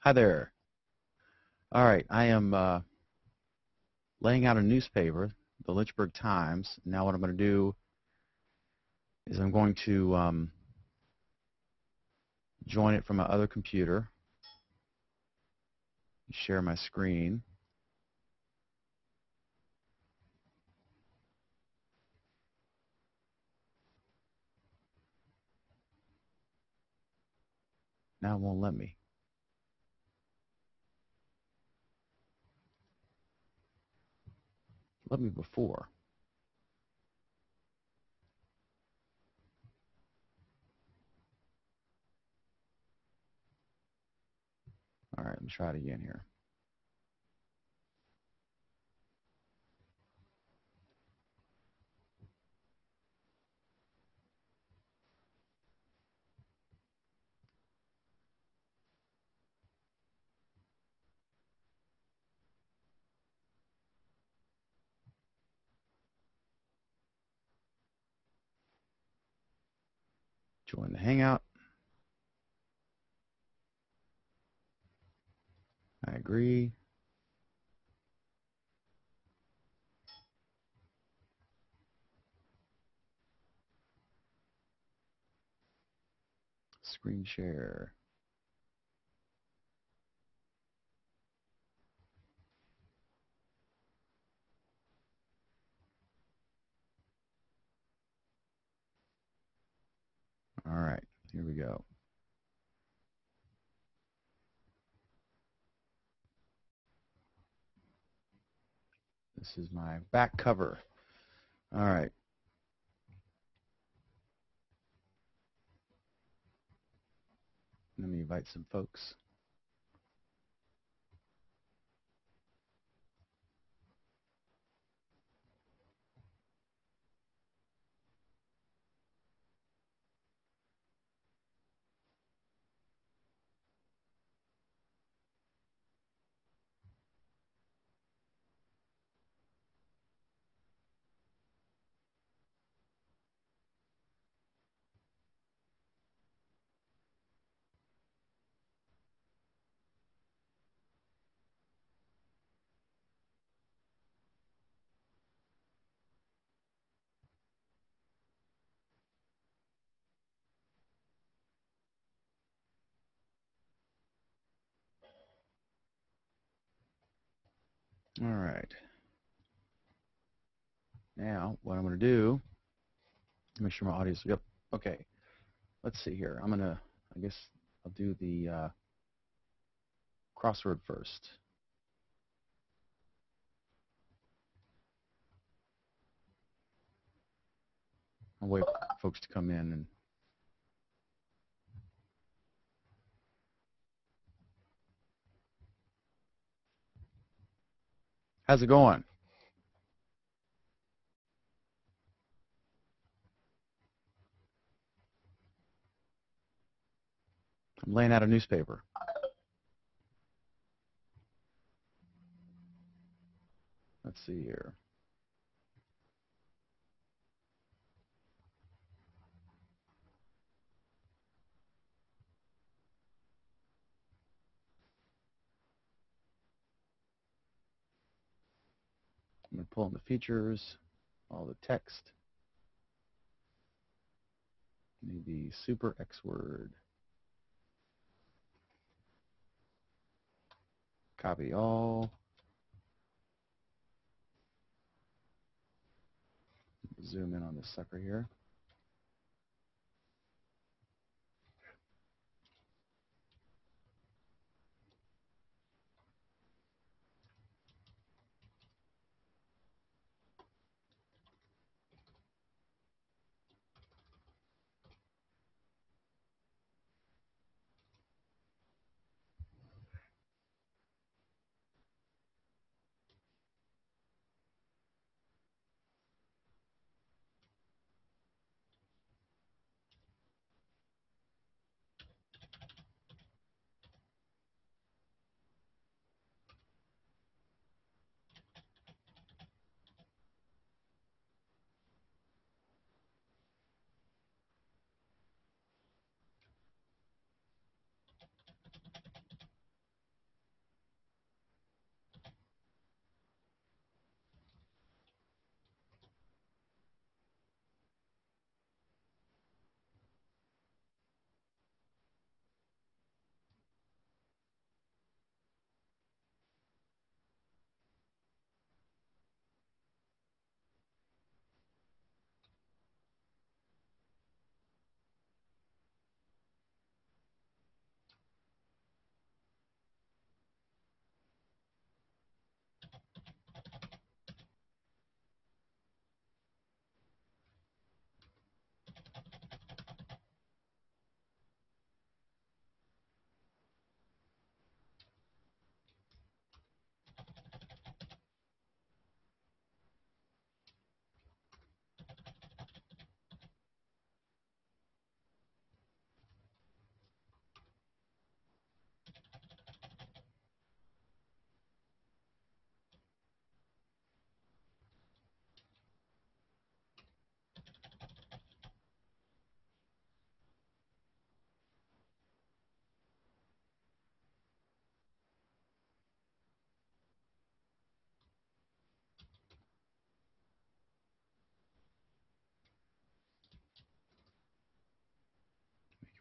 Hi there. All right, I am laying out a newspaper, the Lynchburg Times. Now what I'm going to do is I'm going to join it from my other computer, share my screen. Now it won't let me. Let me before. All right, let me try it again here. Join the Hangout. I agree. Screen share. All right, here we go. This is my back cover. All right. Let me invite some folks. All right. Now, what I'm going to do, make sure my audio's, yep, okay. Let's see here. I guess I'll do the crossword first. I'll wait for folks to come in. And how's it going? I'm laying out a newspaper. Let's see here. I'm going to pull in the features, all the text. Need the super X word. Copy all. Zoom in on this sucker here.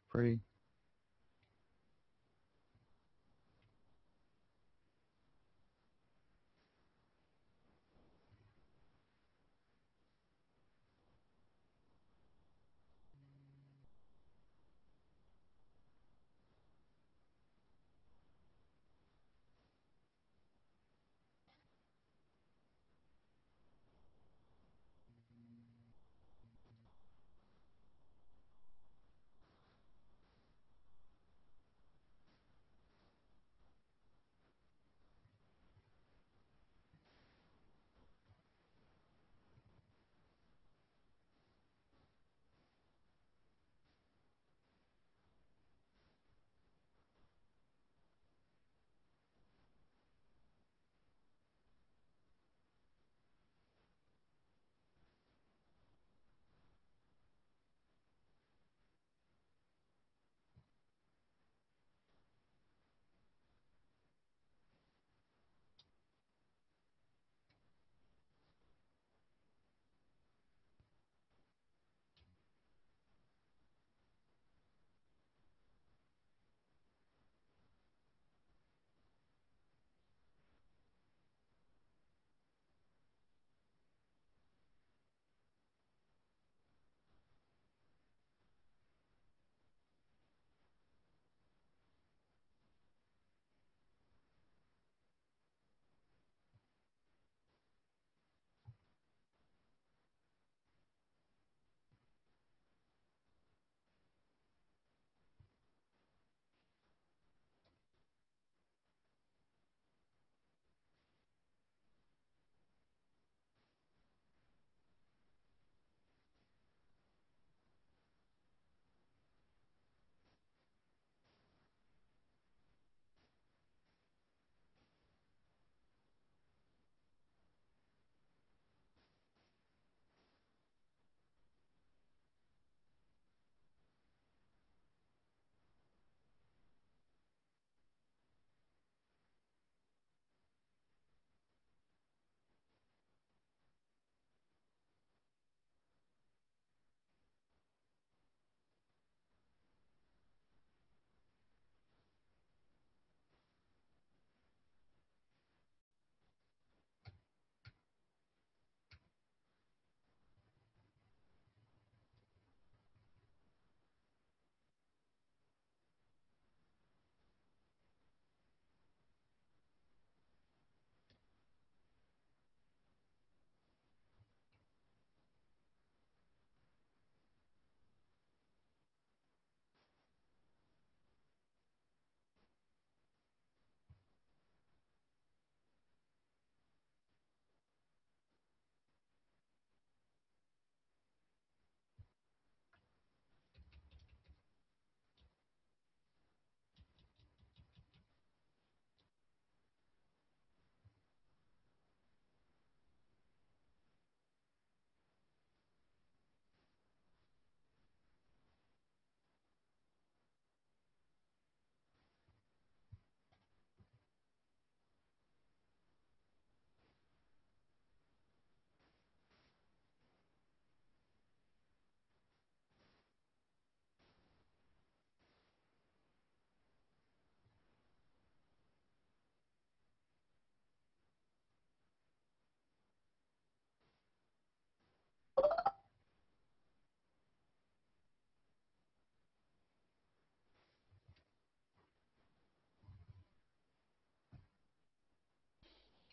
Pretty.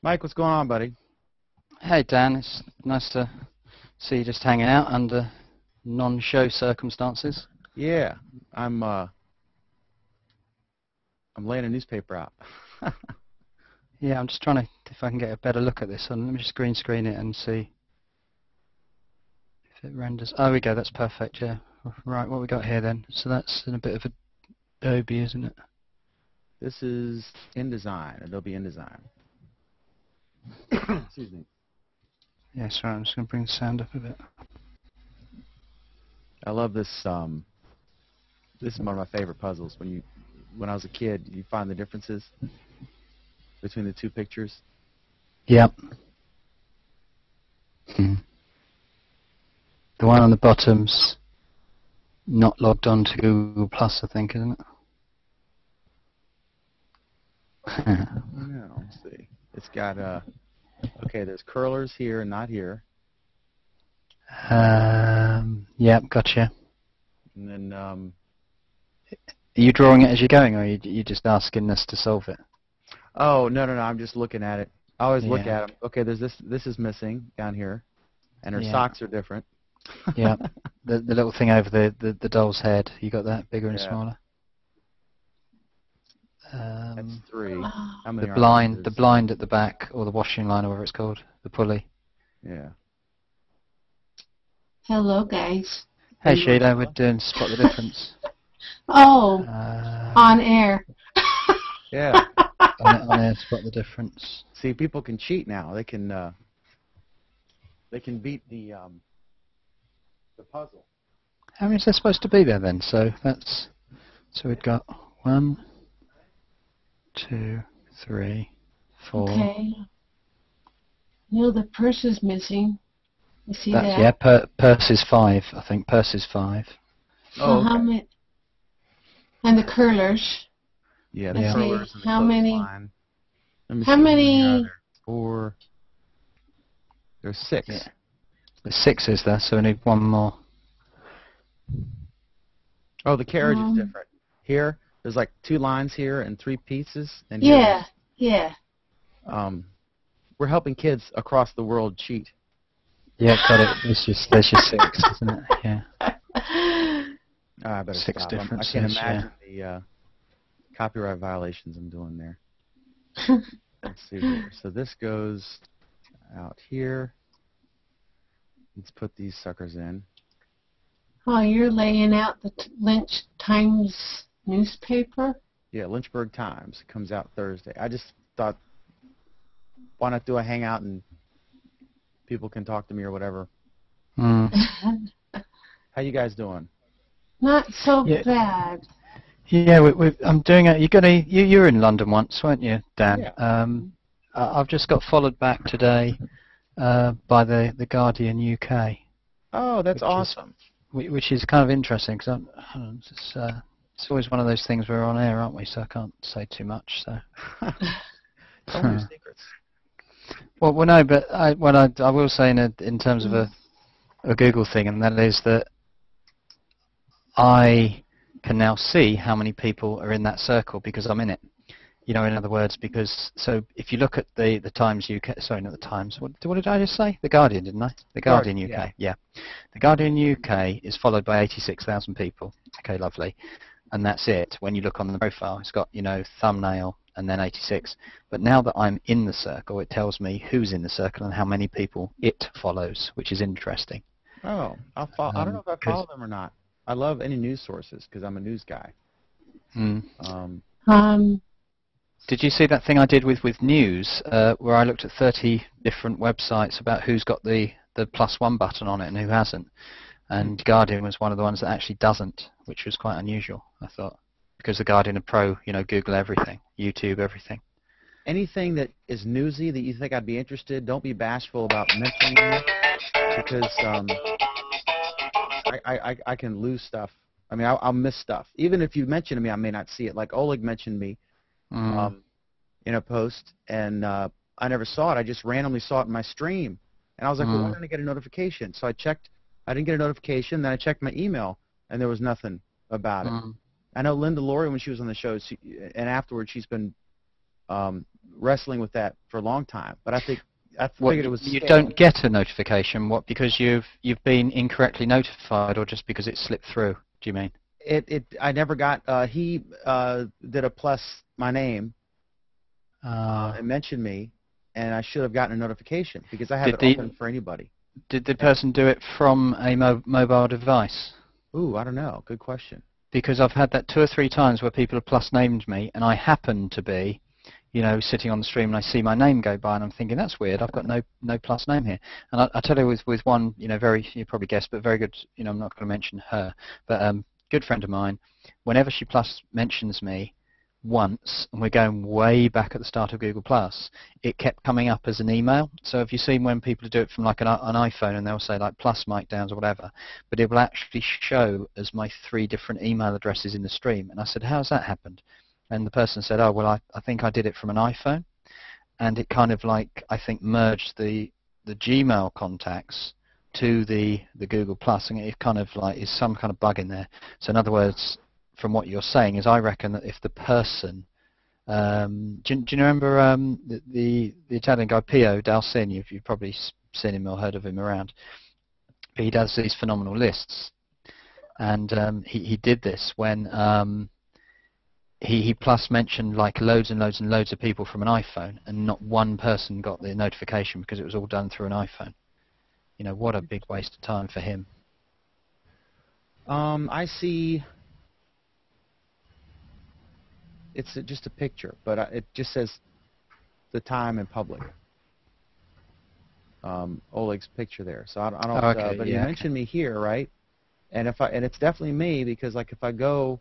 Mike, what's going on, buddy? Hey Dan, it's nice to see you just hanging out under non-show circumstances. Yeah, I'm laying a newspaper out. Yeah, I'm just trying to, if I can get a better look at this. Let me just green screen it and see if it renders. Oh, we go, that's perfect, yeah. Right, what we got here then? So that's in a bit of Adobe, isn't it? This is InDesign, Adobe InDesign. Excuse me. Yes, right, I'm just going to bring the sound up a bit. I love this. This is one of my favorite puzzles. When I was a kid, you find the differences between the two pictures. Yep. The one on the bottom's not logged on to Google Plus, I think, isn't it? No, let's see. It's got okay. There's curlers here, not here, Yeah, gotcha. and then Are you drawing it as you're going, or are you just asking us to solve it? oh no, I'm just looking at it. I always look Yeah. at them. Okay, there's this. This is missing down here, and her Yeah. socks are different. Yeah. The little thing over the doll's head. You got that bigger and Yeah. smaller. That's 3. Oh, How many The are blind, there? the blind at the back, or the washing line, or whatever it's called, the pulley. Yeah. hello, guys. Hey Hey, Sheila, Marcella. we're doing Spot the Difference. Oh, on On air. Yeah. air, Spot the Difference. See, people can cheat now. They can beat the puzzle. How many is there supposed to be there then? So we've got 1, 2, 3, 4. Okay. No, the purse is missing. You see That's, that? yeah, purse is 5. I think purse is 5. Oh, How okay. many? And the curlers. Yeah, the Yeah. curlers and the How many- clothesline. Let me how see, many- are there? 4. There's 6. Yeah. There's 6 is there, so we need 1 more. Oh, the carriage is Um, different. Here, there's like 2 lines here and 3 pieces. And here Yeah, yeah. we're helping kids across the world cheat. Yeah, got it. There's your 6, isn't it? Yeah. I better 6 stop. I differences, can't yeah. imagine the copyright violations I'm doing there. Let's see here. So this goes out here. Let's put these suckers in. Oh, you're laying out the Lynch Times newspaper? Yeah, Lynchburg Times comes out Thursday. I just thought, why not do a hangout and people can talk to me or whatever. Mm. How you guys doing? Not so Yeah. bad. Yeah, I'm doing it. You were in London once, weren't you, Dan? Yeah. I've just got followed back today by the Guardian UK, Oh, that's Which is- awesome. which is kind of interesting because it's always one of those things we're on air, aren't we? So I can't say too much. So. Tell me your secrets. Well, no, but I will say in terms of a Google thing, and that is that I can now see how many people are in that circle because I'm in it. You know, in other words, because so if you look at the Times UK, sorry, not the Times. What did I just say? The Guardian, didn't I? The Guardian UK. Yeah. The Guardian UK is followed by 86,000 people. Okay, lovely. And that's it. When you look on the profile, it's got, thumbnail and then 86. But now that I'm in the circle, it tells me who's in the circle and how many people it follows, which is interesting. Oh, I don't know if I follow them or not. I love any news sources because I'm a news guy. Did you see that thing I did with news, where I looked at 30 different websites about who's got the +1 button on it and who hasn't? And Guardian was one of the ones that actually doesn't, which was quite unusual, I thought. Because the Guardian are pro, Google everything, YouTube everything. Anything that is newsy that you think I'd be interested, don't be bashful about mentioning it because I can lose stuff. I mean, I'll miss stuff. Even if you mention to me, I may not see it. Like Oleg mentioned me in a post, and I never saw it. I just randomly saw it in my stream. And I was like, well, why didn't I get a notification? So I checked. I didn't get a notification. Then I checked my email, and there was nothing about it. I know Linda Laurie, when she was on the show, and afterwards she's been wrestling with that for a long time. But I figured it was. You scam. don't get a notification. What? Because you've been incorrectly notified, or just because it slipped through? Do you mean? I never got. He did a plus my name and mentioned me, and I should have gotten a notification because I have it open for anybody. Did the person do it from a mobile device? Ooh, I don't know. Good question. Because I've had that 2 or 3 times where people have plus named me, and I happen to be, sitting on the stream and I see my name go by, and I'm thinking that's weird. I've got no plus name here. And I tell you, with one, very, you probably guessed, but very good. I'm not going to mention her, but good friend of mine. Whenever she plus mentions me, once, and we're going way back at the start of Google Plus, it kept coming up as an email. So if you've seen when people do it from like an iPhone and they'll say like plus Mike Downs or whatever, but it will actually show as my 3 different email addresses in the stream. And I said, how's that happened? And the person said, oh, well, I think I did it from an iPhone. And it kind of like, I think, merged the Gmail contacts to the Google Plus, and it kind of like is some kind of bug in there. So in other words, from what you're saying, is I reckon that if the person, do you remember the Italian guy Pio Dalsin? You've probably seen him or heard of him around. But he does these phenomenal lists, and he did this when he plus mentioned like loads and loads and loads of people from an iPhone, and not one person got the notification because it was all done through an iPhone. You know, what a big waste of time for him. I see. It's just a picture, but it just says the time in public. Oleg's picture there. So I don't. Oh, okay, but yeah, he mentioned me here, right? And it's definitely me, because like if I go,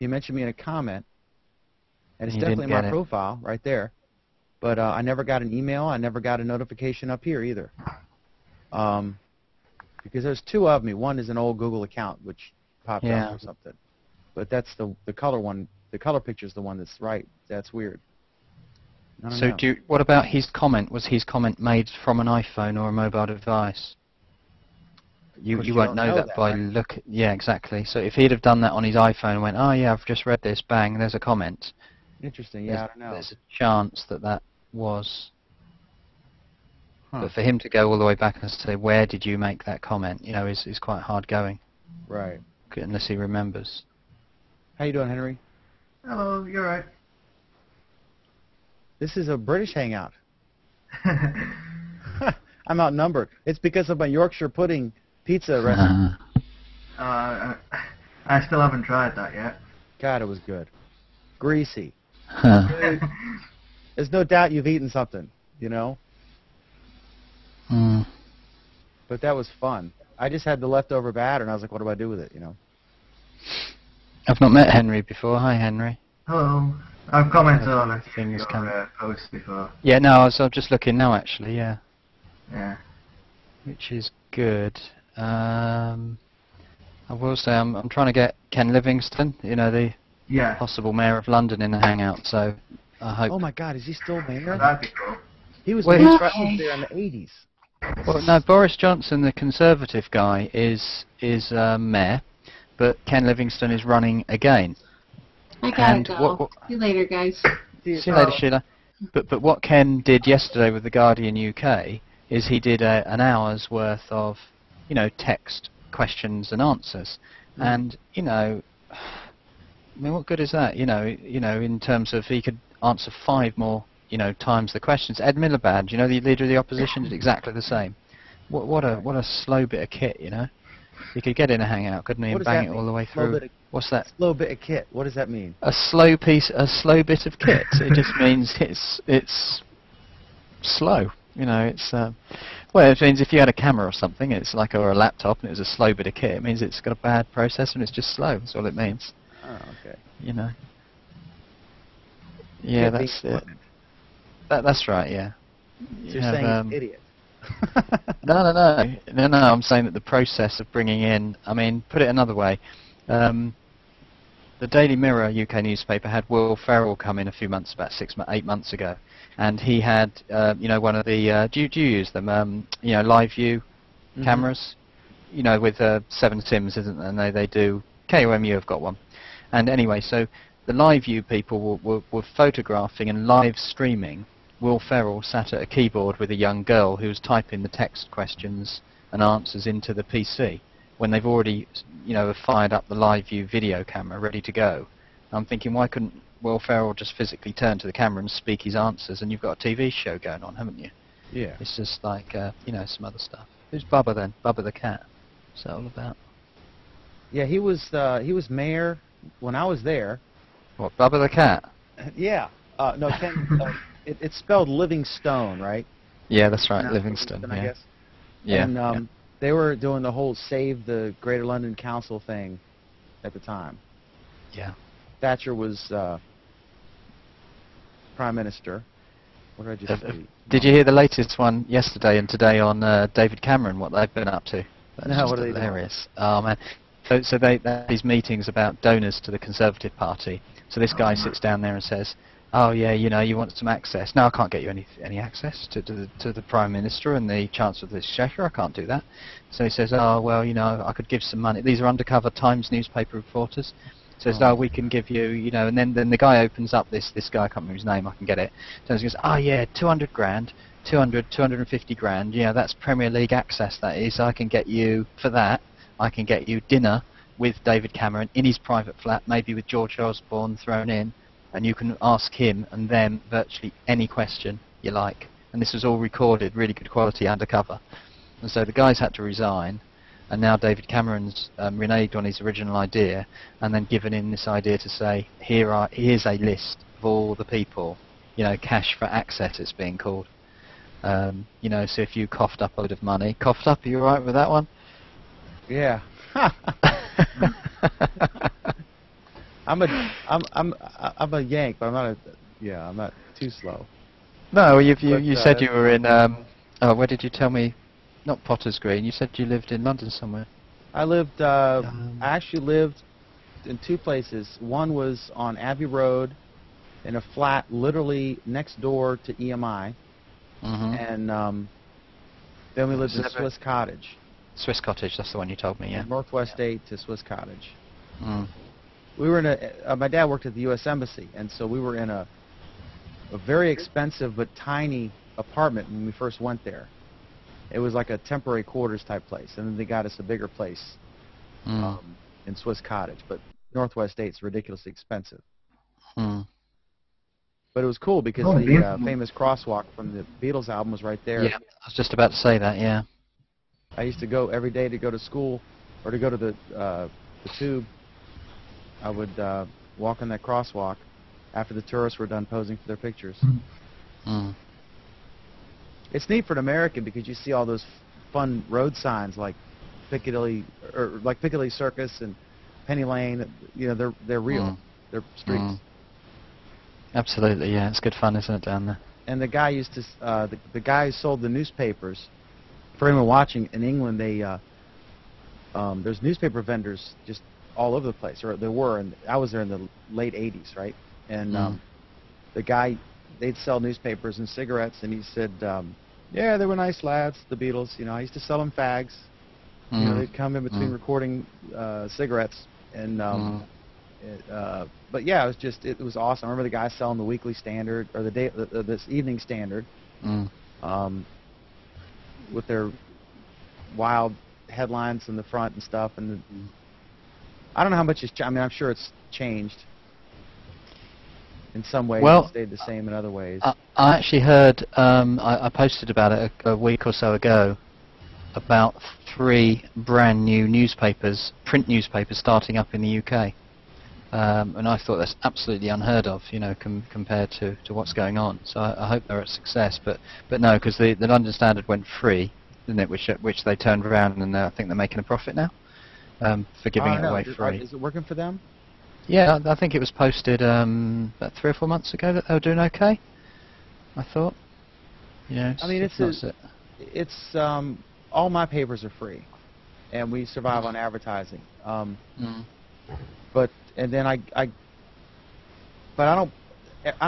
he mentioned me in a comment, and it's definitely my profile right there. But I never got an email. I never got a notification up here either. Because there's 2 of me. One is an old Google account, which popped up or something. But that's the color one. The color picture is the one that's right. That's weird. So what about his comment? Was his comment made from an iPhone or a mobile device? You won't know that by look. Yeah, exactly. So if he'd have done that on his iPhone and went, oh yeah, I've just read this, bang, there's a comment. Interesting. Yeah, I don't know. There's a chance that was. But for him to go all the way back and say, where did you make that comment, you know, is quite hard going. Right. Unless he remembers. How you doing, Henry? Hello, you're right. This is a British hangout. I'm outnumbered. It's because of my Yorkshire pudding pizza recipe. I still haven't tried that yet. God, it was good. Greasy. There's no doubt you've eaten something, you know? But that was fun. I just had the leftover batter, and I was like, what do I do with it, you know? I've not met Henry before. Hi, Henry. Hello. I've commented on a post before. Yeah, no, I was just looking now, actually, yeah. Yeah. Which is good. I will say I'm trying to get Ken Livingstone, you know, the possible mayor of London, in the hangout, so I hope... Oh, my God, is he still mayor? That'd be cool. He was there in the 80s. Well, no, Boris Johnson, the Conservative guy, is mayor, but Ken Livingstone is running again. I gotta go. See you later, guys. See you later, Sheila. But what Ken did yesterday with the Guardian UK is he did an hour's worth of, you know, text questions and answers, and you know, I mean, what good is that? You know, in terms of he could answer 5 more, you know, times the questions. Ed Miliband, you know, the leader of the opposition, did exactly the same. What a slow bit of kit, you know. He could get in a hangout, couldn't he, and bang it all the way through. What's that? Slow bit of kit. What does that mean? A slow bit of kit. It just means it's slow. You know, it's well, it means if you had a camera or something, it's like, or a laptop, and it was a slow bit of kit. It means it's got a bad processor and it's just slow. That's all it means. Oh, okay. You know. Yeah, that's it. That's right. Yeah. So you're saying he's idiot. No. I'm saying that the process of bringing in, I mean, put it another way, the Daily Mirror UK newspaper had Will Ferrell come in a few months, about 8 months ago, and he had, you know, one of the, do you use them, you know, live view cameras, you know, with 7 Sims, isn't there? And they do, KOMU have got one. And anyway, so the live view people were photographing and live streaming Will Ferrell sat at a keyboard with a young girl who was typing the text questions and answers into the PC when they've already, you know, have fired up the live view video camera ready to go. I'm thinking, why couldn't Will Ferrell just physically turn to the camera and speak his answers, and you've got a TV show going on, haven't you? Yeah. It's just like, you know, some other stuff. Who's Bubba then? Bubba the cat. What's that all about? Yeah, he was mayor when I was there. What, Bubba the cat? Yeah. No, Ken... It's spelled Livingstone, right? Yeah, that's right, Livingstone, I yeah. guess. Yeah. And they were doing the whole Save the Greater London Council thing, at the time. Yeah. Thatcher was Prime Minister. What did I just say? Did you hear the latest one yesterday and today on David Cameron, what they've been up to? That's No, just what are they hilarious. Oh, man. So they have these meetings about donors to the Conservative Party. So this guy sits down there and says, oh, yeah, you know, you want some access. No, I can't get you any access to the Prime Minister and the Chancellor of the Exchequer. I can't do that. So he says, oh, well, you know, I could give some money. These are undercover Times newspaper reporters. Says, oh, we can give you, you know, and then the guy opens up this guy, I can't remember his name, I can get it. So he goes, oh, yeah, 200 grand, 250 grand, you know, that's Premier League access, that is. I can get you, for that, I can get you dinner with David Cameron in his private flat, maybe with George Osborne thrown in, and you can ask him and them virtually any question you like. And this was all recorded, really good quality, undercover. And so the guys had to resign, and now David Cameron's reneged on his original idea and then given in this idea to say, here's a list of all the people, you know, cash for access it's being called. You know, so if you coughed up a load of money, coughed up, are you alright with that one? Yeah. I'm a Yank, but I'm not too slow. No, you said you were in, where did you tell me? Not Potter's Green, you said you lived in London somewhere. I actually lived in two places. One was on Abbey Road in a flat literally next door to EMI. And then we lived in Swiss Cottage. Swiss Cottage, that's the one you told me, yeah. Northwest 8 to Swiss Cottage. We were in my dad worked at the U.S. Embassy, and so we were in a very expensive but tiny apartment when we first went there. It was like a temporary quarters type place, and then they got us a bigger place in Swiss Cottage. But Northwest 8's ridiculously expensive. But it was cool because the famous crosswalk from the Beatles album was right there. Yeah, I was just about to say that, yeah. I used to go every day to go to school or to go to the tube. I would walk on that crosswalk after the tourists were done posing for their pictures. It's neat for an American because you see all those fun road signs like Piccadilly Circus and Penny Lane. You know, they're real. They're streets. Absolutely, yeah. It's good fun, isn't it, down there? And the guy used to the guy who sold the newspapers. For anyone watching in England, there's newspaper vendors just all over the place, or there were, and I was there in the late '80s, right? And the guy, they'd sell newspapers and cigarettes, and he said, yeah, they were nice lads, the Beatles. You know, I used to sell them fags. You know, they'd come in between recording cigarettes, and but yeah, it was awesome. I remember the guy selling the Weekly Standard or this Evening Standard, with their wild headlines in the front and stuff. And I don't know how much it's. I mean, I'm sure it's changed in some ways. It stayed the same in other ways. I actually heard. I posted about it a week or so ago about 3 brand new newspapers, print newspapers, starting up in the UK. And I thought that's absolutely unheard of, you know, compared to what's going on. So I hope they're a success, but no, because the London Standard went free, didn't it? Which they turned around, and I think they're making a profit now for giving it away free. Is it working for them? Yeah, I think it was posted about 3 or 4 months ago that they were doing okay. I thought. You know, I mean, it's all my papers are free, and we survive on advertising. But I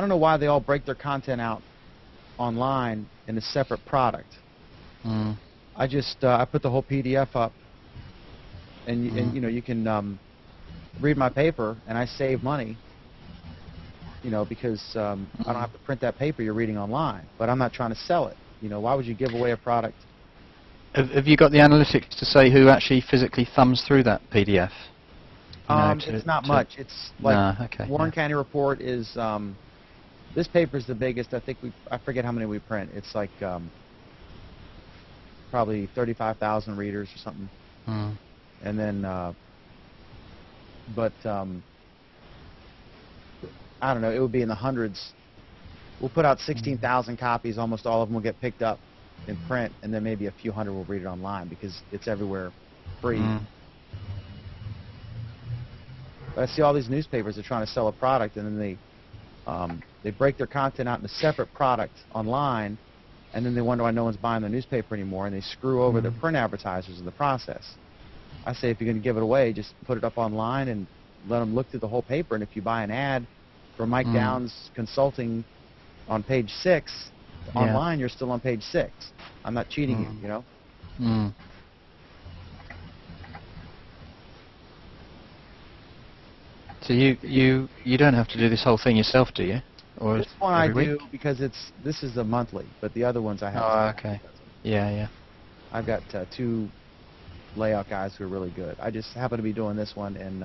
don't know why they all break their content out online in a separate product. I just I put the whole PDF up, and you know, you can read my paper, and I save money. You know, because I don't have to print that paper you're reading online, but I'm not trying to sell it. You know, why would you give away a product? Have you got the analytics to say who actually physically thumbs through that PDF? It's not much. It's like Warren County Report is. This paper's the biggest. I think I forget how many we print. It's like probably 35,000 readers or something. And then, I don't know. It would be in the hundreds. We'll put out 16,000 copies. Almost all of them will get picked up in print, and then maybe a few hundred will read it online because it's everywhere free. But I see all these newspapers are trying to sell a product, and then they break their content out in a separate product online, and then they wonder why no one's buying the newspaper anymore, and they screw over their print advertisers in the process. I say if you're going to give it away, just put it up online and let them look through the whole paper, and if you buy an ad for Mike Downs Consulting on page 6, online you're still on page 6. I'm not cheating you, you know? So you don't have to do this whole thing yourself, do you? Or this one I do week? because this is a monthly, but the other ones I have. Oh, okay. Yeah. I've got 2 layout guys who are really good. I just happen to be doing this one, and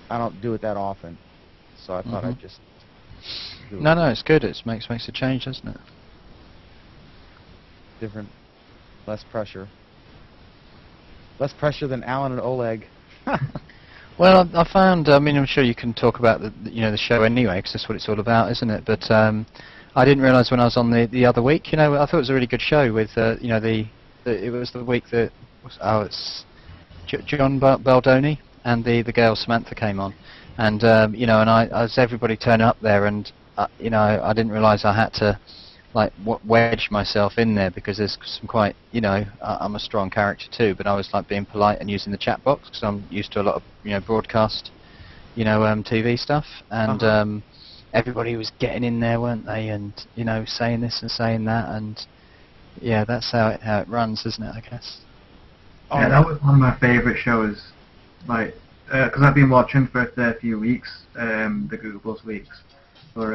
I don't do it that often, so I thought I'd just do it. No, it's good. It makes a change, doesn't it? Different, less pressure. Less pressure than Alan and Oleg. Well, I found. I mean, I'm sure you can talk about the show anyway, because that's what it's all about, isn't it? But I didn't realise when I was on the other week. I thought it was a really good show with it was the week that it's John Baldoni and the girl Samantha came on, and and as everybody turned up there, and I didn't realise I had to wedge myself in there, because there's some quite, I'm a strong character too, but I was being polite and using the chat box because I'm used to a lot of broadcast, TV stuff, and everybody was getting in there, weren't they, and saying this and saying that, and yeah, that's how it runs, isn't it, I guess. Yeah, that was one of my favourite shows, because I've been watching for a fair few weeks, the Google Plus weeks, but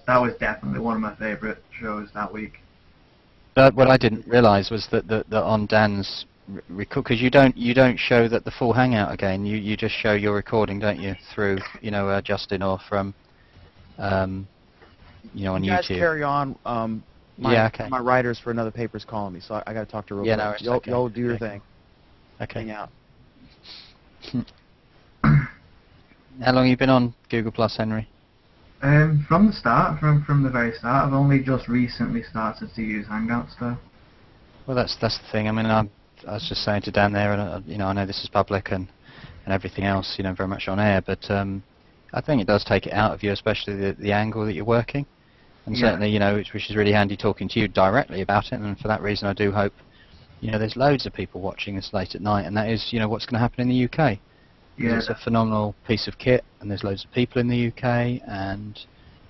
that was definitely one of my favourite shows that week. But what I didn't realise was that on Dan's record, because you don't show the full hangout again. You just show your recording, don't you, through Justin or from on YouTube. You guys carry on. My writers for another paper's calling me, so I got to talk to her real quick. No, You'll do your thing. Okay. Hang out. How long have you been on Google Plus, Henry? From the start, from the very start. I've only just recently started to use Hangouts, though. Well, that's the thing. I mean, I was just saying to Dan there, and I know this is public and everything else, very much on air, but I think it does take it out of you, especially the angle that you're working, and certainly, which is really handy talking to you directly about it. And for that reason, I do hope, there's loads of people watching this late at night, and that is, what's going to happen in the UK. Yeah. It's a phenomenal piece of kit, and there's loads of people in the UK, and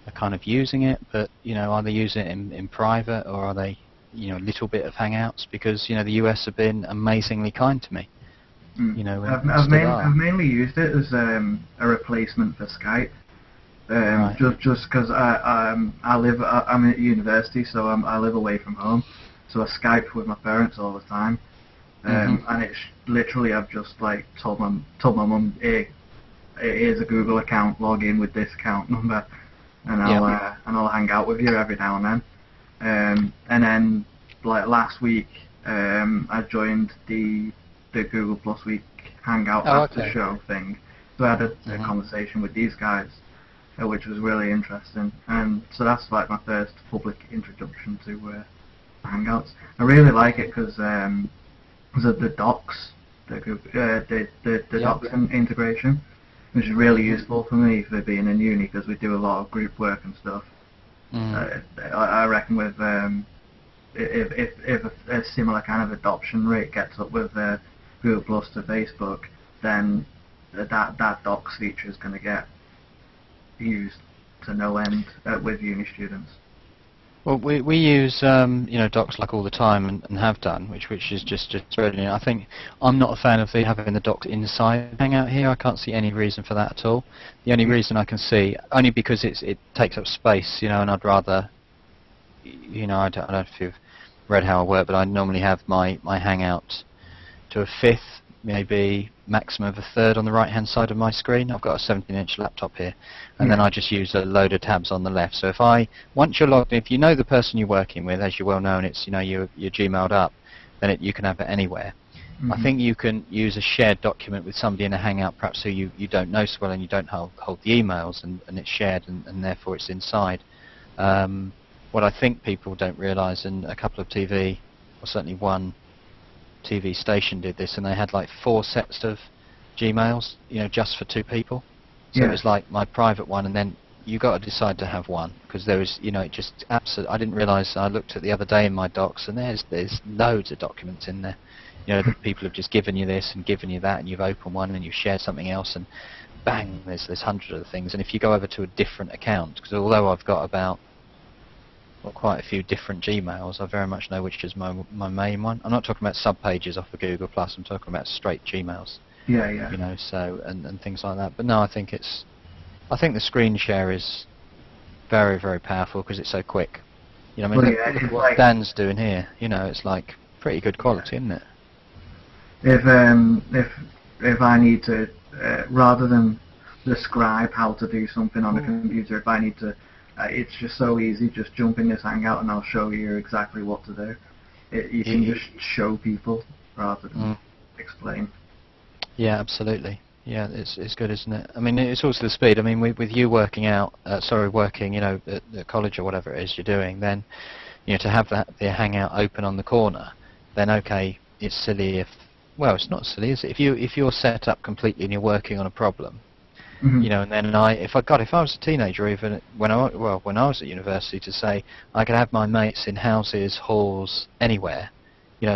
they're kind of using it, but are they using it in private, or are they a little bit of Hangouts? Because the US have been amazingly kind to me. I've mainly used it as a replacement for Skype. Right. Just because I'm at university, so I live away from home, so I Skype with my parents all the time. And it's literally, I've just told my mum, hey, here's a Google account, log in with this account number, and I'll hang out with you every now and then. And then last week, I joined the Google Plus Week Hangout after show thing, so I had a conversation with these guys, which was really interesting. And so that's my first public introduction to Hangouts. I really like it because the docs, the docs integration, which is really useful for me for being in uni, because we do a lot of group work and stuff. I reckon with if a similar kind of adoption rate gets up with Google Plus to Facebook, then that docs feature is going to get used to no end with uni students. Well, we use docs all the time, and have done, which is just brilliant. I think I'm not a fan of having the docs inside Hangout here. I can't see any reason for that at all. The only reason I can see, only because it takes up space, and I'd rather, I don't know if you've read how I work, but I normally have my Hangout to a fifth, maybe maximum of a third on the right hand side of my screen. I've got a 17-inch laptop here, and then I just use a load of tabs on the left. So once you're logged in, if you know the person you're working with, as you well know, and it's you're Gmailed up, then you can have it anywhere. I think you can use a shared document with somebody in a Hangout, perhaps who you don't know so well, and you don't hold the emails, and it's shared, and therefore it's inside. What I think people don't realise, and a couple of TV, or certainly one TV station did this, and they had 4 sets of Gmails, just for 2 people. So it was like my private one, and then you got to decide to have one, because there was, it just absolutely. I didn't realise. I looked at the other day in my docs, and there's loads of documents in there. That people have just given you this and given you that, and you've opened one and you've shared something else, and bang, there's hundreds of things. And if you go over to a different account, because although I've got quite a few different Gmails, I very much know which is my main one. I'm not talking about sub-pages off of Google+, I'm talking about straight Gmails. Yeah. So, and things like that. But no, I think the screen share is very, very powerful because it's so quick. Look at what Dan's doing here. It's like pretty good quality, isn't it? If I need to, rather than describe how to do something on a computer, if I need to, it's just so easy. Just jump in this Hangout and I'll show you exactly what to do. You can just show people rather than explain. Yeah, absolutely. Yeah, it's good, isn't it? I mean, it's also the speed. I mean, with you working, at college or whatever it is you're doing, then, to have the Hangout open on the corner, then okay, it's silly if, well, it's not silly, is it? If you're set up completely and you're working on a problem, and then if I was a teenager, even when I was at university, to say I could have my mates in houses, halls, anywhere,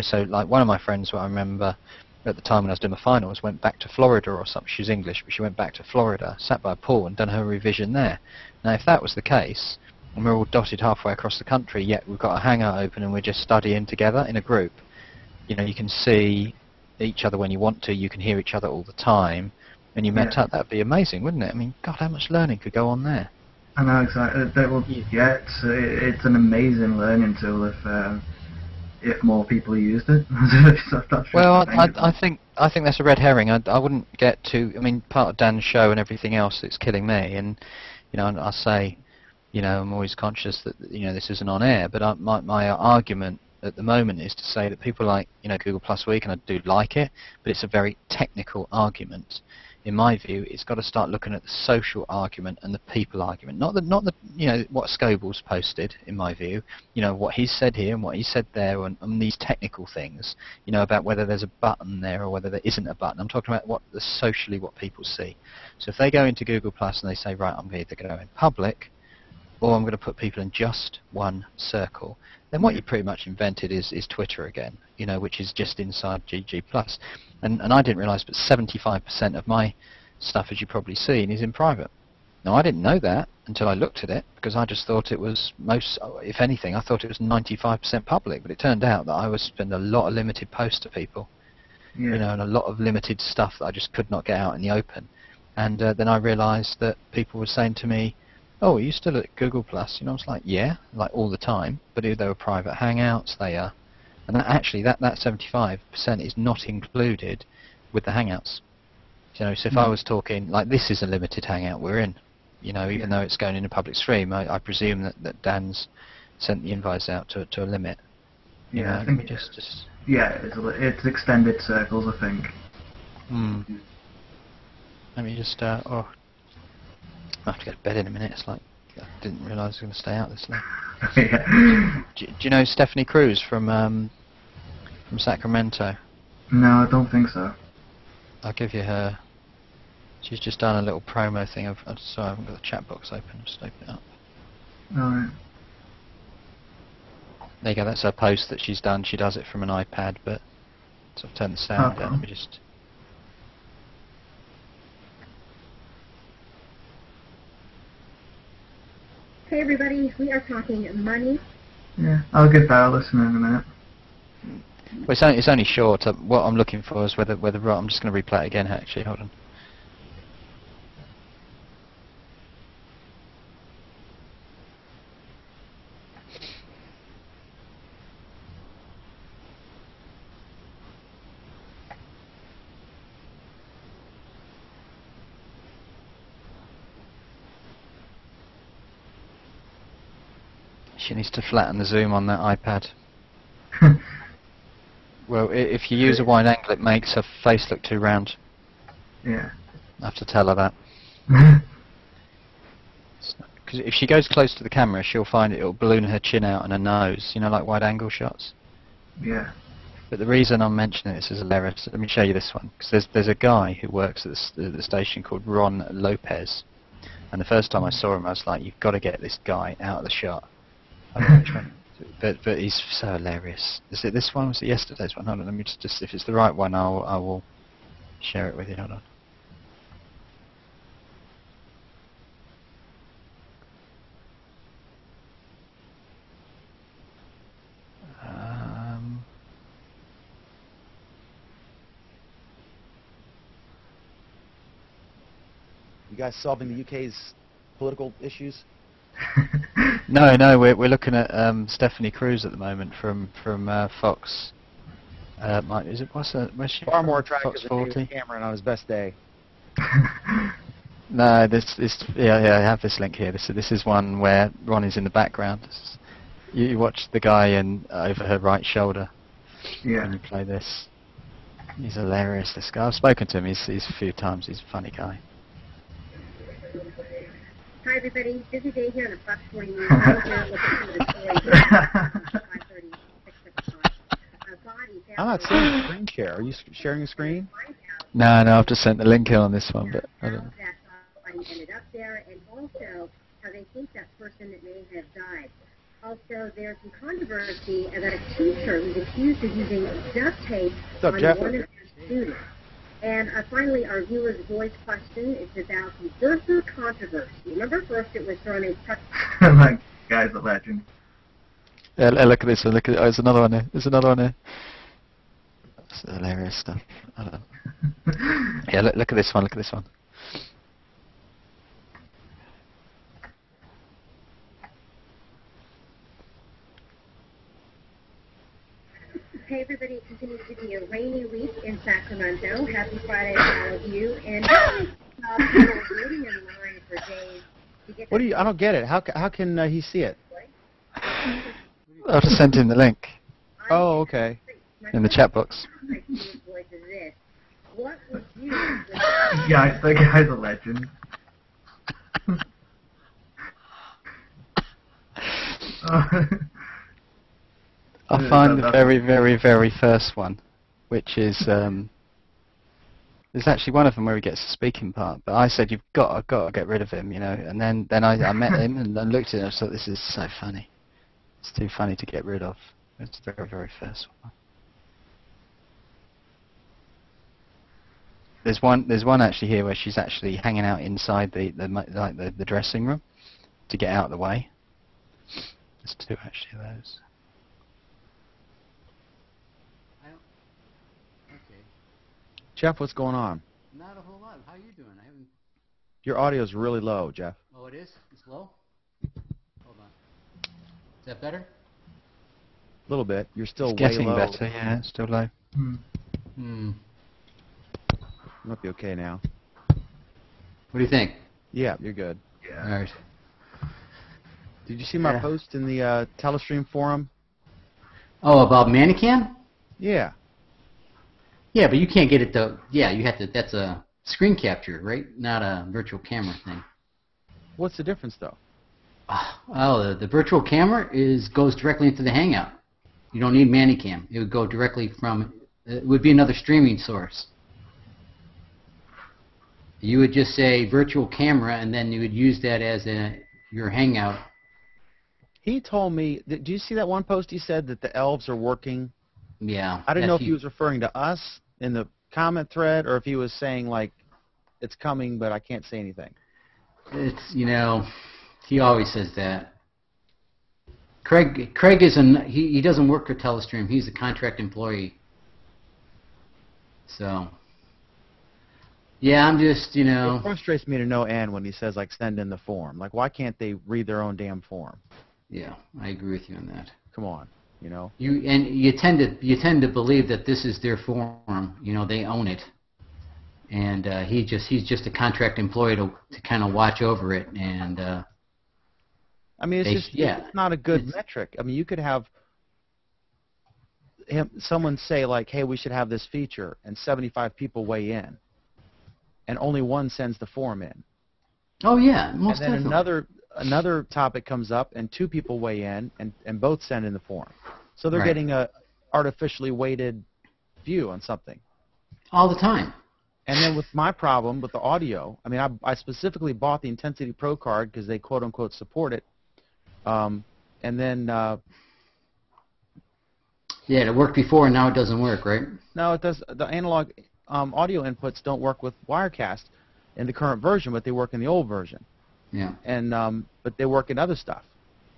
so like one of my friends, what I remember at the time when I was doing my finals, went back to Florida or something. She's English, but she went back to Florida, sat by a pool and done her revision there. Now, if that was the case, and we're all dotted halfway across the country, yet we've got a Hangout open and we're just studying together in a group, you can see each other when you want to, you can hear each other all the time, and you met up, that'd be amazing, wouldn't it? I mean, God, how much learning could go on there? I know, exactly. It's an amazing learning tool if more people used it. Well, I think that's a red herring. I wouldn't get too. I mean, part of Dan's show and everything else, it's killing me. And I say, I'm always conscious that this isn't on air. But my argument at the moment is to say that people like Google Plus Week, and I do like it, but it's a very technical argument. In my view, it's got to start looking at the social argument and the people argument, not the what Scoble's posted. In my view, what he said here and what he said there, and these technical things, about whether there's a button there or whether there isn't a button. I'm talking about what people see. So if they go into Google Plus and they say, right, I'm either going to go in public, or I'm going to put people in just one circle, then what you pretty much invented is Twitter again, which is just inside GG+. And I didn't realise, but 75% of my stuff, as you've probably seen, is in private. Now, I didn't know that until I looked at it, because I just thought it was if anything, I thought it was 95% public, but it turned out that I would spend a lot of limited posts to people, and a lot of limited stuff that I just could not get out in the open. And then I realised that people were saying to me, oh, are you still at Google Plus? I was like, yeah, like all the time. But they were private Hangouts, they are. And that 75% is not included with the Hangouts. So if I was talking, like this is a limited Hangout we're in, even though it's going in a public stream, I presume that Dan's sent the invites out to a limit. I think it's extended circles, I think. Let me just, I have to go to bed in a minute. It's like, I didn't realise I was going to stay out this long. Do you know Stephanie Cruz from Sacramento? No, I don't think so. I'll give you her. She's just done a little promo thing. Sorry, I haven't got the chat box open. I'll just open it up. Alright. There you go. That's her post that she's done. She does it from an iPad, but so I've turned the sound down. Let me just. Hey everybody, we are talking money. Yeah, I'll give that a listen in a minute. Well, it's only short. What I'm looking for is whether I'm just going to replay it again. Actually, hold on. She needs to flatten the zoom on that iPad. Well, if you use a wide angle, it makes her face look too round. Yeah. I have to tell her that. Because if she goes close to the camera, she'll find it'll balloon her chin out and her nose. Like wide angle shots. Yeah. But the reason I'm mentioning this is hilarious. Let me show you this one, because there's a guy who works at the station called Ron Lopez, and the first time I saw him, I was like, you've got to get this guy out of the shot. I don't know which one, but he's so hilarious. Is it this one? Was it yesterday's one? Hold on, let me just if it's the right one, I will share it with you. Hold on. You guys solving the UK's political issues? No, we're looking at Stephanie Cruz at the moment from Fox. Is it where's she Far from? more attractive Fox than 40. David Cameron on his best day. No, yeah, I have this link here. This is one where Ron is in the background. You watch the guy over her right shoulder. Yeah. When you play this, he's hilarious. This guy, I've spoken to him. He's a few times. He's a funny guy. Hi, everybody. Busy day here on the Fox 40 News. I'm here looking through the stories at 5:30, 6 o'clock. A body found I'm not seeing a screen share. Are you sharing a screen? No, I've just sent the link in on this one, but I don't know. That body ended up there, and also how they think that person that may have died. Also, there's some controversy that a teacher was accused of using duct tape What's up, on Jeff? one of their students. And finally, our viewer's voice question is about the birther controversy. Remember, first it was thrown in... That guy's a legend. Yeah, look at this one. Look at there's another one there. There's another one there. That's hilarious stuff. I don't know. Yeah, look at this one. Look at this one. Hey, everybody, it continues to be a rainy week in Sacramento. Happy Friday to all of you. And waiting in line for days to get... What do you? I don't get it. How can he see it? I'll just send him the link Oh, okay. in the chat box. What would you... Yeah, that guy's a legend. I find the very, very, very first one, which is there's actually one of them where he gets the speaking part, but I said you've got to get rid of him, you know. And then I met him and I looked at him and I thought, this is so funny. It's too funny to get rid of. It's the very, very first one. There's one actually here where she's actually hanging out inside the dressing room to get out of the way. There's two actually of those. Jeff, what's going on? Not a whole lot. How are you doing? I haven't... Your audio's really low, Jeff. Oh, it is? It's low? Hold on. Is that better? A little bit. You're still It's way getting low. better, yeah, it's still low. You might be okay now. What do you think? Yeah, you're good. Yeah. All right. Did you see my post in the Telestream forum? Oh, about Manicam? Yeah. Yeah, but you can't get it to... Yeah, you have to... That's a screen capture, right? Not a virtual camera thing. What's the difference, though? Oh, the virtual camera goes directly into the Hangout. You don't need Manicam. It would go directly from... It would be another streaming source. You would just say virtual camera, and then you would use that as your Hangout. He told me... Do you see that one post he said that the elves are working? Yeah. I didn't know if he was referring to us in the comment thread or if he was saying, like, it's coming, but I can't say anything. It's, you know, he always says that. Craig isn't, he doesn't work for Telestream. He's a contract employee. So, yeah, I'm just, you know. It frustrates me to no end when he says, like, send in the form. Like, why can't they read their own damn form? Yeah, I agree with you on that. Come on, you know. You tend to believe that this is their forum. You know, they own it, and he's just a contract employee to kind of watch over it. And I mean, it's not a good metric. I mean, you could have someone say like, "Hey, we should have this feature," and 75 people weigh in, and only one sends the form in. Oh yeah, most and then definitely. Another topic comes up and 2 people weigh in and both send in the form. So they're Right. getting a artificially weighted view on something. All the time. And then with my problem with the audio, I mean, I specifically bought the Intensity Pro card because they quote-unquote support it. And then... yeah, it worked before, and now it doesn't work, right? No, it does. The analog audio inputs don't work with Wirecast in the current version, but they work in the old version. Yeah. And but they work in other stuff.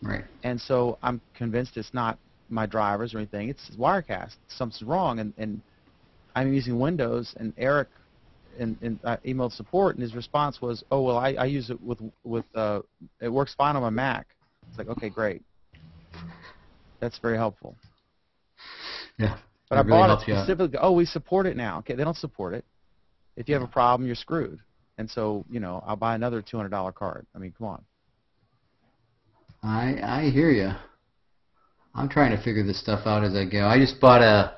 Right. And so I'm convinced it's not my drivers or anything. It's Wirecast. Something's wrong, and I'm using Windows, and Eric emailed support, and his response was, "Oh well, I use it with it works fine on my Mac." It's like, okay, great. That's very helpful. Yeah. But I bought it specifically. Oh, we support it now. Okay, they don't support it. If you have a problem, you're screwed. And so, you know, I'll buy another $200 card. I mean, come on. I hear you. I'm trying to figure this stuff out as I go. I just bought a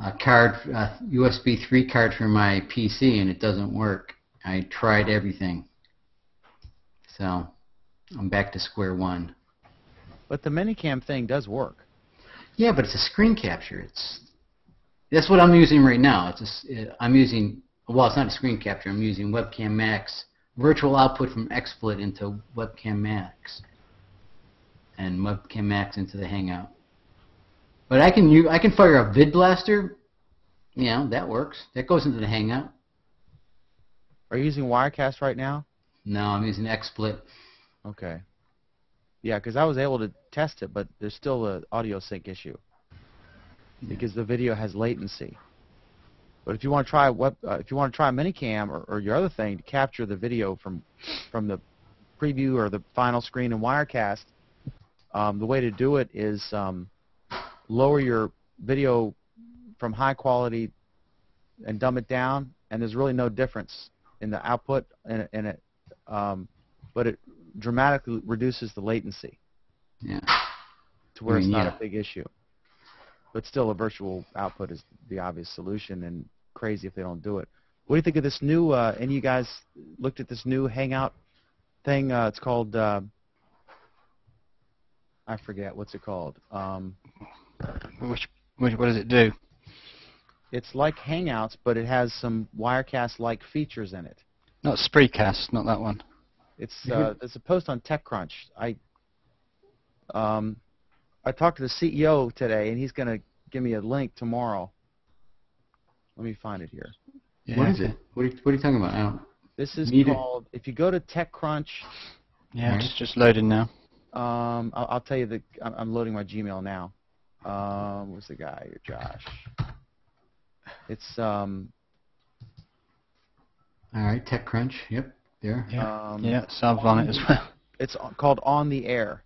USB 3 card for my PC, and it doesn't work. I tried everything. So I'm back to square one. But the Minicam thing does work. Yeah, but it's a screen capture. That's what I'm using right now. I'm using, well, it's not a screen capture. I'm using Webcam Max, virtual output from XSplit into Webcam Max, and Webcam Max into the Hangout. But I can fire a Vid Blaster. Yeah, that works. That goes into the Hangout. Are you using Wirecast right now? No, I'm using XSplit. Okay. Yeah, because I was able to test it, but there's still an audio sync issue because the video has latency. But if you want to try Minicam or your other thing to capture the video from the preview or the final screen in Wirecast, the way to do it is lower your video from high quality and dumb it down, and there's really no difference in the output in it, but it dramatically reduces the latency. Yeah. To where it's not a big issue. But still, a virtual output is the obvious solution, and crazy if they don't do it. What do you think of this new, and you guys looked at this new Hangout thing? It's called, I forget, what's it called? What does it do? It's like Hangouts, but it has some Wirecast-like features in it. Not Spreecast, not that one. It's there's a post on TechCrunch. I talked to the CEO today, and he's going to give me a link tomorrow. Let me find it here. Yeah. What is it? What are you talking about? I don't. This is called. If you go to TechCrunch. Yeah, it's just loading now. I'll tell you I'm loading my Gmail now. Where's the guy here, Josh? It's All right, TechCrunch. Yep. There. Yeah, Sav's on it as well. It's called On the Air.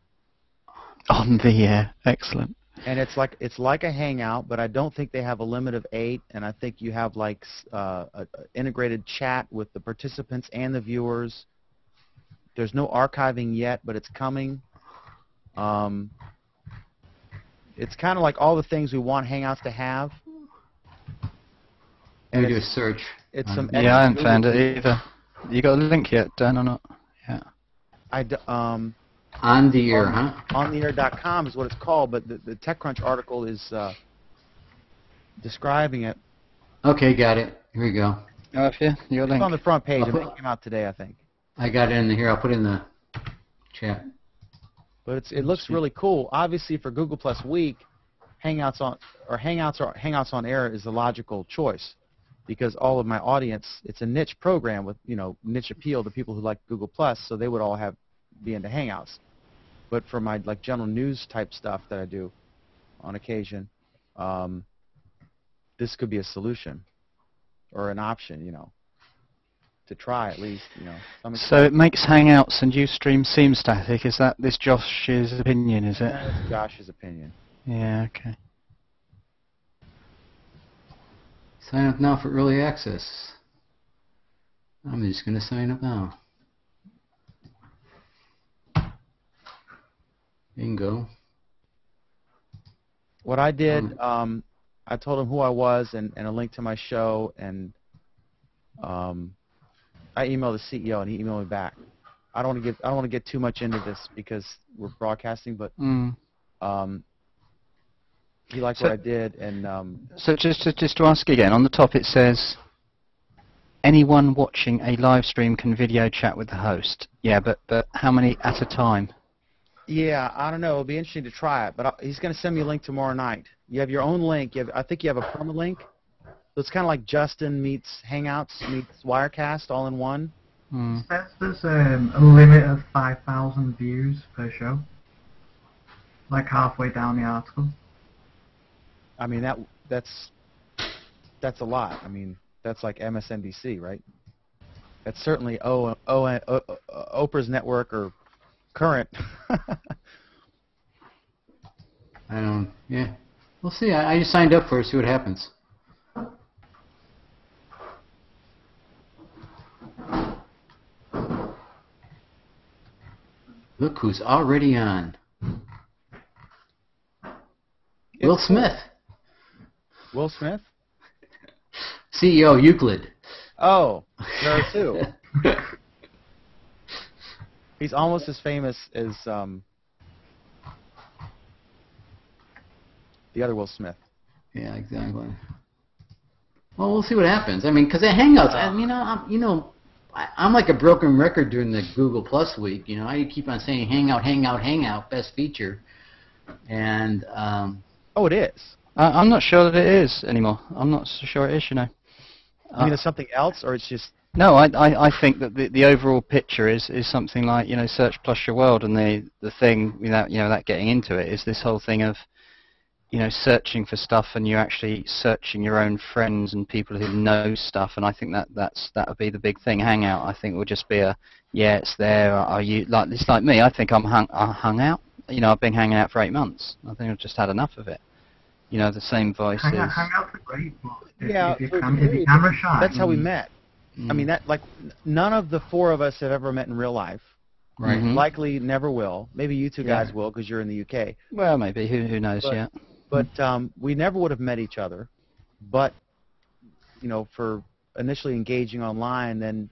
On the Air, excellent. And it's like a Hangout, but I don't think they have a limit of 8, and I think you have like a integrated chat with the participants and the viewers. There's no archiving yet, but it's coming. It's kind of like all the things we want Hangouts to have. Let me do a search. It's some yeah, I haven't found it either. You got a link yet, Dan, or not? Yeah. On the Air, huh? OnTheAir.com is what it's called, but the TechCrunch article is describing it. Okay, got it. Here we go. Oh, yeah, your link. It's on the front page. It came out today, I think. I got it in here. I'll put it in the chat. But it looks really cool. Obviously, for Google Plus Week, Hangouts on Air is the logical choice, because all of my audience, it's a niche program with niche appeal to people who like Google Plus, so they would all be into Hangouts. But for my general news type stuff that I do on occasion, this could be a solution or an option, to try at least, So it makes Hangouts and Ustream seem static. Is that this Josh's opinion? Is it? That's Josh's opinion. Yeah. Okay. Sign up now for early access. I'm just going to sign up now. Bingo. What I did, I told him who I was and a link to my show, and I emailed the CEO, and he emailed me back. I don't want to get too much into this because we're broadcasting, but he liked So- what I did, and So just to ask again, on the top it says, anyone watching a live stream can video chat with the host. Yeah, but how many at a time? yeah, I don't know. It'll be interesting to try it, but he's going to send me a link tomorrow night. You have your own link. I think you have a permalink. So it's kind of like Justin meets Hangouts meets Wirecast all in one. There's a limit of 5,000 views per show. Like halfway down the article. I mean that's a lot. I mean that's like MSNBC, right? That's certainly Oprah's network or Current. Yeah. We'll see. I just signed up for it, see what happens. Look who's already on. Will Smith, Will Smith? CEO Euclid. Oh, there are two. He's almost as famous as the other Will Smith. Yeah, exactly. Well, we'll see what happens. I mean, because at Hangouts, I'm like a broken record during the Google Plus week. You know, I keep on saying Hangout, Hangout, Hangout, best feature, and Oh, it is. I'm not sure that it is anymore. I'm not so sure it is, you know. I mean, there's something else, or it's just... No, I think that the overall picture is something like, you know, Search plus your world, and the thing without, you know, that getting into it is this whole thing of, you know, searching for stuff, and you're actually searching your own friends and people who know stuff, and I think that would be the big thing. Hangout, I think, will just be yeah, it's there. Are you like it's like me? I think I'm hung out. You know, I've been hanging out for 8 months. I think I've just had enough of it. You know, the same voices. Hangouts are great, but Yeah, if you're camera shy. that's how we met. I mean, none of the four of us have ever met in real life. right. Mhm. Likely never will. Maybe you two Yeah. guys will because you're in the UK. Well, maybe. Who knows? But- Yeah. But we never would have met each other. But, you know, for initially engaging online, then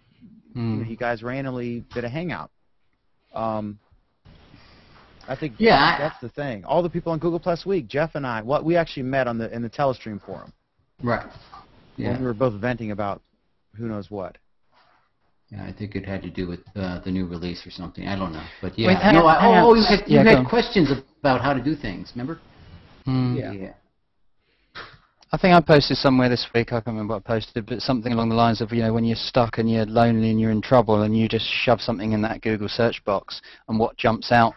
you know, you guys randomly did a hangout. I think that's the thing. All the people on Google Plus Week, Jeff and I, we actually met in the Telestream forum. Right. When Yeah. we were both venting about who knows what. Yeah, I think it had to do with the new release or something. I don't know, but Wait, yeah. No, Hangouts- you yeah, go had on. questions about how to do things. Remember? Yeah. I think I posted somewhere this week, I can't remember what I posted, but something along the lines of, you know, when you're stuck and you're lonely and you're in trouble and you just shove something in that Google search box and what jumps out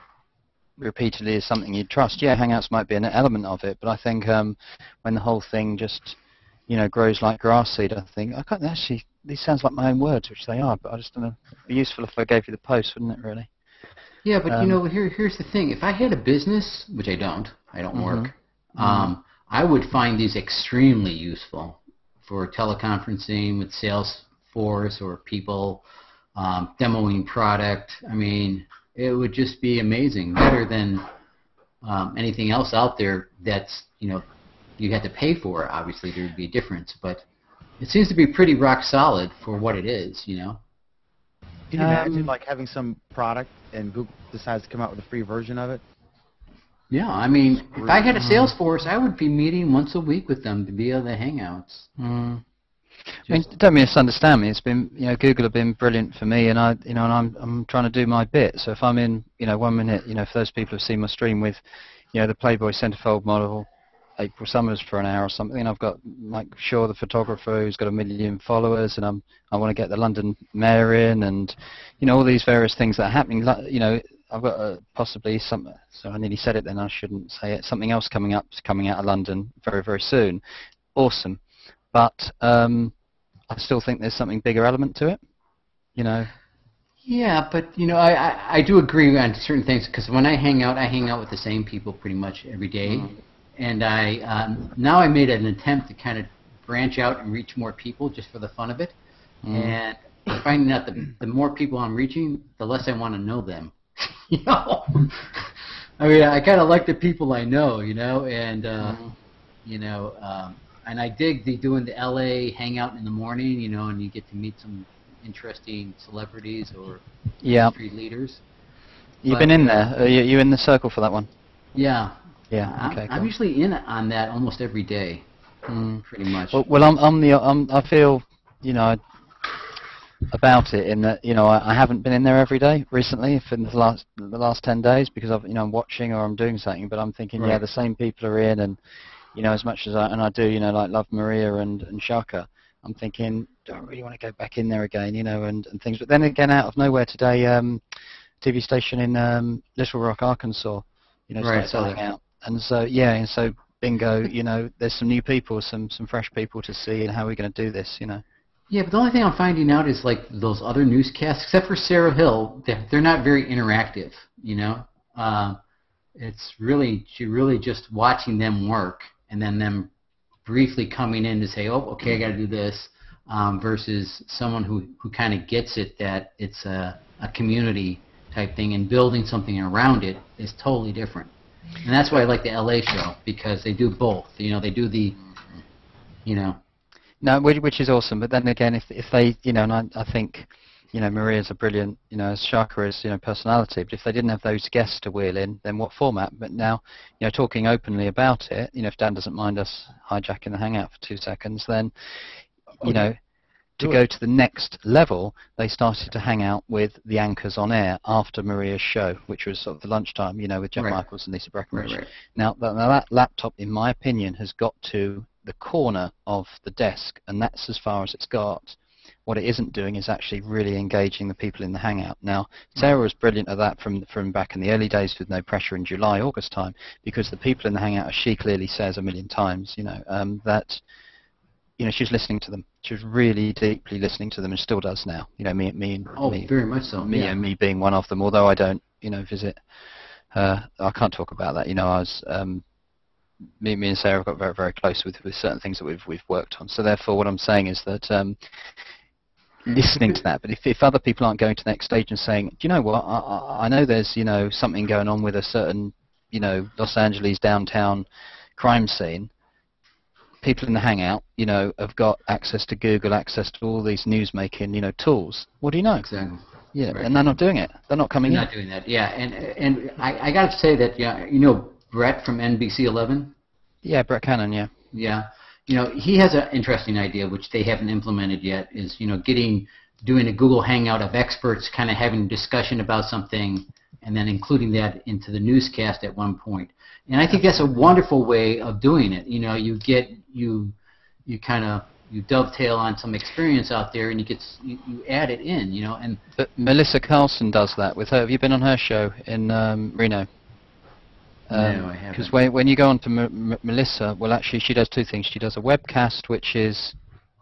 repeatedly is something you trust. Yeah, Hangouts might be an element of it, but I think when the whole thing just, you know, grows like grass seed, I think, I can't actually, these sounds like my own words, which they are, but I just don't know. It'd be useful if I gave you the post, wouldn't it, really? Yeah, but you know, here's the thing. If I had a business, which I don't work, I would find these extremely useful for teleconferencing with Salesforce or people demoing product. I mean, it would just be amazing, better than anything else out there that's, you know, you had to pay for. Obviously, there would be a difference, but it seems to be pretty rock solid for what it is, you know. Can you imagine like having some product and Google decides to come out with a free version of it? Yeah, I mean, if I had a Salesforce, I would be meeting once a week with them via the Hangouts. I mean, don't misunderstand me. It's been, you know, Google have been brilliant for me, and I'm trying to do my bit. So if I'm in, you know, 1 minute, you know, for those people who've seen my stream with, you know, the Playboy centerfold model, April Summers for an hour or something, and I've got like Shaw the photographer who's got 1 million followers, and I want to get the London Mayor in, and you know, all these various things that are happening. You know, I've got possibly so I nearly said it then, I shouldn't say it. Something else coming out of London very, very soon. Awesome. But I still think there's something bigger element to it, you know. Yeah, but you know, I do agree on certain things, because when I hang out with the same people pretty much every day, and now I made an attempt to kind of branch out and reach more people just for the fun of it, and I'm finding out that the more people I'm reaching, the less I want to know them. You know, I mean, I kind of like the people I know, you know, and you know, and I dig doing the LA hangout in the morning, you know, and you get to meet some interesting celebrities or industry leaders. You've been in there. Are you in the circle for that one? Yeah. Yeah. Okay. I'm Cool. usually in on that almost every day, pretty much. Well, I feel, you know, about it in that, you know, I haven't been in there every day recently for the last 10 days because I'm watching or I'm doing something, but I'm thinking, Right. yeah, the same people are in, and you know, as much as I do, you know, like love Maria and Shaka, I'm thinking, do I really want to go back in there again, you know, and things. But then again, out of nowhere today, TV station in Little Rock, Arkansas, you know, Right, started saw to that. hang out, and so yeah, and so bingo, you know, there's some new people, some fresh people to see, and how we're going to do this, you know. Yeah, but the only thing I'm finding out is like those other newscasts, except for Sarah Hill, they're not very interactive. You know, it's really just watching them work and then them briefly coming in to say, oh, okay, I got to do this, versus someone who kind of gets it that it's a community type thing and building something around it is totally different. And that's why I like the LA show, because they do both. You know, they do the, you know. No, which is awesome. But then again, if they, you know, and I think, you know, Maria's a brilliant, you know, as Shaka is, you know, personality. But if they didn't have those guests to wheel in, then what format? But now, you know, talking openly about it, you know, if Dan doesn't mind us hijacking the Hangout for 2 seconds, then, you know, to go to the next level, they started to hang out with the anchors on air after Maria's show, which was sort of the lunchtime, you know, with Jeff Michaels and Lisa Breckenridge. Right. Now, that laptop, in my opinion, has got to the corner of the desk, and that's as far as it's got. What it isn't doing is actually really engaging the people in the Hangout. Now, Sarah was brilliant at that from back in the early days with No Pressure in July, August time, because the people in the Hangout, as she clearly says a million times, you know, that, you know, she was listening to them. She was really deeply listening to them, and still does now. You know, me, very much so. Me and me being one of them. Although I don't, you know, visit. I can't talk about that. You know, I was. Me and Sarah have got very, very close with certain things that we've worked on. So therefore, what I'm saying is that listening to that. But if other people aren't going to the next stage and saying, do you know what? I know there's, you know, something going on with a certain, you know, Los Angeles downtown crime scene. People in the Hangout, you know, have got access to Google, access to all these news-making, you know, tools. What do you know? Exactly. Yeah, right. And they're not doing it. They're not coming in. They're not doing that. Yeah, and I got to say that, yeah, you know, Brett from NBC 11. Yeah, Brett Cannon. Yeah. Yeah, you know, he has an interesting idea which they haven't implemented yet. Is, you know, doing a Google Hangout of experts, kind of having a discussion about something, and then including that into the newscast at one point. And I think that's a wonderful way of doing it. You know, you dovetail on some experience out there, and you add it in. You know, and but Melissa Carlson does that with her. Have you been on her show in Reno? No, I haven't. Because when you go on to Melissa, well, actually, she does two things. She does a webcast, which is,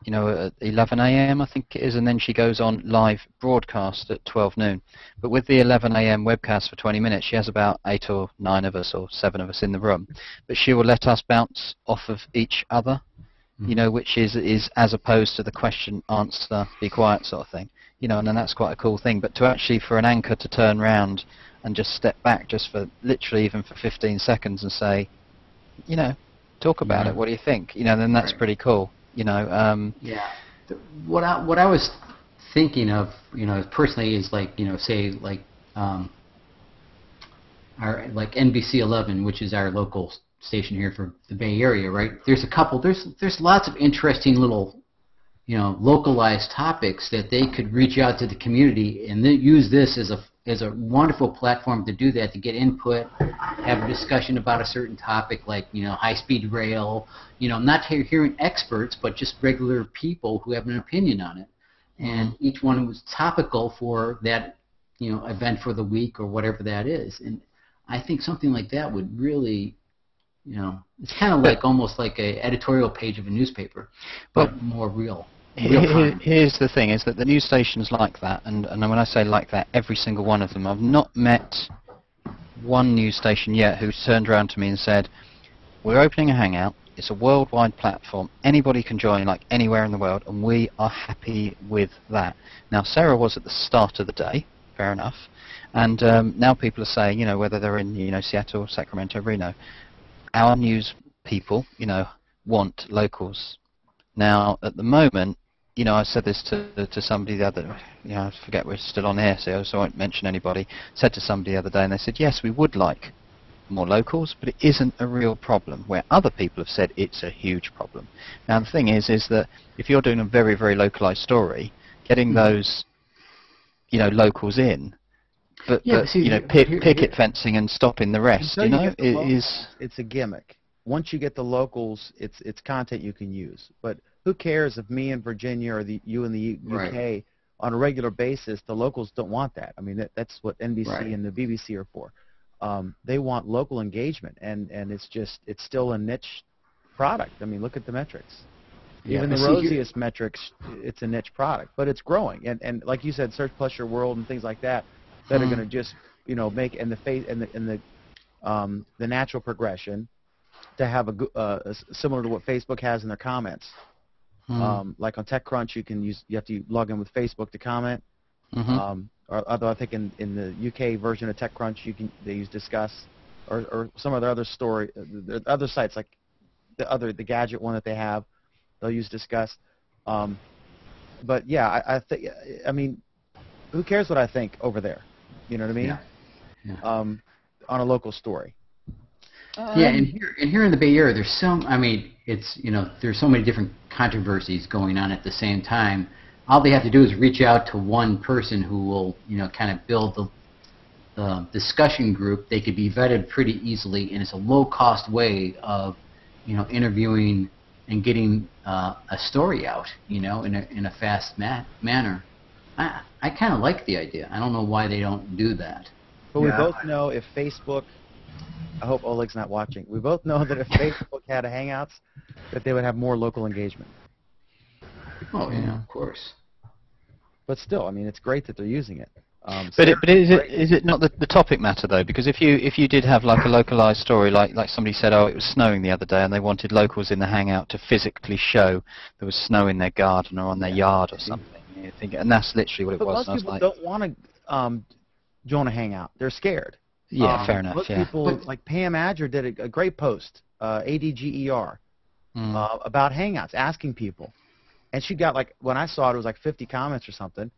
you know, at 11 a.m. I think it is, and then she goes on live broadcast at 12 noon. But with the 11 a.m. webcast for 20 minutes, she has about 8 or 9 of us or 7 of us in the room. But she will let us bounce off of each other, you know, which is as opposed to the question, answer, be quiet sort of thing. You know, and then that's quite a cool thing. But to actually, for an anchor to turn round and just step back just for literally even for 15 seconds and say, you know, talk about it. What do you think? You know, then that's pretty cool. You know. Yeah. What I was thinking of, you know, personally is like, you know, say like our like NBC 11, which is our local station here for the Bay Area, right? There's lots of interesting little, you know, localized topics that they could reach out to the community and use this as a wonderful platform to do that, to get input, have a discussion about a certain topic like, you know, high-speed rail, you know, not hearing experts, but just regular people who have an opinion on it. And each one was topical for that, you know, event for the week or whatever that is. And I think something like that would really, you know, it's kind of like almost like an editorial page of a newspaper, but more real. Here's the thing, is that the news stations like that, and when I say like that, every single one of them, I've not met one news station yet who's turned around to me and said, we're opening a Hangout, it's a worldwide platform, anybody can join, like anywhere in the world, and we are happy with that. Now, Sarah was at the start of the day, fair enough, and now people are saying, you know, whether they're in, you know, Seattle, Sacramento, Reno, our news people, you know, want locals. Now, at the moment, you know, I said this to somebody the other, you know, I forget we're still on air, so I won't mention anybody, said to somebody the other day, and they said, yes, we would like more locals, but it isn't a real problem, where other people have said it's a huge problem. Now the thing is that if you're doing a very, very localized story, getting those, locals in, but see, picket fencing and stopping the rest, it's a gimmick. Once you get the locals, it's content you can use. But who cares if me in Virginia or you in the UK on a regular basis, the locals don't want that. I mean, that's what NBC and the BBC are for. They want local engagement, and it's still a niche product. I mean, look at the metrics. Even the rosiest metrics, it's a niche product, but it's growing. And like you said, Search Plus Your World and things like that are going to just make the natural progression to have similar to what Facebook has in their comments. Like on TechCrunch, you have to log in with Facebook to comment. Although I think in the UK version of TechCrunch, they use Discuss, or some of the other other sites like the gadget one that they have, they'll use Discuss. But yeah, I mean, who cares what I think over there? You know what I mean? Yeah. On a local story. And here in the Bay Area, there's there's so many different controversies going on at the same time. All they have to do is reach out to one person who will, kind of build the discussion group. They could be vetted pretty easily, and it's a low-cost way of, interviewing and getting a story out, in a fast manner. I kind of like the idea. I don't know why they don't do that. But we both know if Facebook, I hope Oleg's not watching, we both know that if Facebook had a Hangouts, that they would have more local engagement. Oh, yeah, of course. But still, I mean, it's great that they're using it. But is it not the topic matter though? Because if you did have like a localized story, like somebody said, oh, it was snowing the other day, and they wanted locals in the Hangout to physically show there was snow in their garden or on their yard or something. And that's literally what it was. Most people don't want to join a Hangout. They're scared. Yeah, fair enough. Most people, like Pam Adger did a great post, ADGER, about Hangouts, asking people. And she got, like, when I saw it, it was like 50 comments or something.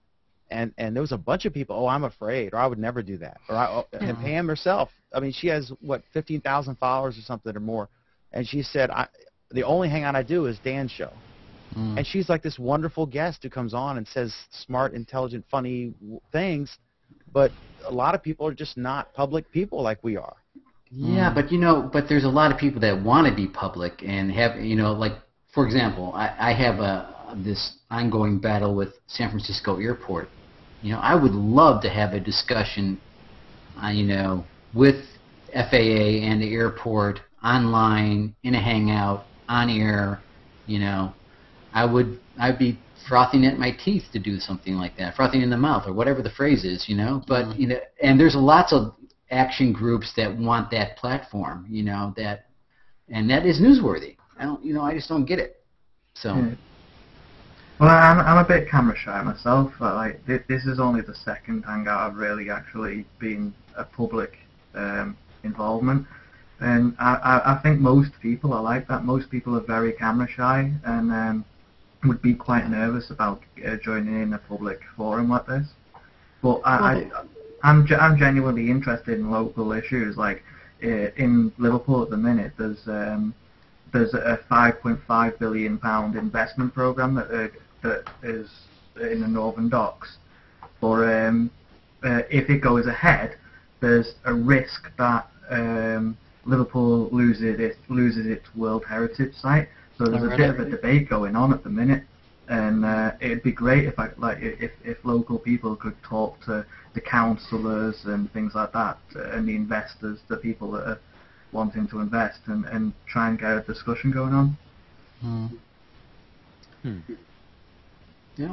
And there was a bunch of people, oh, I'm afraid, or I would never do that. And Pam herself, I mean, she has, 15,000 followers or something or more. And she said, the only Hangout I do is Dan's show. And she's like this wonderful guest who comes on and says smart, intelligent, funny things. But a lot of people are just not public people like we are. Yeah, but there's a lot of people that want to be public and have, like, for example, I have this ongoing battle with San Francisco Airport. I would love to have a discussion, with FAA and the airport, online, in a Hangout, on air. I'd be frothing at my teeth to do something like that, frothing in the mouth, or whatever the phrase is, But and there's lots of action groups that want that platform, and that is newsworthy. I just don't get it. So. Yeah. Well, I'm a bit camera shy myself. But, this is only the second Hangout I've really actually been a public involvement, and I think most people are like that. Most people are very camera shy and would be quite nervous about joining in a public forum like this. But I'm genuinely interested in local issues. Like in Liverpool at the minute, there's a £5.5 billion investment programme that is in the Northern Docks. But if it goes ahead, there's a risk that Liverpool loses its World Heritage Site. So there's a bit of a debate going on at the minute, and it'd be great if local people could talk to the councillors and things like that, and the investors, the people that are wanting to invest, and try and get a discussion going on.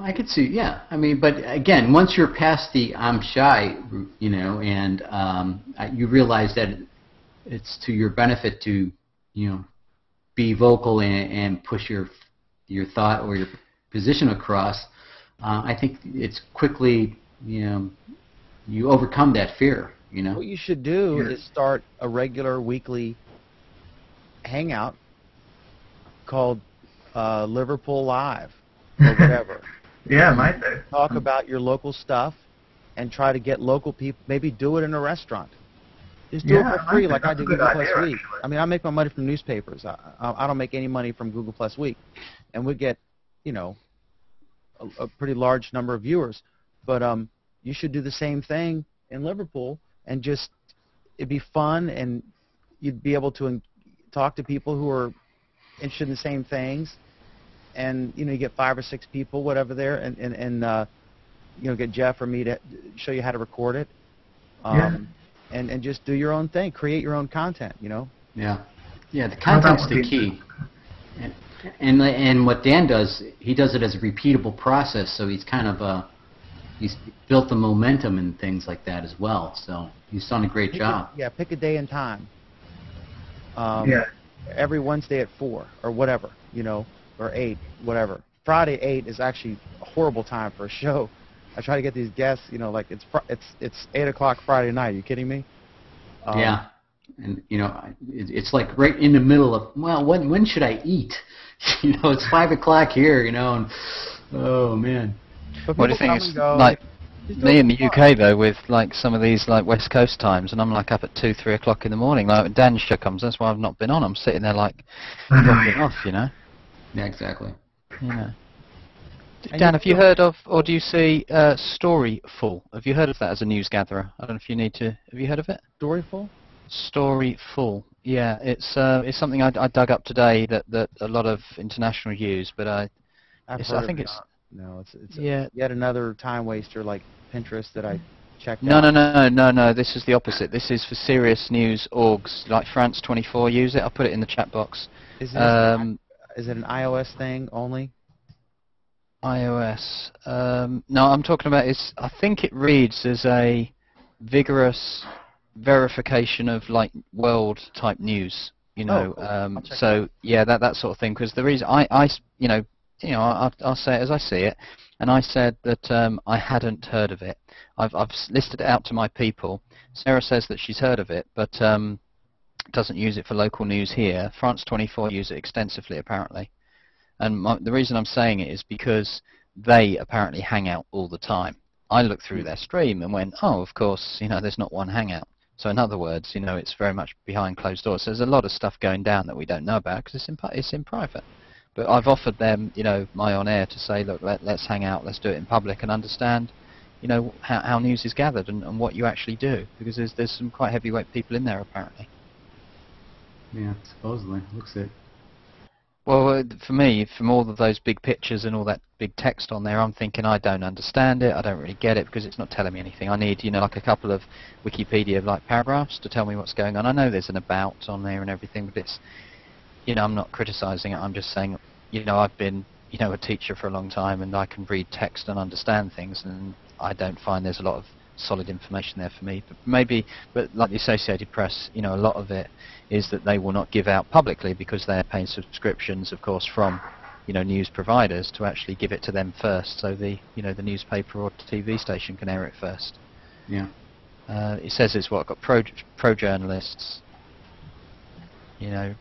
I could see, yeah. I mean, but again, once you're past the I'm shy, and you realize that it's to your benefit to, be vocal and push your thought or your position across, I think it's quickly, you overcome that fear, What you should do is start a regular weekly Hangout called Liverpool Live or whatever. Yeah, might do. Talk about your local stuff and try to get local people, maybe do it in a restaurant. Just do it for free, think like I that's do a good Google Plus idea, Week. actually. I mean, I make my money from newspapers. I don't make any money from Google Plus Week, and we get, you know, a pretty large number of viewers. But you should do the same thing in Liverpool, and just it'd be fun, and you'd be able to talk to people who are interested in the same things, and you know, you get 5 or 6 people, whatever there, and you know, get Jeff or me to show you how to record it. And just do your own thing, create your own content, you know. Yeah, yeah. The content's the key. And what Dan does, he does it as a repeatable process. So he's kind of he's built the momentum and things like that as well. So he's done a great job. Pick a day and time. Yeah. Every Wednesday at 4 or whatever, you know, or 8, whatever. Friday 8 is actually a horrible time for a show. I try to get these guests, you know, like it's 8 o'clock Friday night. Are you kidding me? Yeah, and you know, it's like right in the middle of, well, when should I eat? You know, it's 5 o'clock here, you know, and oh man. What do you think? It's like me in the UK though, with like some of these like West Coast times, and I'm like up at 2, 3 o'clock in the morning. Like when Dan's show comes, that's why I've not been on. I'm sitting there like dropping off, you know. Yeah, exactly. You know. Dan, have you heard of, or do you see Storyful? Have you heard of that as a news gatherer? I don't know if you need to. Have you heard of it? Storyful? Storyful. Yeah, it's something I dug up today that a lot of international use, but I think it's yet another time waster like Pinterest that I checked out. No. This is the opposite. This is for serious news orgs like France 24 use it. I'll put it in the chat box. Is it an iOS thing only? iOS. No, I'm talking about I think it reads as a vigorous verification of like world type news, you know. So yeah, that sort of thing. Because the reason I'll say it as I see it, and I said that I hadn't heard of it. I've listed it out to my people. Sarah says that she's heard of it, but doesn't use it for local news here. France 24 use it extensively apparently. And the reason I'm saying it is because they apparently hang out all the time. I looked through their stream and went, oh, of course, you know, there's not one hangout. So in other words, you know, it's very much behind closed doors. So there's a lot of stuff going down that we don't know about because it's in private. But I've offered them, you know, my on air to say, look, let's hang out, let's do it in public and understand, you know, how news is gathered and what you actually do, because there's some quite heavyweight people in there apparently. Yeah, supposedly looks it. Well, for me, from all of those big pictures and all that big text on there, I'm thinking I don't understand it, I don't really get it, because it's not telling me anything. I need, you know, like a couple of Wikipedia-like paragraphs to tell me what's going on. I know there's an about on there and everything, but it's, you know, I'm not criticizing it, I'm just saying, you know, I've been, you know, a teacher for a long time, and I can read text and understand things, and I don't find there's a lot of solid information there for me. But like the Associated Press, you know, a lot of it is that they will not give out publicly because they're paying subscriptions, of course, from, you know, news providers to actually give it to them first, so the, you know, the newspaper or TV station can air it first. Yeah. It says it's got pro journalists. You know,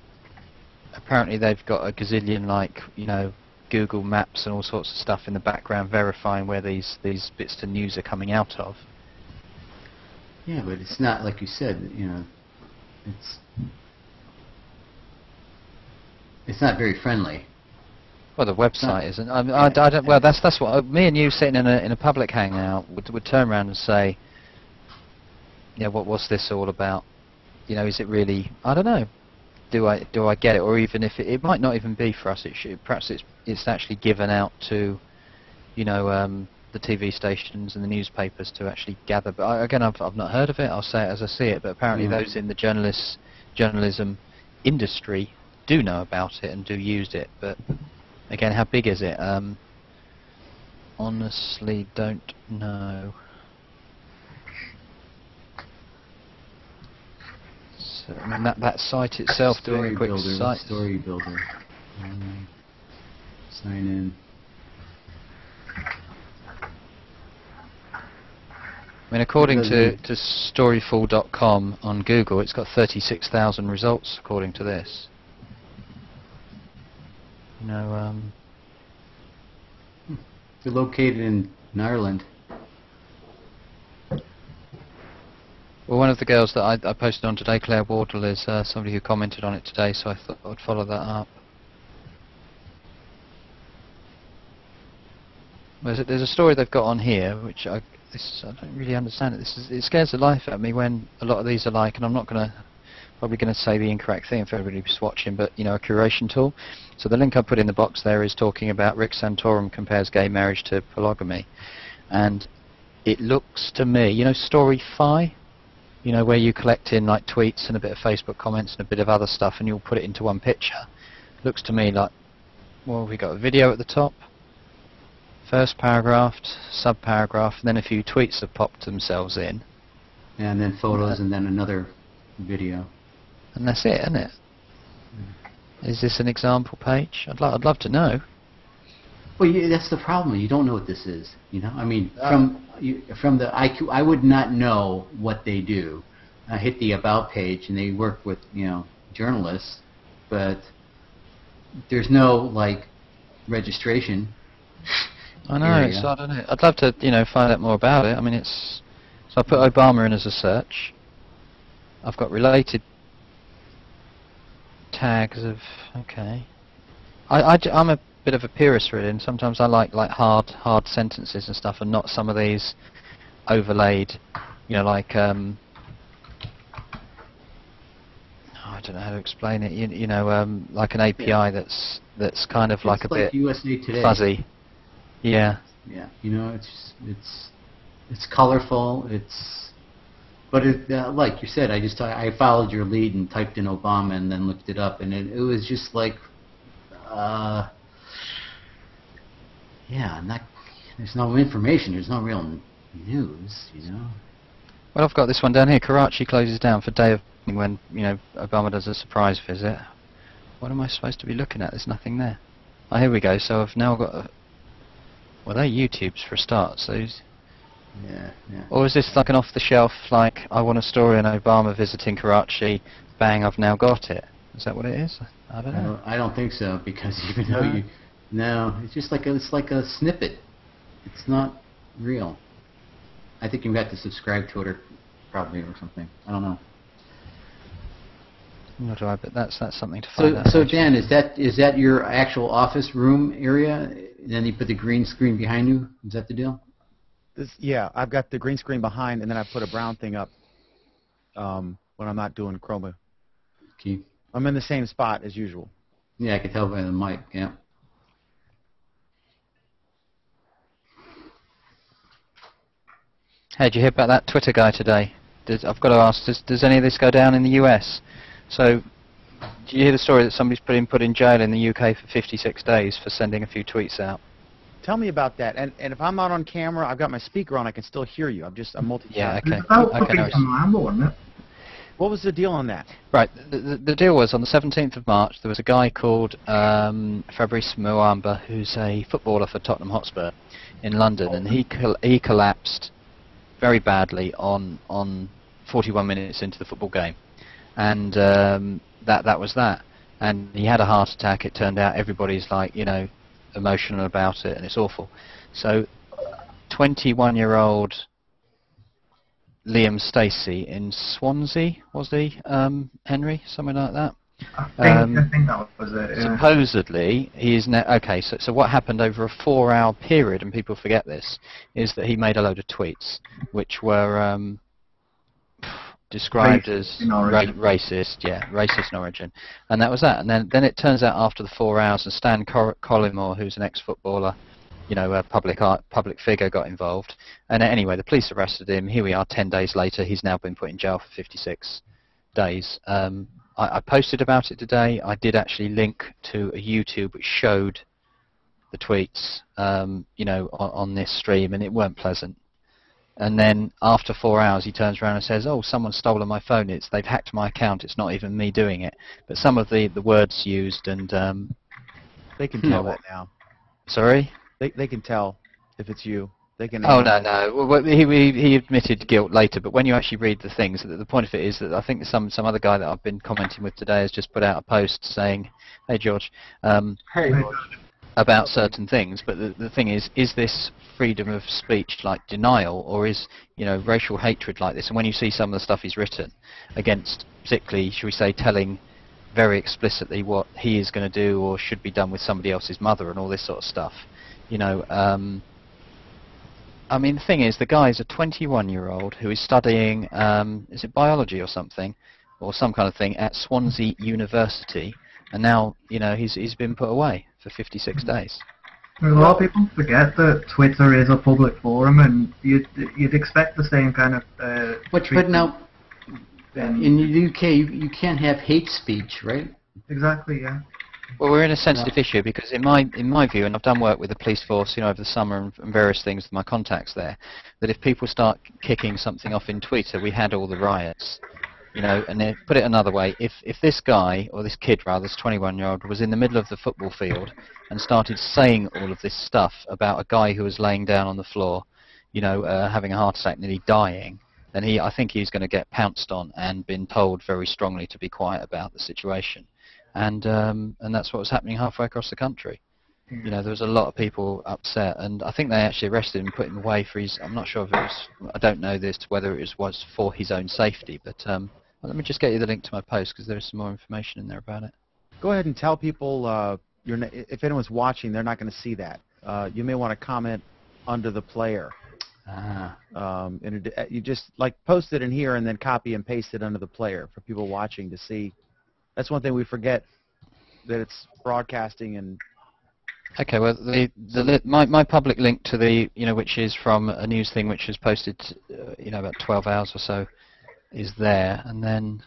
apparently they've got a gazillion, like, you know, Google Maps and all sorts of stuff in the background verifying where these bits of news are coming out of. Yeah, but it's not like you said, you know, it's not very friendly. Well, the website isn't. I don't. Well, that's what me and you sitting in a public hangout would turn around and say, you know, what's this all about? You know, is it really? I don't know. Do I get it? Or even if it might not even be for us. Perhaps it's actually given out to, you know, the TV stations and the newspapers to actually gather. But again, I've not heard of it. I'll say it as I see it. But apparently those in the journalism industry do know about it and do use it. But again, how big is it? Honestly, don't know. So, I mean, that site itself, doing a quick site. Story builder. Sign in. I mean, according to storyful.com on Google, it's got 36,000 results according to this. You know, They're located in Ireland. Well, one of the girls that I posted on today, Claire Wardle, is somebody who commented on it today, so I thought I'd follow that up. There's a story they've got on here, which I don't really understand it. It scares the life out of me when a lot of these are like, and I'm not probably going to say the incorrect thing if everybody's watching, but you know, a curation tool. So the link I put in the box there is talking about Rick Santorum compares gay marriage to polygamy, and it looks to me, you know, Storyfy, you know, where you collect in like tweets and a bit of Facebook comments and a bit of other stuff, and you'll put it into one picture. Looks to me like, well, we got a video at the top. First paragraph, sub-paragraph, and then a few tweets have popped themselves in. Yeah, and then photos, and then another video. And that's it, isn't it? Is this an example page? I'd love to know. Well, that's the problem. You don't know what this is. You know, I mean, from the IQ, I would not know what they do. I hit the about page, and they work with, you know, journalists, but there's no like registration. I know, it's odd, isn't it? I'd love to, you know, find out more about it. I mean, so I put Obama in as a search. I've got related tags of, okay. I'm a bit of a purist really, and sometimes I like hard sentences and stuff, and not some of these overlaid, you know, like I don't know how to explain it. You know, like an API that's kind of like a bit USA Today. Fuzzy. Yeah. Yeah. You know, it's colorful. But like you said, I followed your lead and typed in Obama and then looked it up, and it was just like, yeah, there's no information. There's no real news. You know. Well, I've got this one down here. Karachi closes down for day of when, you know, Obama does a surprise visit. What am I supposed to be looking at? There's nothing there. Oh, here we go. So I've now got well, they're YouTubes for a start. So. Yeah. Or is this like an off-the-shelf, like, I want a story on Obama visiting Karachi, bang, I've now got it? Is that what it is? I don't know. I don't think so, because even though no, it's just like it's like a snippet. It's not real. I think you've got to subscribe to it, or probably, or something. I don't know. Nor do I, but that's something to find out. So Dan, is that your actual office room area? And then you put the green screen behind you? Is that the deal? Yeah, I've got the green screen behind, and then I put a brown thing up when I'm not doing chroma. Okay. I'm in the same spot as usual. Yeah, I can tell by the mic, yeah. Hey, did you hear about that Twitter guy today? I've got to ask, does any of this go down in the US? So, did you hear the story that somebody's been put in jail in the UK for 56 days for sending a few tweets out? Tell me about that. And if I'm not on camera, I've got my speaker on, I can still hear you. I'm multitasking. Yeah, okay. What was the deal on that? Right, the deal was on the 17th of March, there was a guy called Fabrice Muamba, who's a footballer for Tottenham Hotspur in London, and he collapsed very badly on 41 minutes into the football game. And that was that. And he had a heart attack. It turned out everybody's like, you know, emotional about it, and it's awful. So 21-year-old Liam Stacey in Swansea, was he, Henry? Something like that? I think that was it, yeah. Supposedly, he is now... Okay, so what happened over a 4-hour period, and people forget this, is that he made a load of tweets, which were described as racist in origin. And that was that. And then it turns out after the 4 hours, and Stan Collymore, who's an ex-footballer, you know, a public figure, got involved. And anyway, the police arrested him. Here we are 10 days later. He's now been put in jail for 56 days. I posted about it today. I did actually link to a YouTube which showed the tweets, you know, on this stream, and it weren't pleasant. And then after 4 hours, he turns around and says, "Oh, someone's stolen my phone. They've hacked my account. It's not even me doing it." But some of the words used, and they can tell that now. Sorry? They can tell if it's you. They can. Oh no. Well, he admitted guilt later. But when you actually read the things, the point of it is that I think some other guy that I've been commenting with today has just put out a post saying, "Hey George, hey George." about certain things, but the thing is this freedom of speech like denial, or is, you know, racial hatred like this? And when you see some of the stuff he's written against, particularly, should we say, telling very explicitly what he is going to do or should be done with somebody else's mother and all this sort of stuff, you know, I mean, the thing is, the guy's a 21-year-old who is studying, is it biology or something, or some kind of thing, at Swansea University, and now, you know, he's been put away for 56 days. A lot of people forget that Twitter is a public forum, and you'd expect the same kind of. But now, in the UK, you can't have hate speech, right? Exactly. Yeah. Well, we're in a sensitive issue because, in my view, and I've done work with the police force, you know, over the summer and various things with my contacts there, that if people start kicking something off in Twitter, we had all the riots, you know. And then, put it another way, if this guy, or this kid rather, this 21-year-old, was in the middle of the football field and started saying all of this stuff about a guy who was laying down on the floor, you know, having a heart attack, nearly dying, then I think he's going to get pounced on and been told very strongly to be quiet about the situation. And that's what was happening halfway across the country. You know, there was a lot of people upset, and I think they actually arrested him and put him away for his. I'm not sure if it was. I don't know this whether it was for his own safety, but let me just get you the link to my post because there is some more information in there about it. Go ahead and tell people if anyone's watching, they're not going to see that. You may want to comment under the player. And you just like post it in here and then copy and paste it under the player for people watching to see. That's one thing we forget, that it's broadcasting and. Okay, well, my public link to the, you know, which is from a news thing which was posted, you know, about 12 hours or so, is there, and then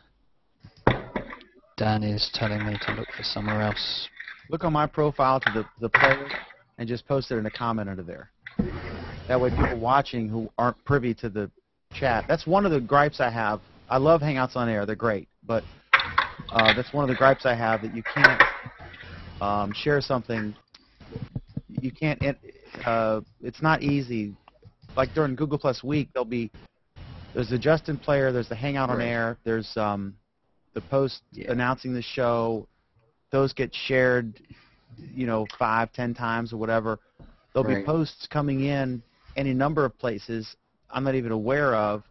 Dan is telling me to look for somewhere else. Look on my profile to the player and just post it in a comment under there. That way, people watching who aren't privy to the chat. That's one of the gripes I have. I love Hangouts on Air; they're great, but. That's one of the gripes I have, that you can't share something. You can't. It's not easy. Like during Google Plus Week, there's the Justin Player, there's the Hangout on Air, there's the post announcing the show. Those get shared, you know, 5, 10 times or whatever. There'll be posts coming in any number of places I'm not even aware of.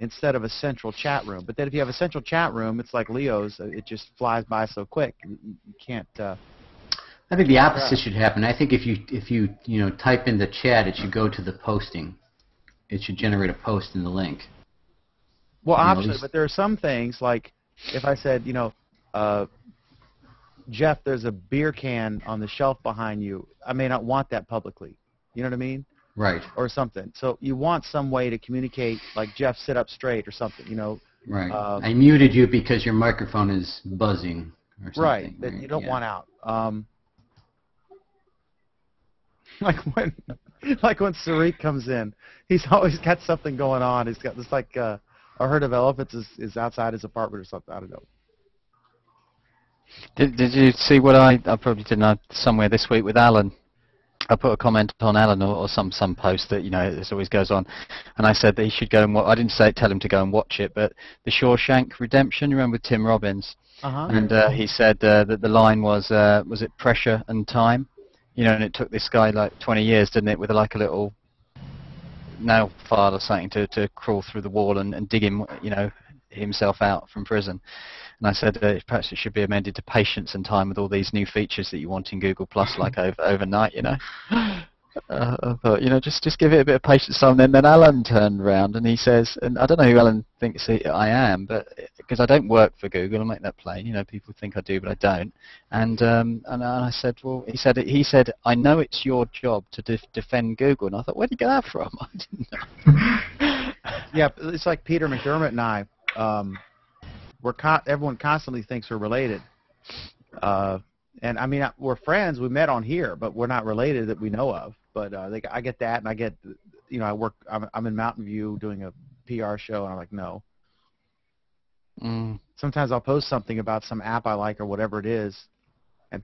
Instead of a central chat room. But then if you have a central chat room, it's like Leo's. It just flies by so quick. You can't. I think the opposite should happen. I think if you know, type in the chat, it should go to the posting. It should generate a post in the link. Well, optionally, but there are some things like if I said, you know, Jeff, there's a beer can on the shelf behind you. I may not want that publicly. You know what I mean? Right. Or something. So you want some way to communicate, like Jeff, sit up straight or something, you know. Right. I muted you because your microphone is buzzing or something. Right. That you don't want out. Like when Sariq comes in, he's always got something going on. He's got this like a herd of elephants is outside his apartment or something. I don't know. Did you see what I probably didn't somewhere this week with Alan? I put a comment on Alan or some post that, you know, this always goes on, and I said that he should go and watch. I didn't tell him to go and watch it, but the Shawshank Redemption, you remember, with Tim Robbins, and he said that the line was it pressure and time, you know, and it took this guy like 20 years, didn't it, with like a little nail file or something to crawl through the wall and dig him, you know, himself out from prison. And I said perhaps it should be amended to patience and time with all these new features that you want in Google Plus, like overnight, you know. I thought, you know, just give it a bit of patience. And then Alan turned around and he says, and I don't know who Alan thinks I am, but because I don't work for Google, I'll make that plain. You know, people think I do, but I don't. And I said, well, he said, I know it's your job to defend Google. And I thought, where did you get that from? I didn't know. Yeah, it's like Peter McDermott and I. Everyone constantly thinks we're related, and I mean we're friends. We met on here, but we're not related that we know of. But I get that, and I get, you know, I'm in Mountain View doing a PR show, and I'm like, no. Sometimes I'll post something about some app I like or whatever it is, and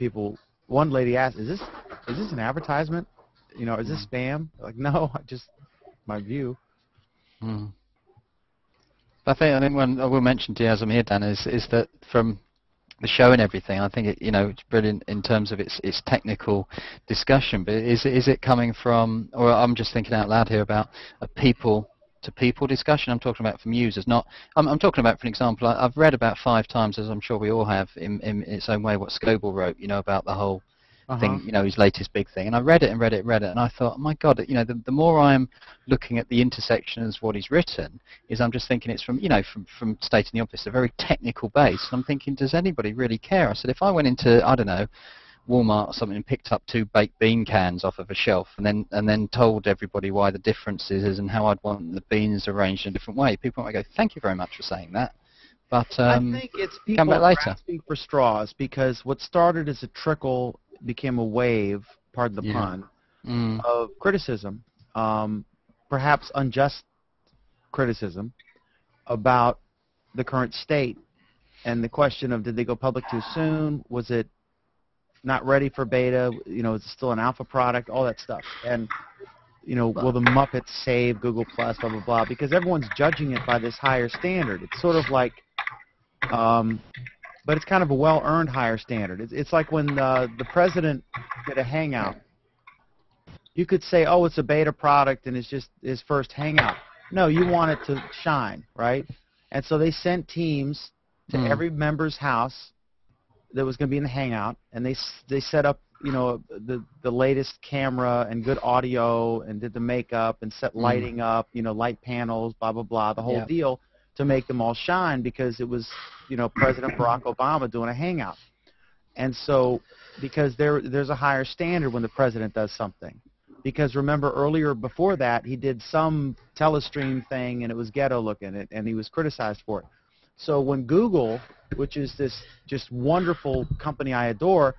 one lady asked, "Is this an advertisement? You know, is this spam?" I'm like, no, my view. I think one I will mention to you as I'm here, Dan, is that from the show and everything. I think it's brilliant in terms of its technical discussion. But is it coming from, or I'm just thinking out loud here about a people to people discussion? I'm talking about from users, not. I'm talking about, for example, I've read about 5 times, as I'm sure we all have, in its own way, what Scoble wrote, about the whole thing, his latest big thing. And I read it, and I thought, oh my God, the more I'm looking at the intersection as what he's written, is I'm just thinking it's from stating the obvious, a very technical base. And I'm thinking, does anybody really care? I said, if I went into, I don't know, Walmart or something and picked up 2 baked bean cans off of a shelf and then told everybody why the difference is and how I'd want the beans arranged in a different way, people might go, thank you very much for saying that. But I think it's people grasping for straws, because what started as a trickle became a wave, pardon the pun, of criticism, perhaps unjust criticism, about the current state. And the question of, did they go public too soon? Was it not ready for beta? Is it still an alpha product? All that stuff. And, will the Muppets save Google Plus, blah, blah, blah, because everyone's judging it by this higher standard. It's sort of like, but it's kind of a well-earned higher standard. It's like when the president did a Hangout. You could say, oh, it's a beta product and it's just his first Hangout. No, you want it to shine, right? And so they sent teams to every member's house that was going to be in the Hangout, and they set up, the latest camera and good audio, and did the makeup and set lighting up, light panels, blah, blah, blah, the whole deal, to make them all shine, because it was, President Barack Obama doing a Hangout. And so, because there's a higher standard when the president does something. Because remember, earlier before that, he did some telestream thing, and it was ghetto looking, and he was criticized for it. So when Google, which is this just wonderful company I adore,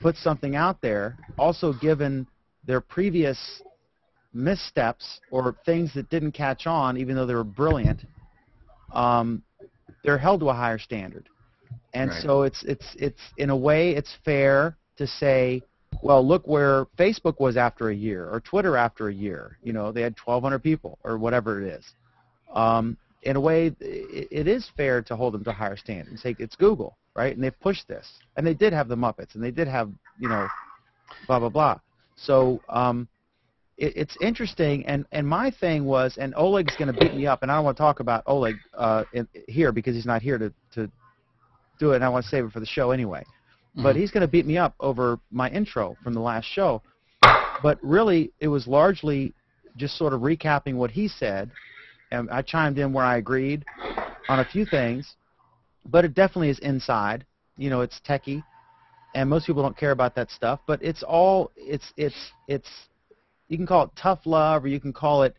put something out there, also given their previous missteps or things that didn't catch on, even though they were brilliant, they're held to a higher standard. And so it's in a way, it's fair to say, well, look where Facebook was after a year, or Twitter after a year. They had 1,200 people, or whatever it is. In a way, it is fair to hold them to higher standards and say it's Google, right? And they've pushed this. And they did have the Muppets, and they did have, blah, blah, blah. So it's interesting. And my thing was, and Oleg's going to beat me up, and I don't want to talk about Oleg here because he's not here to do it, and I want to save it for the show anyway. But he's going to beat me up over my intro from the last show. But really, it was largely just sort of recapping what he said. And I chimed in where I agreed on a few things. But it definitely is inside. It's techie. And most people don't care about that stuff. But it's all, it's you can call it tough love, or you can call it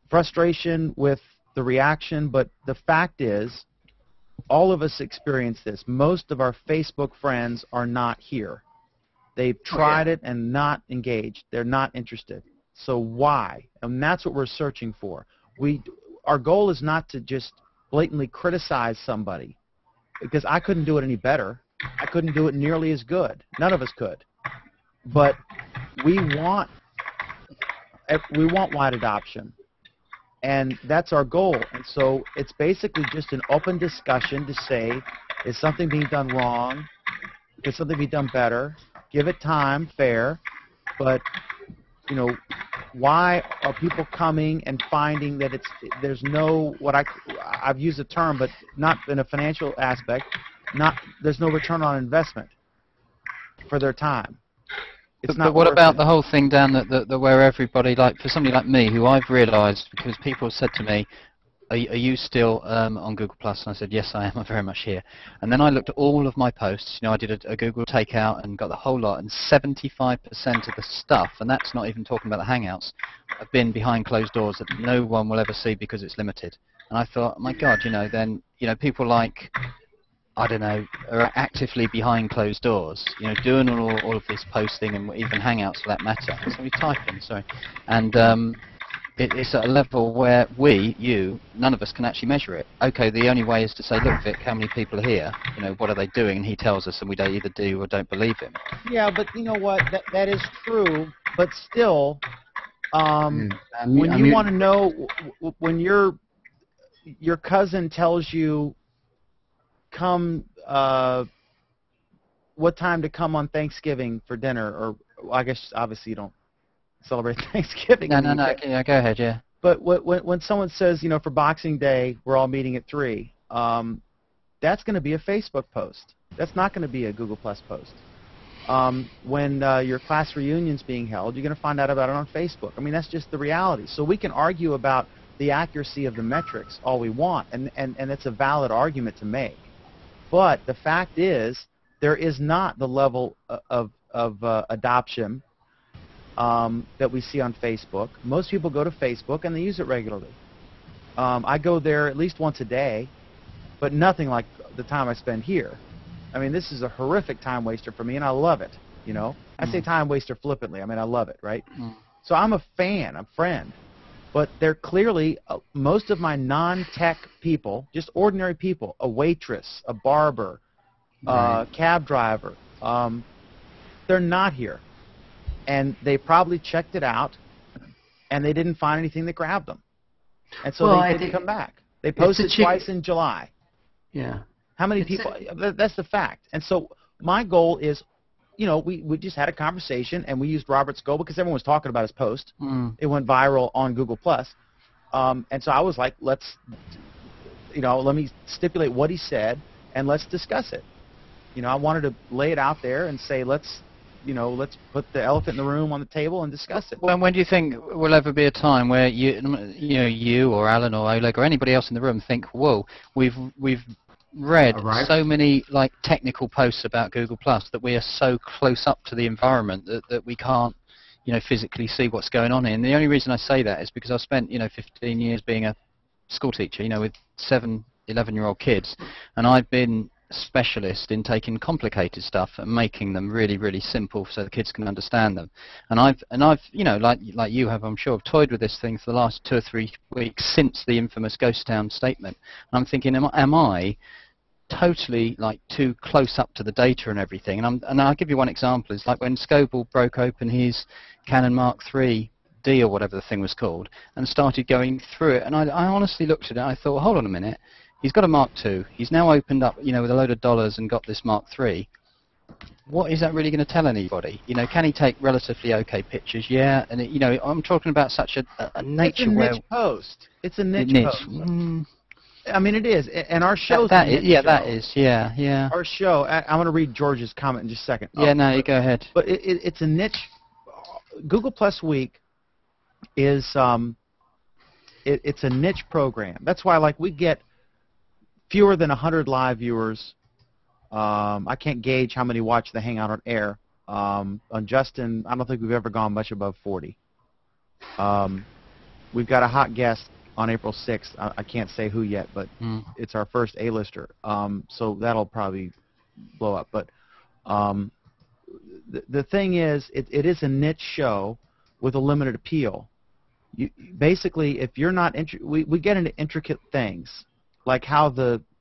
frustration with the reaction. But the fact is, all of us experience this. Most of our Facebook friends are not here. They've tried it and not engaged. They're not interested. So why? And that's what we're searching for. Our goal is not to just blatantly criticize somebody, because I couldn't do it any better. I couldn't do it nearly as good. None of us could. But we want wide adoption. And that's our goal. And so it's basically just an open discussion to say, is something being done wrong? Could something be done better? Give it time, fair. But, why are people coming and finding that there's no, I've used the term, but not in a financial aspect, there's no return on investment for their time. But what about the whole thing down the where everybody, like for somebody like me, who I've realised, because people said to me, are you still on Google Plus? And I said, yes, I am. I'm very much here. And then I looked at all of my posts. I did a Google takeout and got the whole lot, and 75% of the stuff, and that's not even talking about the Hangouts, have been behind closed doors that no one will ever see because it's limited. And I thought, oh my God, then people like, I don't know, are actively behind closed doors, doing all of this posting, and even Hangouts for that matter. So we type in, sorry. And it's at a level where none of us can actually measure it. Okay, the only way is to say, look, Vic, how many people are here? What are they doing? And he tells us, and we don't either do or don't believe him. Yeah, but you know what? That is true. But still, when you want to know, when your cousin tells you come, what time to come on Thanksgiving for dinner, or well, I guess obviously you don't celebrate Thanksgiving. No, yeah, go ahead, yeah. But when someone says, you know, for Boxing Day we're all meeting at 3, that's going to be a Facebook post. That's not going to be a Google Plus post. When your class reunion's being held, you're going to find out about it on Facebook. I mean, that's just the reality. So we can argue about the accuracy of the metrics all we want, and it's a valid argument to make. But the fact is, there is not the level of adoption that we see on Facebook. Most people go to Facebook and they use it regularly. I go there at least once a day, but nothing like the time I spend here. I mean, this is a horrific time waster for me, and I love it. You know, I say time waster flippantly. I mean, I love it, right? So I'm a fan, a friend. But they're clearly, most of my non-tech people, just ordinary people, a waitress, a barber, cab driver, they're not here. And they probably checked it out, and they didn't find anything that grabbed them. And so they didn't come back. They posted twice in July. Yeah. How many people? That's the fact. And so my goal is, you know, we just had a conversation, and we used Robert Scoble because everyone was talking about his post. It went viral on Google+. And so I was like, let me stipulate what he said, and let's discuss it. You know, I wanted to lay it out there and say, let's put the elephant in the room on the table and discuss it. Well, when do you think will ever be a time where you or Alan or Oleg or anybody else in the room think, whoa, we've read so many like technical posts about Google Plus that we are so close up to the environment that we can't, you know, physically see what's going on here. And the only reason I say that is because I spent, you know, 15 years being a school teacher, you know, with 7, 11-year-old kids, and I've been a specialist in taking complicated stuff and making them really, really simple so the kids can understand them. And I've you know, like you have, I'm sure, I've toyed with this thing for the last 2 or 3 weeks since the infamous Ghost Town statement. And I'm thinking, am I totally like too close up to the data and everything? And I'll give you one example. It's like when Scoble broke open his Canon Mark III D or whatever the thing was called and started going through it, and I honestly looked at it and I thought, hold on a minute, he's got a Mark II, he's now opened up, you know, with a load of dollars and got this Mark III. What is that really going to tell anybody? You know, can he take relatively okay pictures? Yeah, and you know, I'm talking about such a nature it's a niche post. It's a niche post. I mean, it is, and our show. That is, yeah. Our show. I'm going to read George's comment in just a second. Yeah, no, you go ahead. But it's a niche. Google Plus Week is it's a niche program. That's why, like, we get fewer than 100 live viewers. I can't gauge how many watch the Hangout on Air. On Justin, I don't think we've ever gone much above 40. We've got a hot guest on April 6th. I can't say who yet, but it's our first A-lister. So that'll probably blow up. But the thing is, it is a niche show with a limited appeal. Basically, if you're not we get into intricate things, like how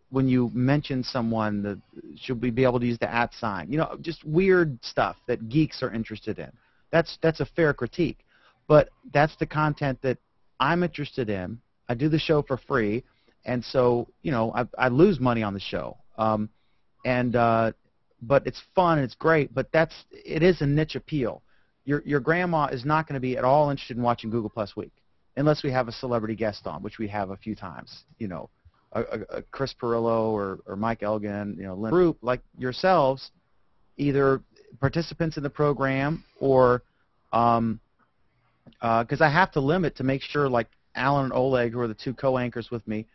when you mention someone, should we be able to use the @ sign? You know, just weird stuff that geeks are interested in. That's a fair critique, but that's the content that I'm interested in. I do the show for free, and so, you know, I lose money on the show. But it's fun and it's great. But it is a niche appeal. Your grandma is not going to be at all interested in watching Google Plus Week unless we have a celebrity guest on, which we have a few times. You know, a Chris Perillo or Mike Elgin, you know, group like yourselves, either participants in the program or because I have to limit to make sure, like Alan and Oleg, who are the 2 co-anchors with me,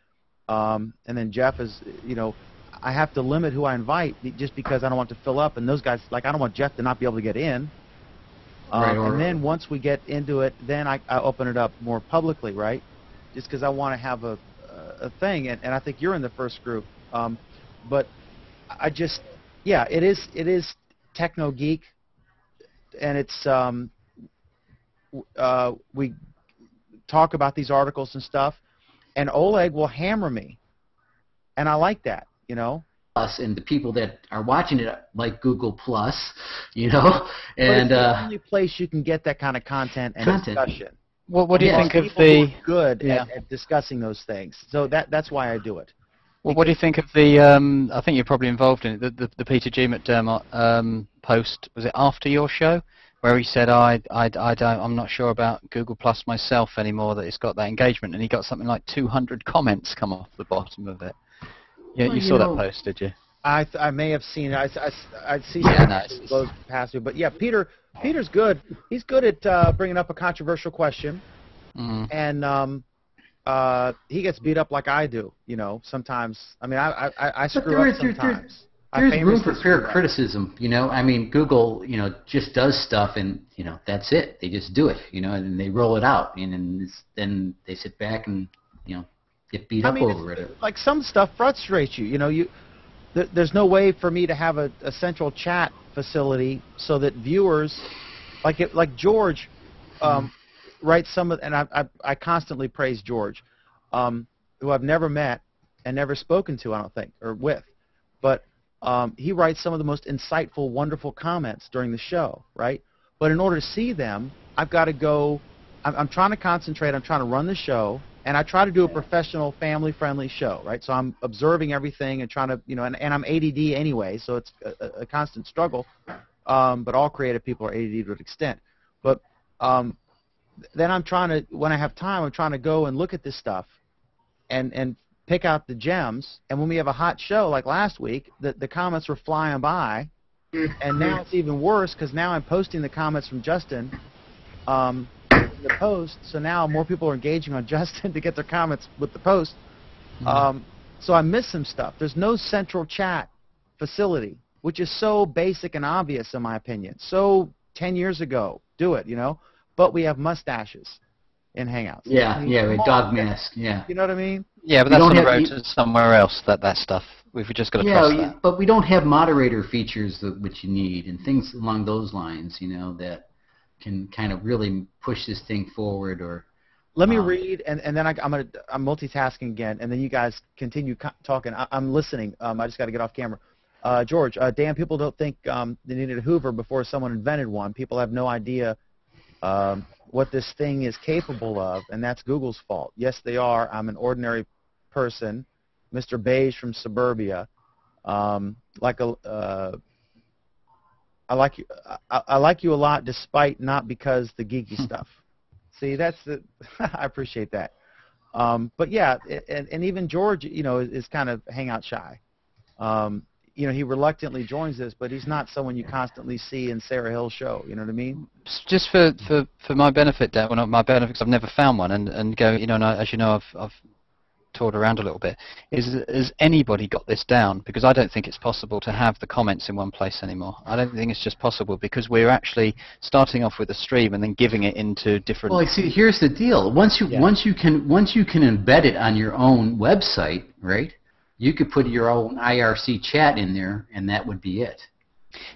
and then Jeff is, you know, I have to limit who I invite just because I don't want to fill up, and those guys, like, I don't want Jeff to not be able to get in. And then once we get into it, then I open it up more publicly, right? Just because I want to have a thing, and I think you're in the first group. But I just, yeah, it is Techno Geek, and it's we talk about these articles and stuff, and Oleg will hammer me, and I like that, you know. Us and the people that are watching it like Google Plus, you know, and but it's the only place you can get that kind of content and discussion. What do you think of the good at discussing those things? So that's why I do it. Well, what do you think of the? I think you're probably involved in it. The Peter G. McDermott post. Was it after your show, where he said, I'm not sure about Google Plus myself anymore. That it's got that engagement, and he got something like 200 comments come off the bottom of it. Yeah, Well, you saw that post, did you? I may have seen it. I see nice. those past me, but yeah, Peter's good. He's good at bringing up a controversial question, and he gets beat up like I do. You know, sometimes. I mean, I screw up sometimes. There's room for fair criticism. You know, I mean, Google, just does stuff, and that's it. They just do it. And they roll it out, and then they sit back and get beat up over it. Like some stuff frustrates you. There's no way for me to have a central chat facility so that viewers, like George, writes some of, and I constantly praise George, who I've never met and never spoken to, I don't think, or with, but he writes some of the most insightful, wonderful comments during the show, right? But in order to see them, I've got to go. I'm trying to concentrate. I'm trying to run the show. And I try to do a professional, family-friendly show, right? So I'm observing everything and trying to, and I'm ADD anyway, so it's a constant struggle. But all creative people are ADD to an extent. But then I'm trying to, when I have time, I'm trying to go and look at this stuff and pick out the gems. And when we have a hot show like last week, the comments were flying by. And now it's even worse because now I'm posting the comments from Justin. The post, so now more people are engaging on Justin to get their comments with the post. So I miss some stuff. There's no central chat facility, which is so basic and obvious in my opinion. So 10 years ago, do it, But we have mustaches in Hangouts. Yeah, dog mask, yeah. You know what I mean? Yeah, but that's on the road to somewhere else, that stuff. We've just got to trust that. But we don't have moderator features which you need and things along those lines, that can kind of really push this thing forward. Or let me read, and then I'm multitasking again, and then you guys continue talking. I'm listening. I just got to get off camera. George, damn, people don't think they needed a Hoover before someone invented one. People have no idea what this thing is capable of, and that's Google's fault. Yes, they are. I'm an ordinary person, Mr. Beige from suburbia. I like you a lot, despite not because the geeky stuff. See, that's the. I appreciate that. But yeah, and even George, is kind of hangout shy. He reluctantly joins this, but he's not someone you constantly see in Sarah Hill's show. You know what I mean? Just for my benefit, Dan. Well, not my benefit, because I've never found one, and go. And as you know, I've toured around a little bit. Has anybody got this down? Because I don't think it's possible to have the comments in one place anymore. I don't think it's just possible because we're actually starting off with a stream and then giving it into different. Well, see, here's the deal. Once you can embed it on your own website, right? You could put your own IRC chat in there, and that would be it.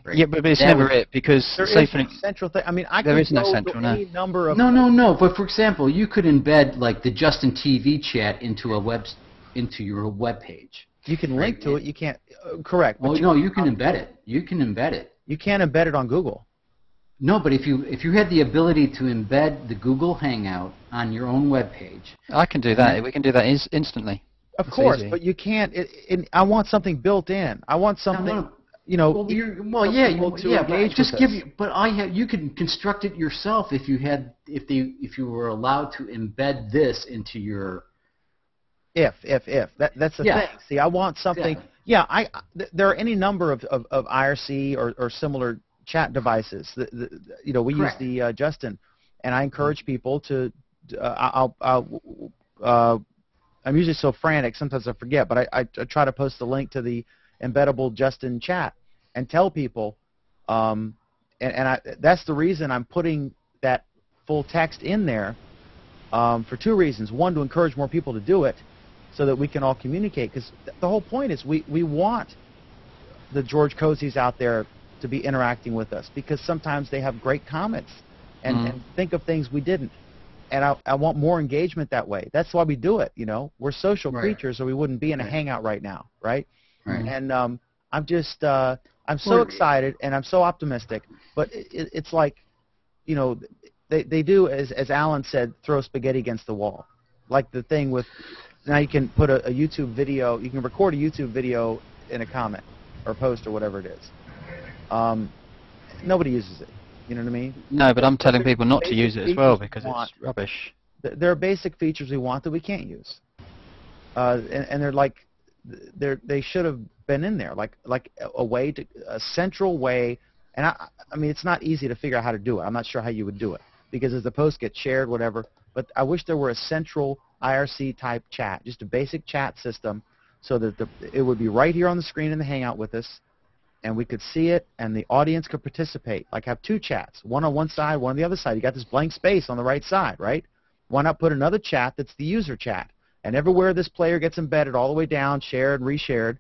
Right? Yeah, but it's never it, because there is no central thing. I mean, there is no central now. Number of No. But for example, you could embed like the Justin TV chat into your web page. You can link to it. You can't. Correct. Well, no, you can embed it. You can embed it. You can't embed it on Google. No, but if you had the ability to embed the Google Hangout on your own web page, I can do that. We can do that instantly. Of course, but you can't. I want something built in. I want something. You can construct it yourself if you were allowed to embed this into your. That's the thing. See, I want something. Yeah, there are any number of IRC or similar chat devices. We use the Justin, and I encourage people to. I'm usually so frantic, sometimes I forget, but I try to post the link to the embeddable Justin chat and tell people, that's the reason I'm putting that full text in there for two reasons. One, to encourage more people to do it so that we can all communicate, because the whole point is we want the George Cozies out there to be interacting with us, because sometimes they have great comments and think of things we didn't. And I want more engagement that way. That's why we do it, We're social creatures, or we wouldn't be in a hangout right now, right? And I'm just, I'm so excited, and I'm so optimistic. But it's like, they do, as Alan said, throw spaghetti against the wall. Like the thing with now you can put a YouTube video. You can record a YouTube video in a comment or post or whatever it is. Nobody uses it. You know what I mean? No, but I'm telling people not to Basic use it as well features because we want. it's rubbish. There are basic features we want that we can't use, and they're like, they should have been in there, like a central way. And I mean, it's not easy to figure out how to do it. I'm not sure how you would do it because as the post gets shared, whatever. But I wish there were a central IRC type chat, just a basic chat system, so that it would be right here on the screen in the Hangout with us, and we could see it, and the audience could participate. Like have two chats, one on one side, one on the other side. You got this blank space on the right side, right? Why not put another chat that's the user chat? And everywhere this player gets embedded all the way down, shared, reshared,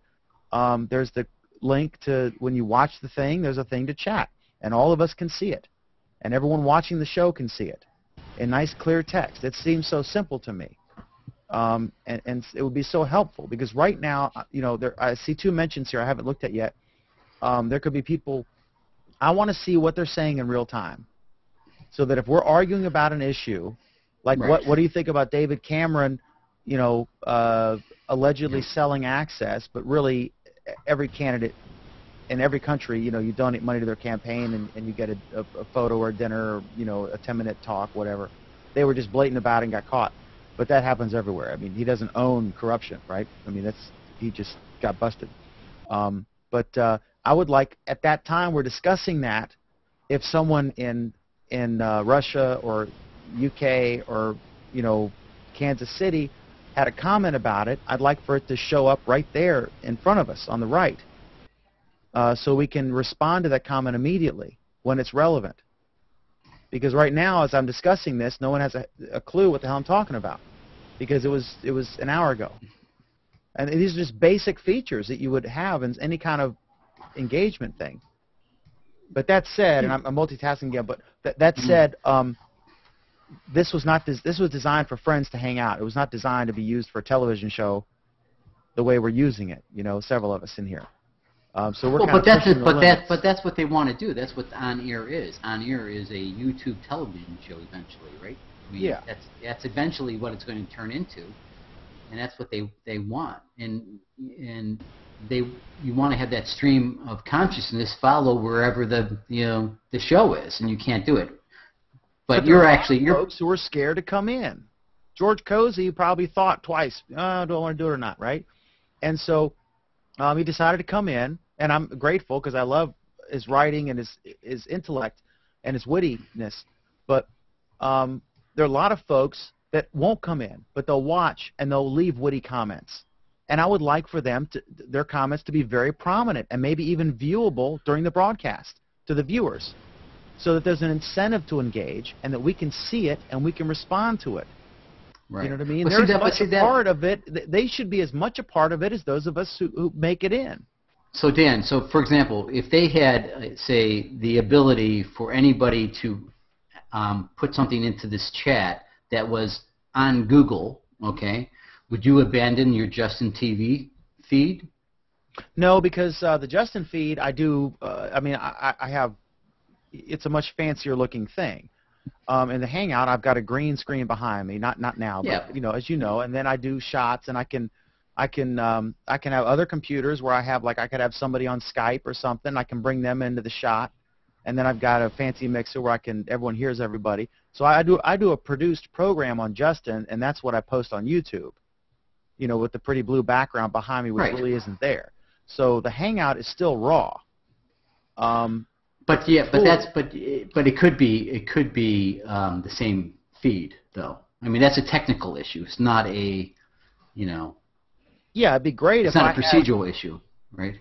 there's the link to when you watch the thing, there's a thing to chat. And all of us can see it. And everyone watching the show can see it in nice, clear text. It seems so simple to me. And it would be so helpful because right now, you know, I see two mentions here I haven't looked at yet. There could be people, I want to see what they're saying in real time so that if we're arguing about an issue, like what do you think about David Cameron, you know, allegedly selling access, but really every candidate in every country, you know, you donate money to their campaign and you get a photo or a dinner or, you know, a 10-minute talk, whatever. They were just blatant about it and got caught. But that happens everywhere. I mean, he doesn't own corruption, right? I mean, he just got busted. But I would like, at that time we're discussing that, if someone in Russia or UK or, you know, Kansas City had a comment about it, I'd like for it to show up right there in front of us on the right, so we can respond to that comment immediately when it's relevant. Because right now, as I'm discussing this, no one has a clue what the hell I'm talking about, because it was an hour ago. And these are just basic features that you would have in any kind of engagement thing. But that said, and I'm multitasking again, but that said, this was designed for friends to hang out. It was not designed to be used for a television show the way we're using it. You know, several of us in here. So we're but that's what they want to do. That's what On Air is. On Air is a YouTube television show eventually, right? I mean, yeah. That's eventually what it's going to turn into, and that's what they want. And you want to have that stream of consciousness follow wherever the show is, and you can't do it. But you're folks who are scared to come in. George Cozy probably thought twice, do I want to do it or not, right? And so he decided to come in, and I'm grateful because I love his writing and his intellect and his wittiness. But there are a lot of folks that won't come in, but they'll watch and they'll leave witty comments. And I would like for their comments to be very prominent and maybe even viewable during the broadcast to the viewers, so that there's an incentive to engage and that we can see it and we can respond to it. Right. You know what I mean? They're as much a part of it. They should be as much a part of it as those of us who make it in. So Dan, for example, if they had, say, the ability for anybody to put something into this chat that was on Google, okay, would you abandon your Justin TV feed? No, because the Justin feed, I do. I mean, I have. It's a much fancier looking thing. In the Hangout, I've got a green screen behind me. Not now, but you know, as you know. And then I do shots, and I can have other computers where I could have somebody on Skype or something. I can bring them into the shot, and then I've got a fancy mixer where everyone hears everybody. So I do a produced program on Justin, and that's what I post on YouTube. You know, with the pretty blue background behind me, which really isn't there. So the Hangout is still raw. But it could be the same feed though. I mean, that's a technical issue. It's not a, you know. Yeah, it'd be great. It's not a procedural issue, right?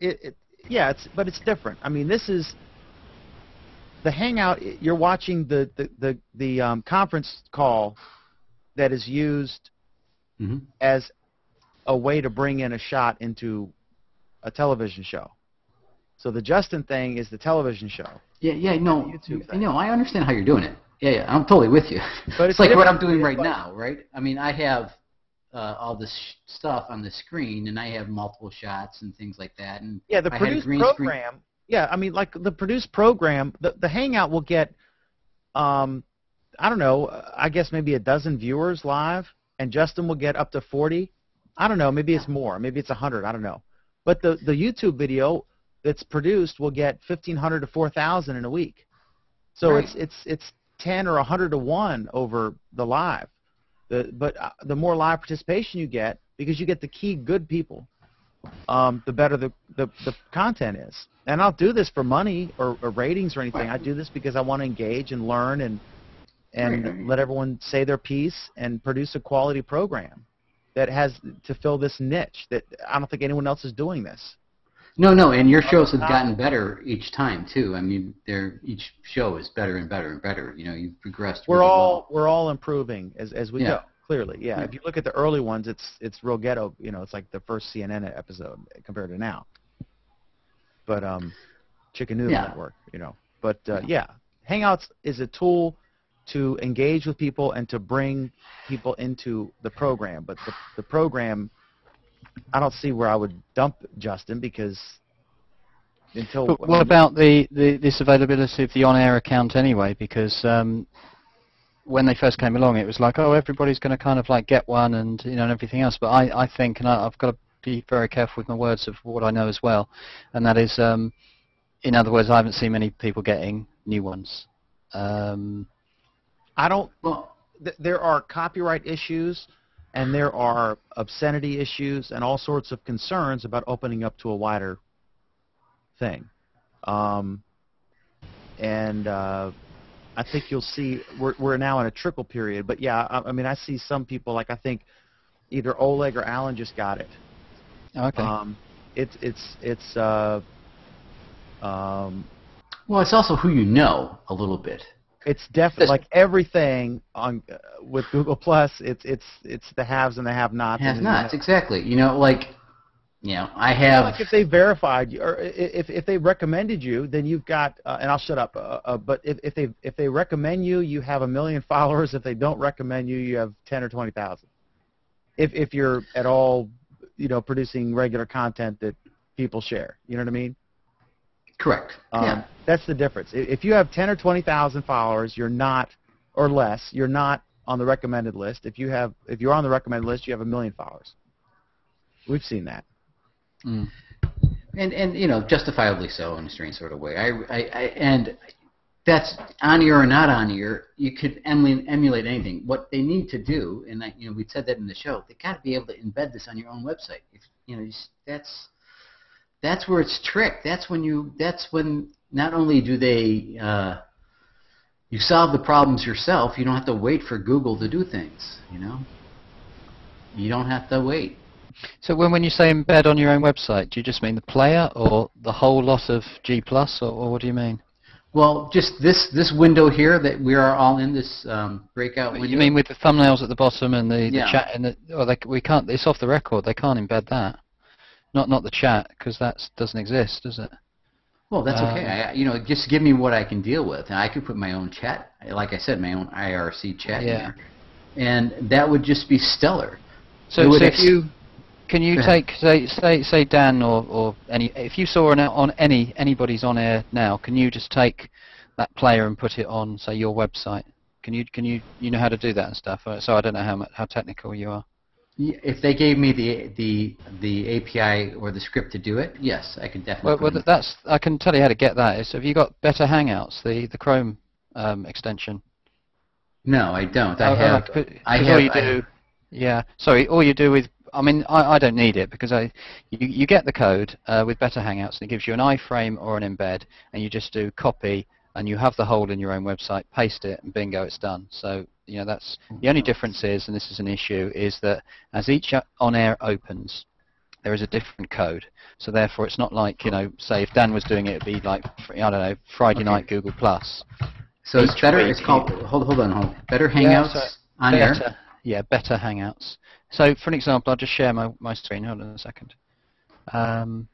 But it's different. I mean, this is the Hangout. You're watching the conference call that is used as a way to bring in a shot into a television show. So the Justin thing is the television show. No, I understand how you're doing it. Yeah, I'm totally with you. But it's like what I'm doing right now, right? I mean, I have all this stuff on the screen, and I have multiple shots and things like that. And the produced program. Yeah, I mean, like the produced program, the Hangout will get, I don't know, I guess maybe a dozen viewers live, and Justin will get up to 40. I don't know, maybe it's more, maybe it's 100, I don't know. But the YouTube video that's produced will get 1,500 to 4,000 in a week. So Right. it's 10 or 100 to 1 over the live. But the more live participation you get, because you get the key good people, the better the content is. And I don't do this for money or ratings or anything. I do this because I want to engage and learn and Right. let everyone say their piece and produce a quality program that has to fill this niche that I don't think anyone else is doing this. No, and your shows have gotten better each time too. I mean, each show is better and better and better. You know, you've progressed. We're really all well. we're all improving as we Yeah. go. Clearly, yeah. Yeah. If you look at the early ones, it's real ghetto. You know, it's like the first CNN episode compared to now. But Chicken Noodle Yeah. Network, you know. But yeah, Hangouts is a tool to engage with people and to bring people into the program. But the program, I don't see where I would dump Justin because until. But what about this availability of the on-air account anyway? Because when they first came along, it was like, oh, everybody's going to kind of like get one and and everything else. But I think, and I've got to be very careful with my words of what I know as well, and that is, in other words, I haven't seen many people getting new ones. I don't. Well, There are copyright issues, and there are obscenity issues, and all sorts of concerns about opening up to a wider thing. I think you'll see we're now in a trickle period. But yeah, I mean, I see some people like I think either Oleg or Alan just got it. Okay. well, it's also who you know a little bit. It's definitely like everything on with Google Plus. It's the haves and the have-nots. Have-nots, exactly. You know, like, I have. Like if they verified you, or if they recommended you, then you've got. And I'll shut up. But if they recommend you, you have 1 million followers. If they don't recommend you, you have 10 or 20,000. If you're at all, producing regular content that people share, you know what I mean? Correct. Yeah. That's the difference. If you have 10 or 20,000 followers, you're not, or less, you're not on the recommended list. If you're on the recommended list, you have 1 million followers. We've seen that. Mm. And justifiably so in a strange sort of way. And that's on ear or not on ear. You could emulate anything. What they need to do, and we said that in the show, they got to be able to embed this on your own website. That's where it's tricked. That's when not only do they you solve the problems yourself. You don't have to wait for Google to do things. You don't have to wait. So when you say embed on your own website, do you just mean the player or the whole lot of G+, or what do you mean? Well, just this window here that we are all in, this breakout window. You mean with the thumbnails at the bottom and the Yeah. chat and we can't. It's off the record. They can't embed that. Not the chat, because that doesn't exist, does it? Well, that's okay. Just give me what I can deal with, and I could put my own chat, like I said, my own IRC chat in there, and that would just be stellar. So can you take say Dan or if you saw on anybody's on air now, can you just take that player and put it on, say, your website? Can you know how to do that and stuff? So I don't know how technical you are. If they gave me the API or the script to do it, yes, I could definitely. Well, I can tell you how to get that. Have you got Better Hangouts, the Chrome extension? No, I don't. All you do with, I don't need it because you get the code with Better Hangouts and it gives you an iframe or an embed, and you just do copy and you have the hole in your own website, paste it, and bingo, it's done. So that's the only difference is, and this is an issue, is that as each on-air opens, there is a different code. So therefore, it's not like say if Dan was doing it, it'd be like Friday night Google Plus. So it's better. It's called hold on. Better Hangouts on Air. Yeah, Better Hangouts. So for an example, I'll just share my screen. Hold on a second. I'll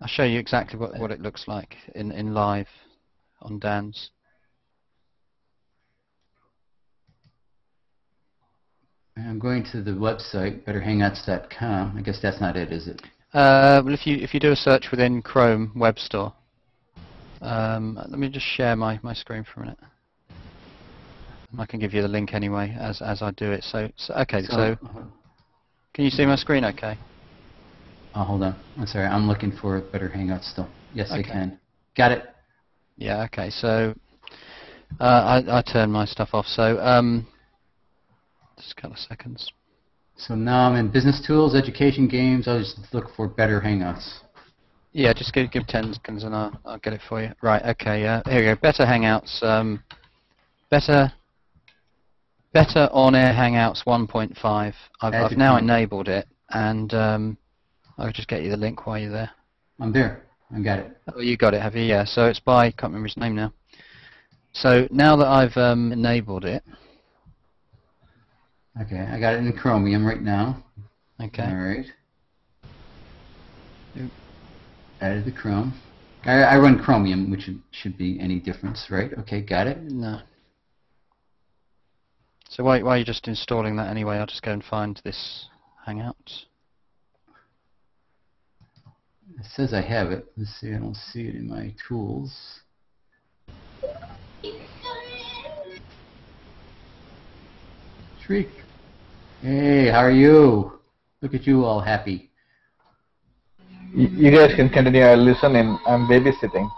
show you exactly what it looks like in live on Dan's. I'm going to the website, betterhangouts.com. I guess that's not it, is it? Well, if you do a search within Chrome Web Store, let me just share my screen for a minute. I can give you the link anyway as I do it. So okay. So can you see my screen? Okay. Oh, hold on. I'm sorry. I'm looking for a better Hangout still. Yes, Okay. I can. Got it. Yeah. Okay. So I turned my stuff off. So just a couple of seconds. So now I'm in Business Tools, Education, Games. I'll just look for better Hangouts. Yeah, just give 10 seconds and I'll get it for you. Right, okay, here we go. Better Hangouts, better On Air Hangouts 1.5. I've now enabled it, and I'll just get you the link while you're there. I'm there. I got it. Oh, you got it, have you? Yeah, so it's by, can't remember his name now. So now that I've enabled it. Okay, I got it in Chromium right now. Okay. All right. Added the Chrome. I run Chromium, which should be any difference, right? Okay, got it. No. So while you're just installing that anyway, I'll just go and find this Hangout. It says I have it. Let's see, I don't see it in my tools. Shriek. Hey, how are you? Look at you all happy. You guys can continue. I'll listen in. I'm babysitting.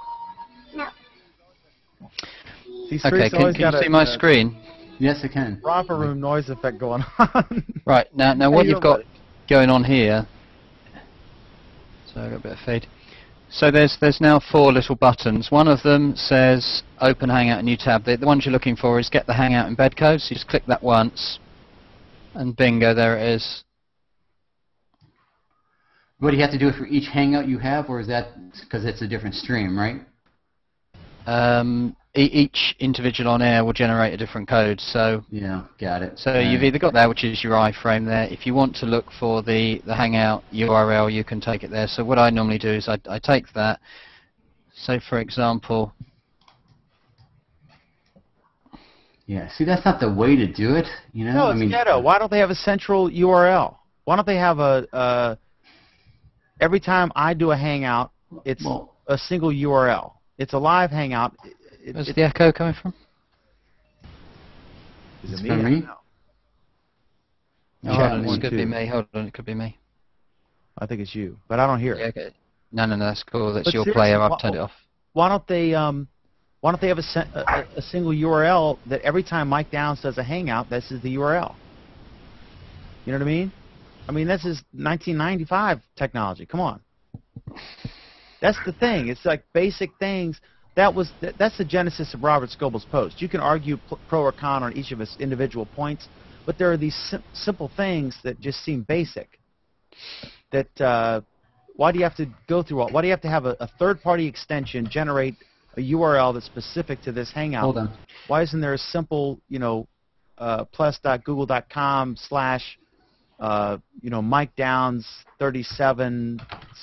Okay, can you see my screen? Yes, I can. Romper room noise effect going on. Right, now what you've got going on here, so I've got a bit of fade. So there's now 4 little buttons. One of them says Open Hangout, a new tab. The ones you're looking for is Get the Hangout embed code, so you just click that once, and bingo, there it is. What do you have to do for each Hangout you have, or is that because it's a different stream, right? Each individual on air will generate a different code. So yeah, got it. So you've either got that, which is your iframe there. If you want to look for the Hangout URL, you can take it there. So what I normally do is I take that. So for example. Yeah, see, that's not the way to do it, you know? No, it's ghetto. Why don't they have a central URL? Why don't they have a every time I do a Hangout, it's a single URL. It's a live Hangout. Where's the echo coming from? Is it me? From me? No, hold on, it could be me. Hold on, it could be me. I think it's you, but I don't hear it. Yeah, okay. No, that's cool. That's your player. I've turned it off. Why don't they have a single URL that every time Mike Downs does a Hangout, this is the URL? You know what I mean? I mean, this is 1995 technology. Come on. That's the thing. It's like basic things. That's the genesis of Robert Scoble's post. You can argue pro or con on each of his individual points, but there are these simple things that just seem basic. That why do you have to go through all? Why do you have to have a third-party extension generate a URL that's specific to this Hangout? Hold on. Why isn't there a simple, plus.google.com/ Mike Downs 37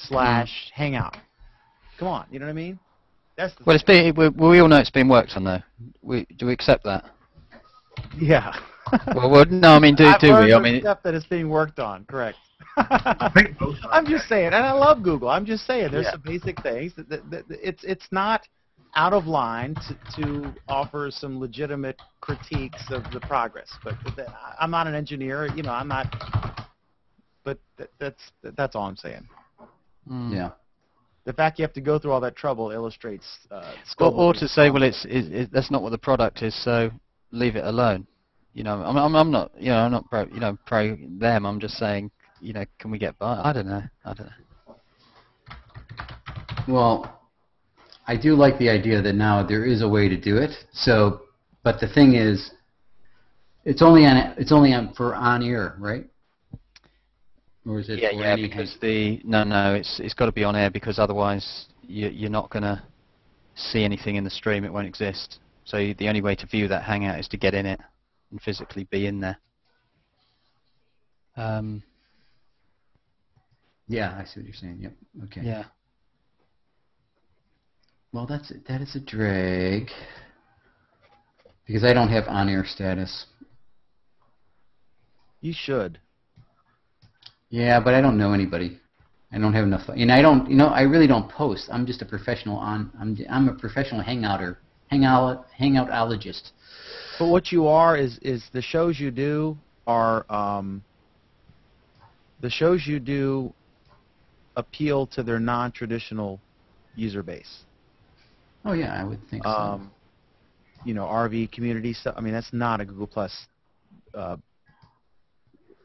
/ Hangout? Come on, you know what I mean? That's the thing. We all know it's been worked on, though. Do we accept that? Yeah. well, no, I mean, do we? I mean, accept that it's being worked on. Correct. I'm just saying, and I love Google. I'm just saying, there's some basic things that it's not out of line to offer some legitimate critiques of the progress. But I'm not an engineer, I'm not. But that's all I'm saying. Yeah. The fact you have to go through all that trouble illustrates. Or to say, well, that's not what the product is, so leave it alone. I'm not, I'm not pro them. I'm just saying, can we get by? I don't know. Well, I do like the idea that now there is a way to do it. So, but the thing is, it's only on for on air, right? Or is it because it's got to be on air, because otherwise you're not going to see anything in the stream. It won't exist. So the only way to view that Hangout is to get in it and physically be in there. Yeah, I see what you're saying. Yep. Okay. Yeah. Well, that is a drag, because I don't have on-air status. You should. Yeah, but I don't know anybody. I don't have enough, and I don't. I really don't post. I'm just a professional I'm a professional hangoutologist. But what you are is the shows you do are the shows you do appeal to their non-traditional user base. Oh yeah, I would think so. You know, RV community stuff. I mean, that's not a Google Plus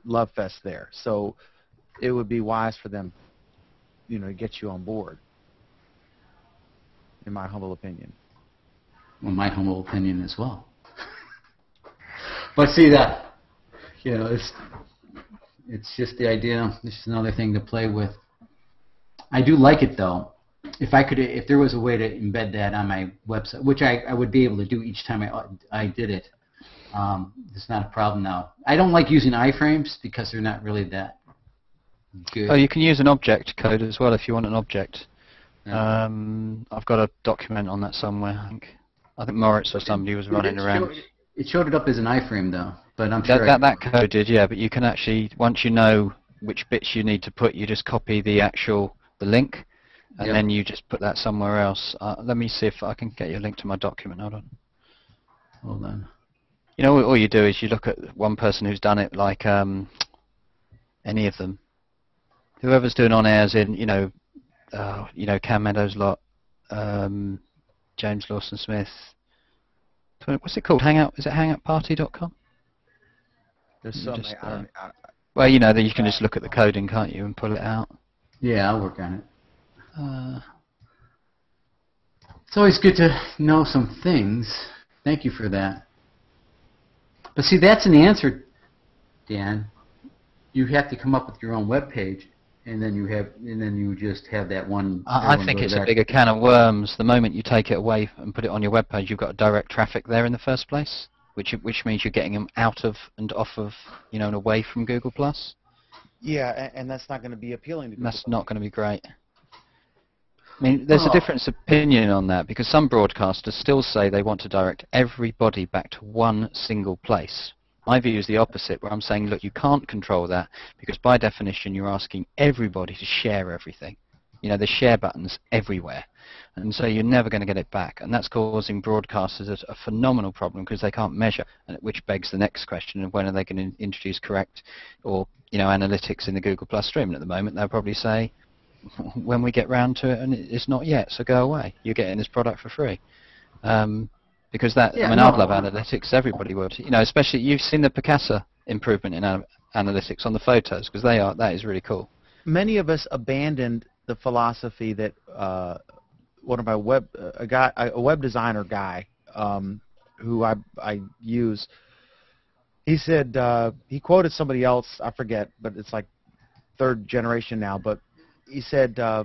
love fest there. So it would be wise for them, you know, to get you on board, in my humble opinion. Well, my humble opinion as well. But see that, you know, it's just the idea. This is another thing to play with. I do like it though. If there was a way to embed that on my website, which I would be able to do each time I did it, it's not a problem now. I don't like using iframes because they're not really that good. Oh, you can use an object code as well if you want an object. Yeah. I've got a document on that somewhere. I think Moritz or somebody was running around. It showed it up as an iframe though, but I'm sure that code did, yeah. But you can actually, once you know which bits you need to put, you just copy the link, and then you just put that somewhere else. Let me see if I can get you a link to my document. Hold on. You know, all you do is you look at one person who's done it, like any of them. Whoever's doing on airs in, Cam Meadows lot, James Lawson Smith. What's it called? Is it hangoutparty.com? There's some. Well, you know, you can just look at the coding, can't you, and pull it out. Yeah, I'll work on it. It's always good to know some things. Thank you for that. But see, that's an answer, Dan. You have to come up with your own web page, and then you just have that one. I think it's a bigger can of worms. The moment you take it away and put it on your web page, you've got direct traffic there in the first place, which means you're getting them out of and off of, and away from Google Plus. Yeah, and that's not going to be appealing to Google. That's not going to be great. I mean, there's a difference of opinion on that, because some broadcasters still say they want to direct everybody back to one single place. My view is the opposite, where I'm saying, look, you can't control that, because by definition you're asking everybody to share everything. There's share buttons everywhere, and so you're never going to get it back, and that's causing broadcasters a phenomenal problem, because they can't measure, which begs the next question of when are they going to introduce correct or analytics in the Google Plus stream. And at the moment they'll probably say, when we get round to it, and it's not yet, so go away. You're getting this product for free. Because I'd love analytics, everybody would. Especially, you've seen the Picasa improvement in analytics on the photos, because that is really cool. Many of us abandoned the philosophy that one of my a web designer guy who I use, he said, he quoted somebody else, I forget, but it's like third generation now, but he said, I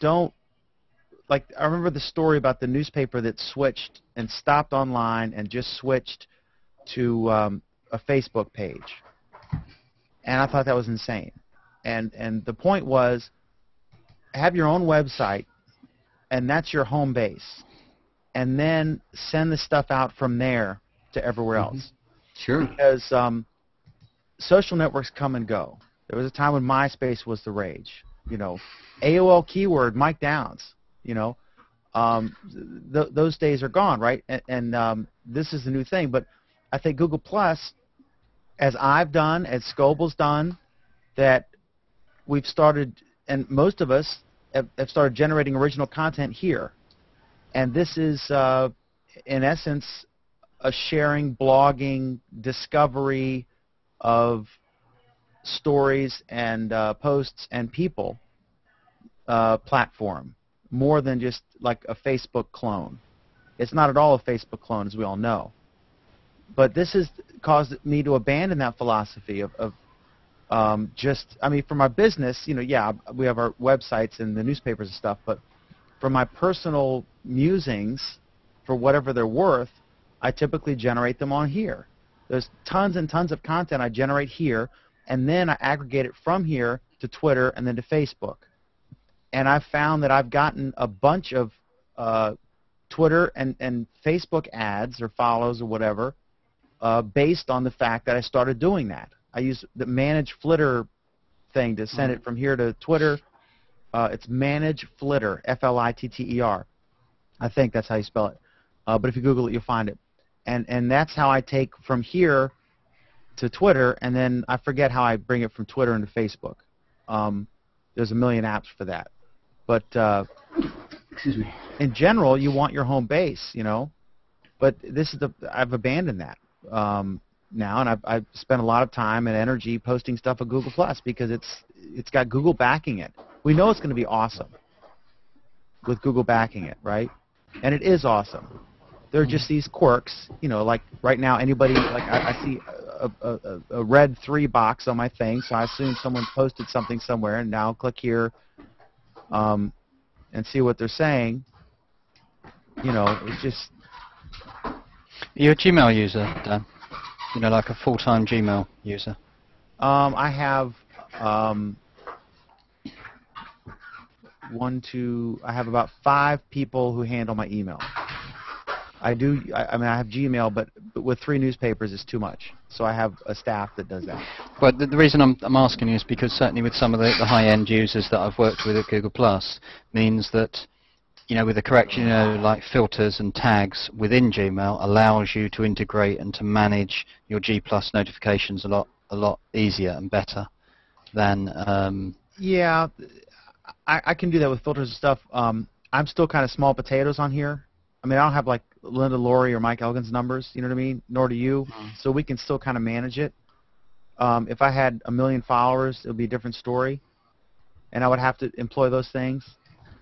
remember the story about the newspaper that switched and stopped online and just switched to a Facebook page. And I thought that was insane. And the point was, have your own website, and that's your home base. And then send the stuff out from there to everywhere else. Sure. Because social networks come and go. There was a time when MySpace was the rage. AOL keyword, Mike Downs. Those days are gone, right? And this is the new thing. But I think Google Plus, as I've done, as Scoble's done, that we've started, and most of us have started generating original content here. And this is, in essence, a sharing, blogging, discovery of stories and posts and people platform, more than just like a Facebook clone. It's not at all a Facebook clone, as we all know. But this has caused me to abandon that philosophy of for my business, we have our websites and the newspapers and stuff, but for my personal musings, for whatever they're worth, I typically generate them on here. There's tons and tons of content I generate here, and then I aggregate it from here to Twitter and then to Facebook. And I've found that I've gotten a bunch of Twitter and Facebook ads or follows or whatever based on the fact that I started doing that. I use the Manage Flitter thing to send it from here to Twitter. It's Manage Flitter, F-L-I-T-T-E-R. I think that's how you spell it. But if you Google it, you'll find it. and that's how I take from here to Twitter, and then I forget how I bring it from Twitter into Facebook. There's a million apps for that, but Excuse me. in general, you want your home base, you know. But this is I've abandoned that now, and I've spent a lot of time and energy posting stuff at Google Plus because it's got Google backing it. We know it's going to be awesome with Google backing it, right? And it is awesome. There are just these quirks, you know, like right now anybody, like I see a red 3 box on my thing, so I assume someone posted something somewhere, and now I'll click here and see what they're saying. You know, it's just... You're a Gmail user, Dan? You know, like a full-time Gmail user? I have I have about 5 people who handle my email. I mean, I have Gmail, but with 3 newspapers is too much. So I have a staff that does that. But the reason I'm asking you is because certainly with some of the high-end users that I've worked with at Google Plus means that, you know, with the correct, you know, like filters and tags within Gmail allows you to integrate and to manage your G Plus notifications a lot easier and better than. Yeah, I can do that with filters and stuff. I'm still kind of small potatoes on here. I mean, I don't have like Linda Laurie or Mike Elgin's numbers, you know what I mean? Nor do you. So we can still kind of manage it. If I had 1 million followers, it would be a different story, and I would have to employ those things,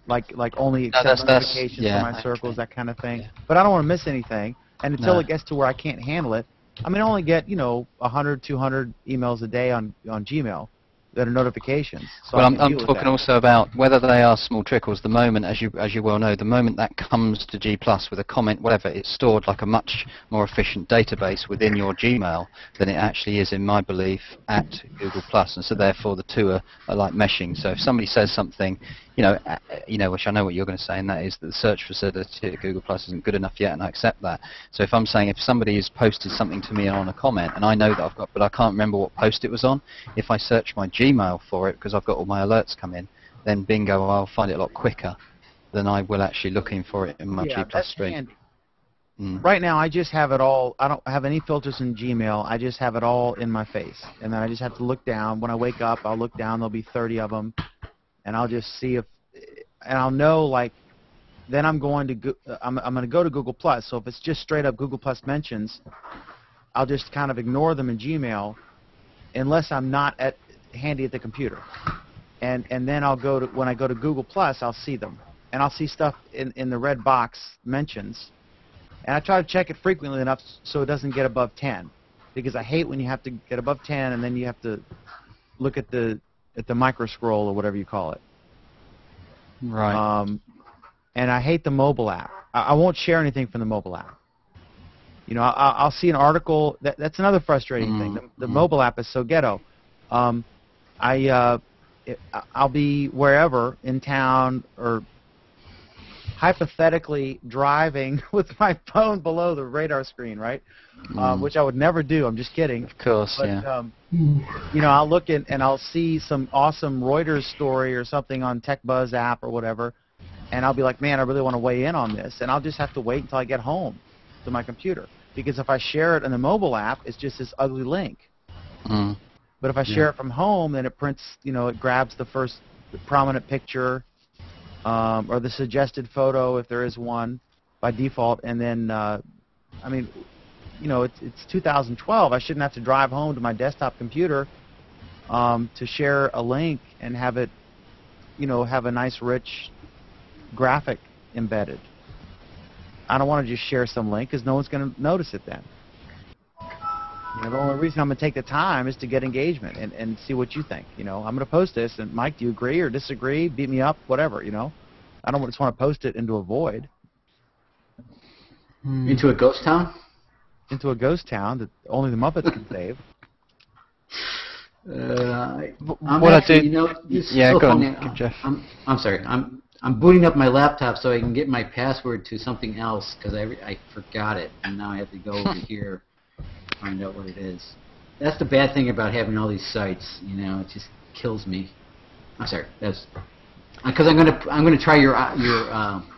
like only accept notifications for my circles, that kind of thing. Yeah. But I don't want to miss anything, and until it gets to where I can't handle it, I mean, I only get 100, 200 emails a day on Gmail that are notifications. So well, I'm talking also about whether they are small trickles. The moment, as you well know, the moment that comes to G Plus with a comment, whatever, it's stored like a much more efficient database within your Gmail than it actually is, in my belief, at Google Plus. And so therefore, the two are like meshing. So if somebody says something, you know, which I know what you're going to say, and that is that the search facility at Google Plus isn't good enough yet, and I accept that. So if I'm saying if somebody has posted something to me on a comment, and I know that I've got, but I can't remember what post it was on, if I search my Gmail for it, because I've got all my alerts come in, then bingo, I'll find it a lot quicker than I will actually looking for it in my G Plus stream. Right now, I just have it all. I don't have any filters in Gmail. I just have it all in my face, and then I just have to look down. When I wake up, I'll look down. There'll be 30 of them. And I'll just see if, and I'll know, like, then I'm going to I'm going to go to Google Plus. So if it's just straight up Google Plus mentions, I'll just kind of ignore them in Gmail, unless I'm not handy at the computer. And then I'll go to, when I go to Google Plus, I'll see them, and I'll see stuff in the red box mentions, and I try to check it frequently enough so it doesn't get above 10, because I hate when you have to get above 10 and then you have to look at the micro scroll or whatever you call it. Right. And I hate the mobile app. I won't share anything from the mobile app. You know, I'll see an article. That's another frustrating thing. The mobile app is so ghetto. I'll be wherever in town, or hypothetically driving with my phone below the radar screen, right? Which I would never do. I'm just kidding. Of course, but, yeah. You know, I'll look and I'll see some awesome Reuters story or something on TechBuzz app or whatever, and I'll be like, man, I really want to weigh in on this, and I'll just have to wait until I get home to my computer, because if I share it in the mobile app, it's just this ugly link. But if I share it from home, then it prints, you know, it grabs the first prominent picture or the suggested photo if there is one by default, and then, I mean, you know, it's 2012. I shouldn't have to drive home to my desktop computer to share a link and have it, you know, have a nice rich graphic embedded. I don't want to just share some link because no one's going to notice it then. You know, the only reason I'm going to take the time is to get engagement and see what you think. You know, I'm going to post this, and Mike, do you agree or disagree? Beat me up, whatever, you know. I don't just want to post it into a void. Into a ghost town? Into a ghost town that only the Muppets can save. What I do, you know, yeah, go on, Jeff. I'm sorry. I'm booting up my laptop so I can get my password to something else because I forgot it, and now I have to go over here to find out what it is. That's the bad thing about having all these sites. You know, it just kills me. I'm sorry. That's because I'm gonna try your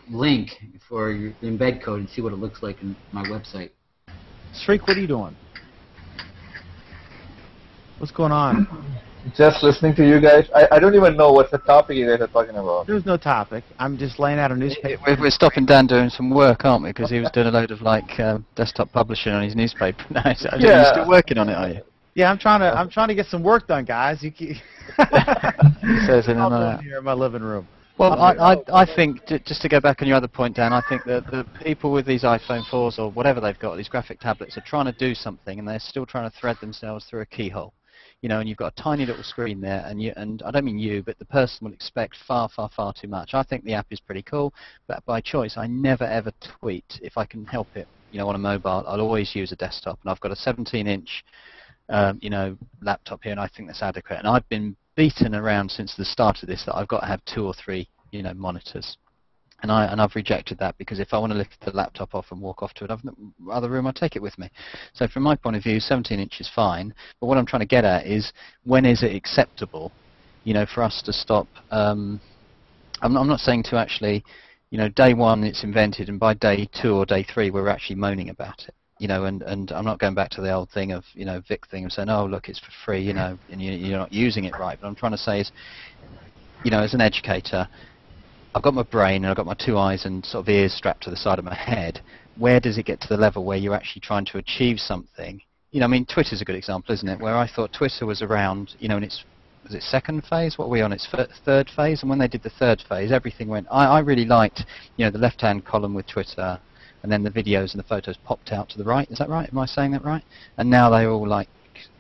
link for your embed code and see what it looks like in my website. Shriek, what are you doing? What's going on? Just listening to you guys. I don't even know what's the topic you guys are talking about. There's no topic. I'm just laying out a newspaper. We're stopping Dan doing some work, aren't we? Because he was doing a load of like desktop publishing on his newspaper. No, you're still working on it, are you? Yeah, I'm trying to get some work done, guys. You keep says in here in my living room. Well, I think, just to go back on your other point, Dan, I think that the people with these iPhone 4s or whatever they've got, these graphic tablets, are trying to do something, and they're still trying to thread themselves through a keyhole. You know, and you've got a tiny little screen there, and I don't mean you, but the person will expect far, far, far too much. I think the app is pretty cool, but by choice, I never ever tweet if I can help it. You know, on a mobile, I'll always use a desktop, and I've got a 17-inch, you know, laptop here, and I think that's adequate. And I've been beaten around since the start of this that I've got to have 2 or 3, you know, monitors. And I've rejected that because if I want to lift the laptop off and walk off to another room, I take it with me. So from my point of view, 17-inch is fine. But what I'm trying to get at is, when is it acceptable, you know, for us to stop? I'm not saying to actually, you know, day 1 it's invented, and by day 2 or day 3 we're actually moaning about it. You know, and I'm not going back to the old thing of, you know, Vic thing of saying, oh look, it's for free, you know, and you're not using it right. But I'm trying to say is, you know, as an educator, I've got my brain and I've got my 2 eyes and sort of ears strapped to the side of my head. Where does it get to the level where you're actually trying to achieve something? You know, I mean, Twitter's a good example, isn't it? Where I thought Twitter was around, you know, in its, was it 2nd phase? What are we on? Its 3rd phase? And when they did the 3rd phase, everything went. I really liked, you know, the left-hand column with Twitter, and then the videos and the photos popped out to the right. Is that right? Am I saying that right? And now they're all like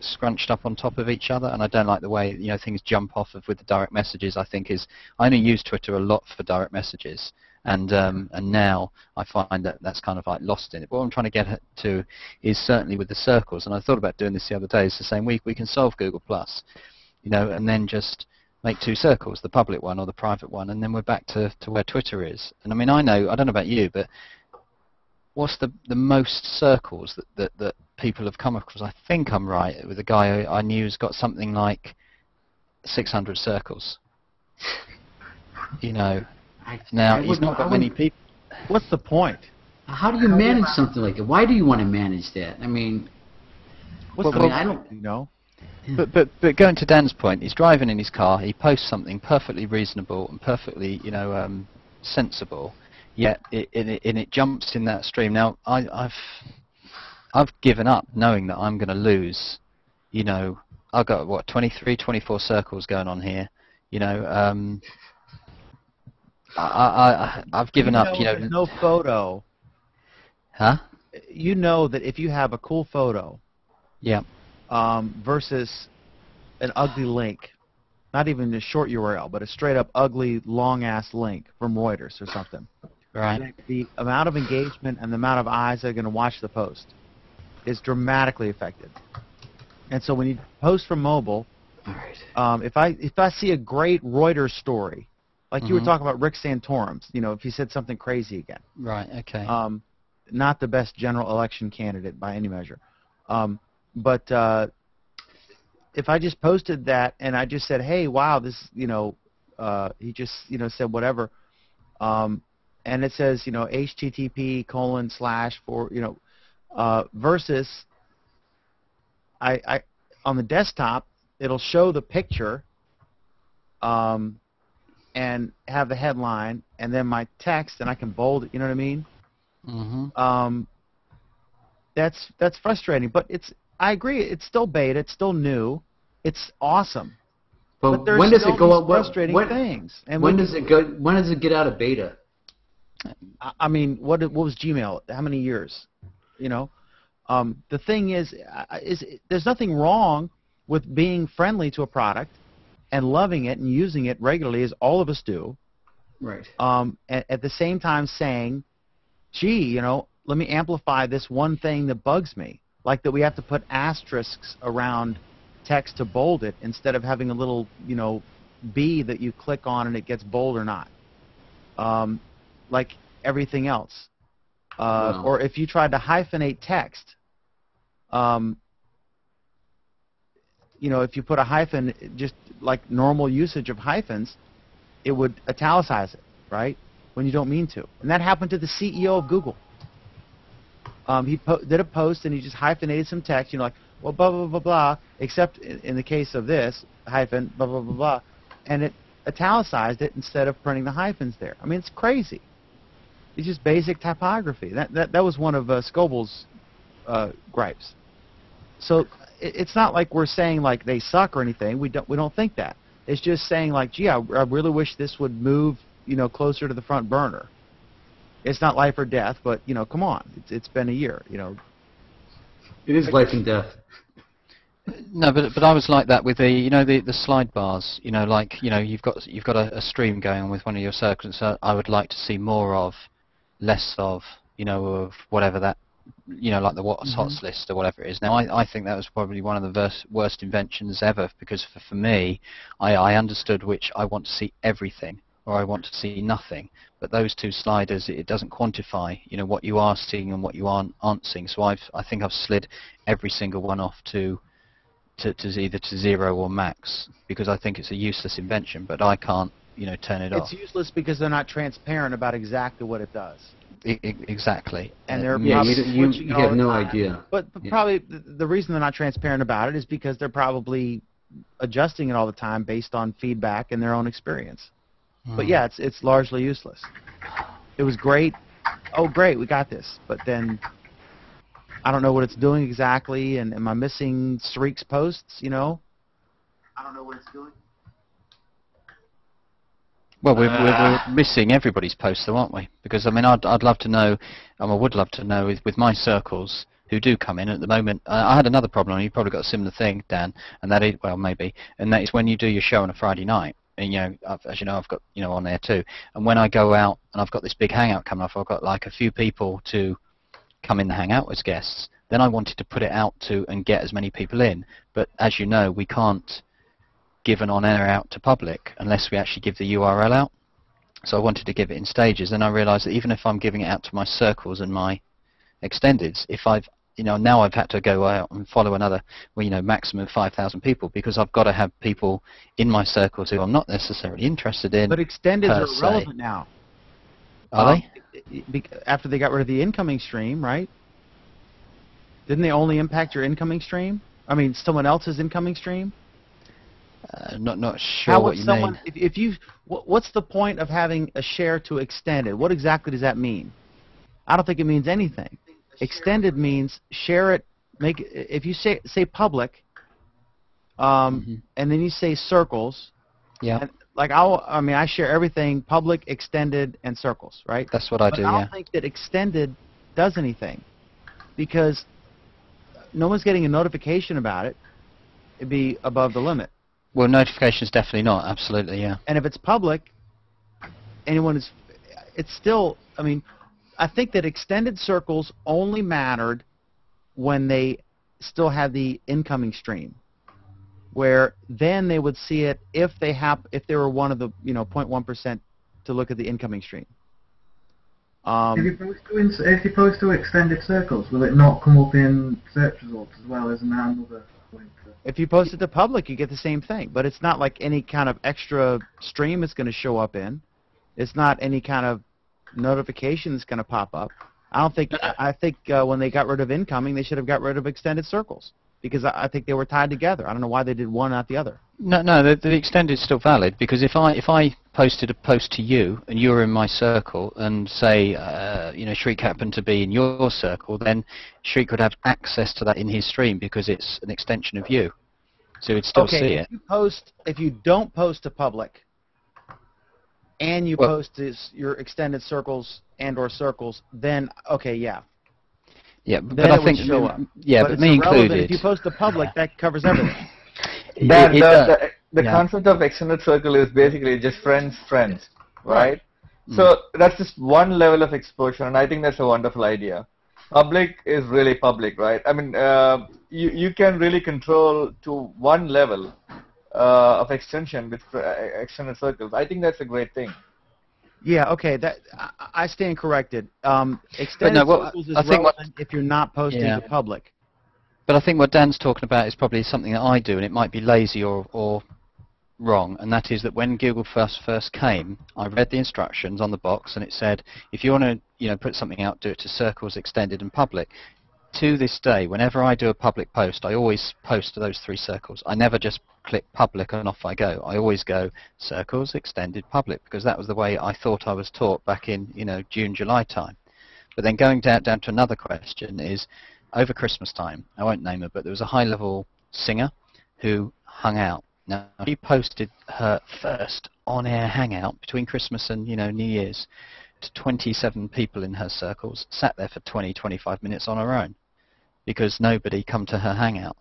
scrunched up on top of each other, and I don't like the way, you know, things jump off of with the direct messages. I think I only use Twitter a lot for direct messages, and now I find that that's kind of like lost in it. But what I'm trying to get to is certainly with the circles, and I thought about doing this the other day. It's the same week we can solve Google Plus, you know, and then just make 2 circles, the public one or the private one, and then we're back to where Twitter is. And I mean, I don't know about you, but what's the most circles that people have come across? I think I'm right with a guy I knew who's got something like 600 circles. You know, now he's not got many people. What's the point? How do you manage something like that? Why do you want to manage that? I mean, I don't, you know. But going to Dan's point, he's driving in his car. He posts something perfectly reasonable and perfectly, you know, sensible. Yet it jumps in that stream. Now I've given up knowing that I'm going to lose. You know, I've got what 23, 24 circles going on here. You know, I've given up. You know, no photo. Huh? You know that if you have a cool photo, yeah, versus an ugly link, not even a short URL, but a straight up ugly long ass link from Reuters or something. Right. The amount of engagement and the amount of eyes that are going to watch the post is dramatically affected. And so when you post from mobile, if I see a great Reuters story, like you were talking about Rick Santorum's, you know, if he said something crazy again. Right. Okay. Not the best general election candidate by any measure. But if I just posted that and I just said, hey, wow, this, you know, he just, you know, said whatever. And it says, you know, http:// you know, versus I on the desktop, it'll show the picture and have the headline and then my text, and I can bold it, you know what I mean? That's frustrating, but I agree, it's still beta, it's still new, it's awesome. But when does it go up? Frustrating things. And when does it go? When does it get out of beta? I mean, what was Gmail? How many years? You know, the thing is there's nothing wrong with being friendly to a product and loving it and using it regularly, as all of us do. Right. At the same time saying, gee, you know, let me amplify this one thing that bugs me, like that we have to put asterisks around text to bold it instead of having a little, you know, B that you click on and it gets bold or not. Like everything else. Or if you tried to hyphenate text, you know, if you put a hyphen, just like normal usage of hyphens, it would italicize it, right? When you don't mean to. And that happened to the CEO of Google. Did a post and he just hyphenated some text, you know, like, well, blah, blah, blah, blah, except in the case of this, hyphen, blah, blah, blah, blah, and it italicized it instead of printing the hyphens there. I mean, it's crazy. It's just basic typography. That was one of Scoble's gripes. So it's not like we're saying like they suck or anything. We don't think that. It's just saying like, gee, I really wish this would move, you know, closer to the front burner. It's not life or death, but you know, come on, it's been a year, you know. It is life and death. No, but I was like that with the, you know, the slide bars. You know, like, you know, you've got a stream going on with one of your circles. So I would like to see more of, less of, you know, of whatever that, you know, like the what's hots list or whatever it is. Now, I think that was probably one of the worst inventions ever, because for me, I understood which I want to see everything or I want to see nothing. But those two sliders, it doesn't quantify, you know, what you are seeing and what you aren't seeing. So I think I've slid every single one off to either to 0 or max, because I think it's a useless invention, but I can't, you know, turn it off. It's useless because they're not transparent about exactly what it does. Exactly. And they're Yeah, probably you have no idea. But probably the reason they're not transparent about it is because they're probably adjusting it all the time based on feedback and their own experience. But yeah, it's largely useless. It was great. Oh, great, we got this. But then I don't know what it's doing exactly, and am I missing Sreek's posts, you know? I don't know what it's doing. Well, we're missing everybody's posts, though, aren't we? Because I mean, I'd love to know, I would love to know with my circles who do come in at the moment. I had another problem, and you probably got a similar thing, Dan, and that is, well, maybe, and that is when you do your show on a Friday night. And you know, as you know, I've got, you know, on air too. And when I go out and I've got this big hangout coming up, I've got like a few people to come in the hangout as guests. Then I wanted to put it out to and get as many people in. But as you know, we can't give an on-air out to public unless we actually give the URL out. So I wanted to give it in stages, and I realised that even if I'm giving it out to my circles and my extendeds, if I've, you know, now I've had to go out and follow another, well, you know, maximum 5,000 people, because I've got to have people in my circles who I'm not necessarily interested in. But extendeds are irrelevant now. Are they? After they got rid of the incoming stream, right? Didn't they only impact your incoming stream? I mean, someone else's incoming stream? Not sure what you mean. If you, what's the point of having a share to extended? What exactly does that mean? I don't think it means anything. Extended means share it. Make if you say public, and then you say circles. Yeah. And, like I share everything public, extended, and circles, right? That's what I do. I don't think that extended does anything, because no one's getting a notification about it. It'd be above the limit. Well, notifications definitely not. Absolutely, yeah. And if it's public, it's still. I mean, I think that extended circles only mattered when they still had the incoming stream, where then they would see it if they were one of the 0.1% to look at the incoming stream. If you post to extended circles, will it not come up in search results as well? Isn't that another point? If you post it to public, you get the same thing, but it's not like any kind of extra stream it's going to show up in. It's not any kind of notification that's going to pop up. I think when they got rid of incoming, they should have got rid of extended circles, because I think they were tied together. I don't know why they did one, not the other. No, the extended is still valid, because if I posted a post to you and you were in my circle, and say Shriek happened to be in your circle, then Shriek would have access to that in his stream because it's an extension of you, so he'd still see it. If you don't post to public, and you post your extended circles and/or circles, then okay, yeah. Yeah, but I think show up. Yeah, but me included. If you post to public, that covers everything. The concept of extended circle is basically just friends, right? So that's just one level of exposure, and I think that's a wonderful idea. Public is really public, right? I mean, you can really control to one level of extension with extended circles. I think that's a great thing. Yeah, okay, I stand corrected. Extended circles is relevant if you're not posting to public. But I think what Dan's talking about is probably something that I do, and it might be lazy or wrong, and that is that when Google first came, I read the instructions on the box, and it said if you want to put something out, do it to circles, extended, and public. To this day, whenever I do a public post, I always post to those 3 circles. I never just click public and off I go. I always go circles, extended, public, because that was the way I thought I was taught back in June, July time. But then going down to another question is, over Christmas time, I won't name her, but there was a high-level singer who hung out. Now, she posted her first on-air hangout between Christmas and New Year's to 27 people in her circles, sat there for 20-25 minutes on her own, because nobody come to her hangout.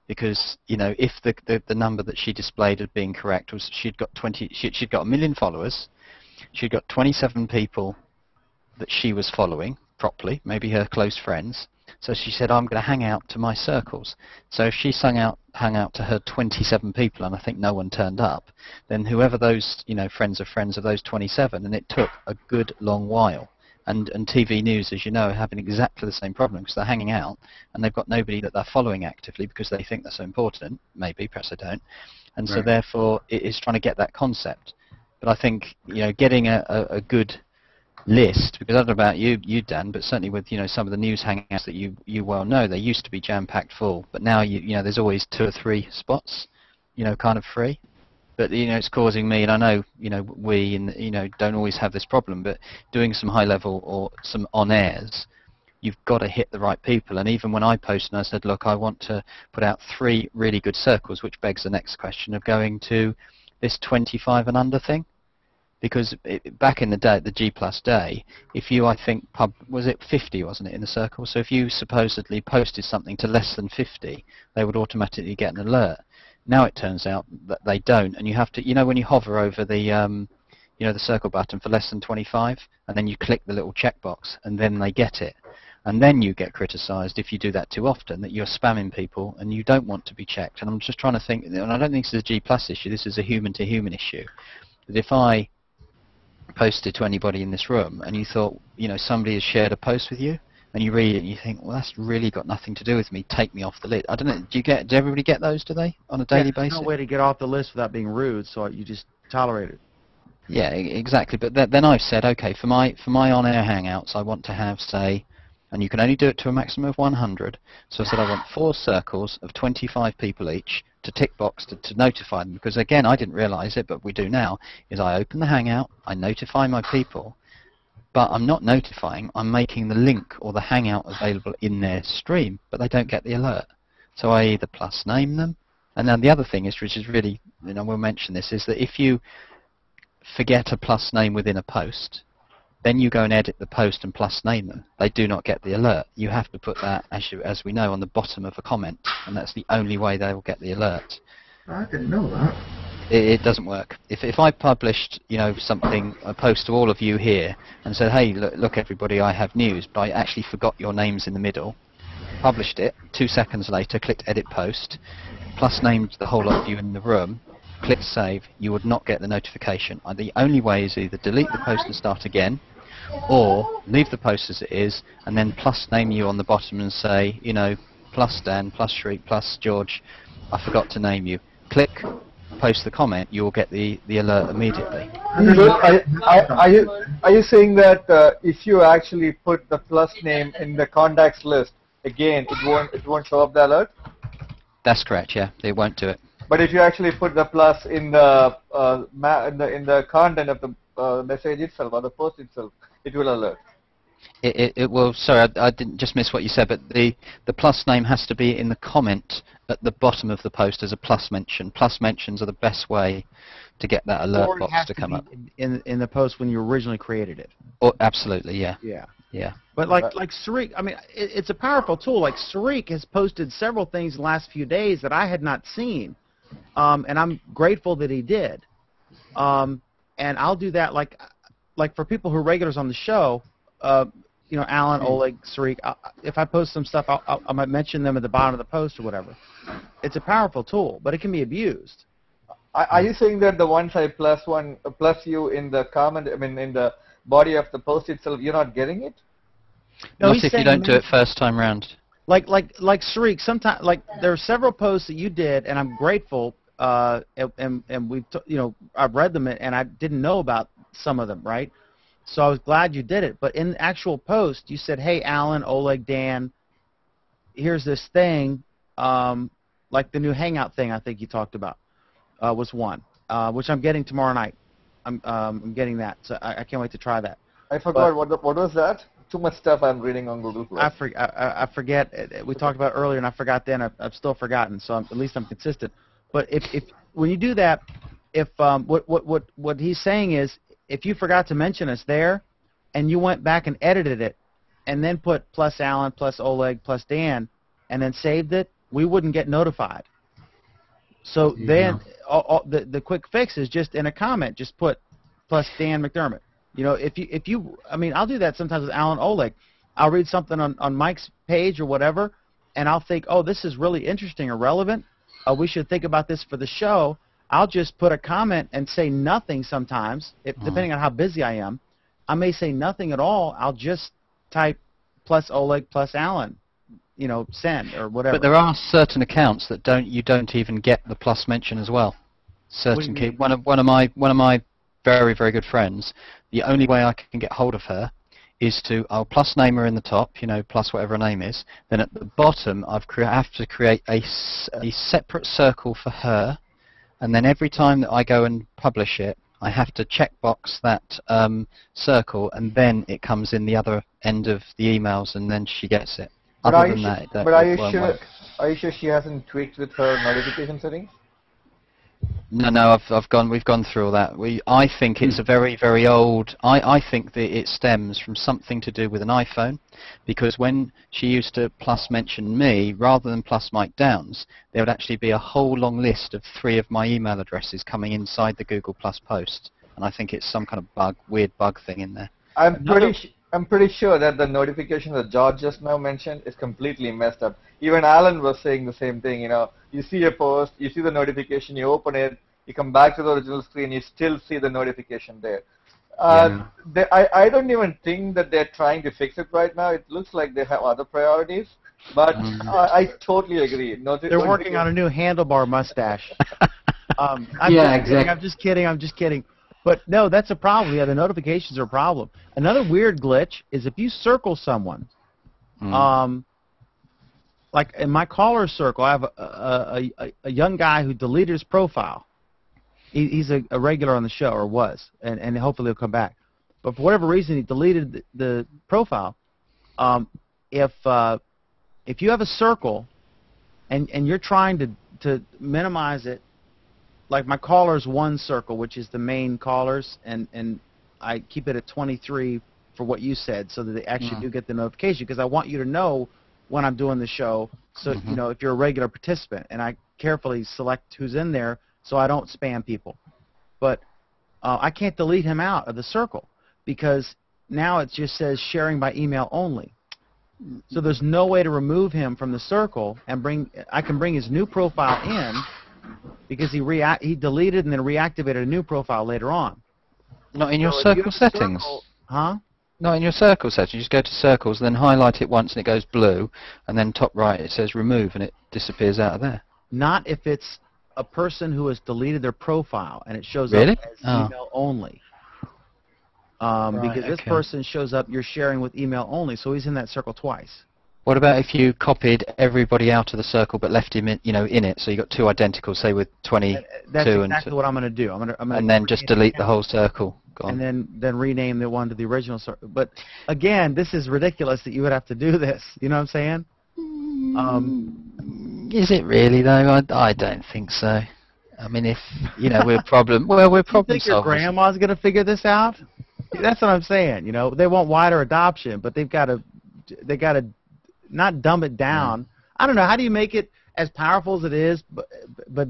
Because if the number that she displayed as being correct was she'd got 1 million followers, she'd got 27 people that she was following properly, maybe her close friends. So she said, I'm going to hang out to my circles. So if she hung out to her 27 people, and I think no one turned up, then whoever those friends of friends of those 27, and it took a good long while. And TV news, as you know, are having exactly the same problem, because they're hanging out and they've got nobody that they're following actively because they think they're so important. Maybe, perhaps they don't. And so therefore it is trying to get that concept. But I think getting a good list, because I don't know about you Dan, but certainly with some of the news hangouts that you well know, they used to be jam-packed full, but now there's always 2 or 3 spots kind of free. But it's causing me, and I know we don't always have this problem, but doing some high level or some on airs, you've got to hit the right people. And even when I posted and I said, look, I want to put out 3 really good circles, which begs the next question of going to this 25 and under thing. Because back in the day, the G+ day, if you, I think, was it 50, wasn't it, in the circle? So if you supposedly posted something to less than 50, they would automatically get an alert. Now it turns out that they don't, and you have to, when you hover over the, the circle button for less than 25, and then you click the little checkbox, and then they get it. And then you get criticised if you do that too often, that you're spamming people and you don't want to be checked. And I'm just trying to think, and I don't think this is a G+ issue, this is a human-to-human issue. That if I posted to anybody in this room and you thought somebody has shared a post with you and you read it and you think, well, that's really got nothing to do with me, take me off the list. I don't know, do everybody get those, do they, on a daily basis? There's no way to get off the list without being rude, so you just tolerate it. Yeah, exactly. But then I've said, okay, for my on-air hangouts, I want to have, say, and you can only do it to a maximum of 100, so I said I want 4 circles of 25 people each to tick box to notify them, because again, I didn't realize it, but we do now, is I open the hangout, I notify my people, but I'm not notifying, I'm making the link or the hangout available in their stream, but they don't get the alert. So I either plus name them, and then the other thing is, which is really, we'll mention this, is that if you forget a plus name within a post, then you go and edit the post and plus name them. They do not get the alert. You have to put that, as we know, on the bottom of a comment, and that's the only way they will get the alert. I didn't know that. It doesn't work. If I published, something, a post to all of you here, and said, hey, look everybody, I have news, but I actually forgot your names in the middle, published it, 2 seconds later, clicked edit post, plus named the whole lot of you in the room, click save, you would not get the notification. The only way is either delete the post and start again, or leave the post as it is and then plus name you on the bottom and say, plus Dan, plus Shriek, plus George, I forgot to name you. Click, post the comment, you will get the alert immediately. So are you saying that if you actually put the plus name in the contacts list, again, it won't show up the alert? That's correct, yeah, it won't do it. But if you actually put the plus in the in the content of the message itself or the post itself, it will alert. It will. Sorry, I didn't just miss what you said, but the plus name has to be in the comment at the bottom of the post as a plus mention. Plus mentions are the best way to get that alert box to come up. In the post when you originally created it. Oh, absolutely, yeah. Yeah. Yeah. But like Sarik, I mean, it's a powerful tool. Like Sarik has posted several things in the last few days that I had not seen, and I'm grateful that he did. And I'll do that like for people who are regulars on the show. Alan, Oleg, Sarik, if I post some stuff, I might mention them at the bottom of the post or whatever. It's a powerful tool, but it can be abused. Are you saying that the once I plus you in the comment, I mean in the body of the post itself, you're not getting it? No, not if you don't do it first time round. Like Sarik, sometimes there are several posts that you did, and I'm grateful. and we've I've read them and I didn't know about some of them, right? So I was glad you did it. But in the actual post, you said, "Hey, Alan, Oleg, Dan, here's this thing, like the new Hangout thing I think you talked about was one, which I'm getting tomorrow night. I'm getting that, so I can't wait to try that." I forgot what was that? Too much stuff I'm reading on Google Plus. I forget. We talked about it earlier, and I forgot then. I've still forgotten, so at least I'm consistent. But if when you do that, if what he's saying is, if you forgot to mention us there, and you went back and edited it, and then put plus Alan, plus Oleg, plus Dan, and then saved it, we wouldn't get notified. So then the quick fix is just in a comment, just put plus Dan McDermott. If you, I mean, I'll do that sometimes with Alan Oleg. I'll read something on Mike's page or whatever, and I'll think, oh, this is really interesting or relevant. We should think about this for the show. I'll just put a comment and say nothing sometimes, depending on how busy I am. I may say nothing at all. I'll just type plus Oleg plus Alan, send or whatever. But there are certain accounts that you don't even get the plus mention as well. Certain one of my very, very good friends, the only way I can get hold of her is I'll plus name her in the top, plus whatever her name is. Then at the bottom, I have to create a separate circle for her, and then every time that I go and publish it, I have to checkbox that circle, and then it comes in the other end of the emails, and then she gets it. But are you sure she hasn't tweaked with her notification settings? No, we've gone through all that. I think it's a very, very old. I think that it stems from something to do with an iPhone, because when she used to plus mention me rather than plus Mike Downs, there would actually be a whole long list of 3 of my email addresses coming inside the Google Plus post, and I think it's some kind of weird bug thing in there. I'm pretty sure that the notification that George just now mentioned is completely messed up. Even Alan was saying the same thing. You see a post, you see the notification, you open it, you come back to the original screen, you still see the notification there. I don't even think that they're trying to fix it right now. It looks like they have other priorities. But I totally agree. They're working on a new handlebar mustache. Exactly. I'm just kidding. But no, that's a problem. Yeah, the notifications are a problem. Another weird glitch is if you circle someone, like in my caller circle, I have a young guy who deleted his profile. He's a regular on the show, or was, and hopefully he'll come back. But for whatever reason, he deleted the profile. If you have a circle and you're trying to minimize it, like my callers one circle, which is the main callers, and I keep it at 23 for what you said, so that they actually do get the notification, because I want you to know when I'm doing the show, so if you're a regular participant, and I carefully select who's in there so I don't spam people. But I can't delete him out of the circle, because now it just says sharing by email only. So there's no way to remove him from the circle and I can bring his new profile in, because he deleted and then reactivated a new profile later on. Not in your circle settings? Huh? Not in your circle settings. You just go to circles, then highlight it once and it goes blue, and then top right it says remove and it disappears out of there. Not if it's a person who has deleted their profile and it shows up as email only. Because this person shows up, you're sharing with email only, so he's in that circle twice. What about if you copied everybody out of the circle but left him in it, so you got 2 identical, say with 22 That's exactly what I'm going to do. I'm going and then just delete the whole circle. And then rename the one to the original circle. But again, this is ridiculous that you would have to do this. You know what I'm saying? Is it really though? I don't think so. I mean, if we're problem solvers. You think your grandma's going to figure this out? That's what I'm saying. They want wider adoption, but they got to not dumb it down. I don't know. How do you make it as powerful as it is, but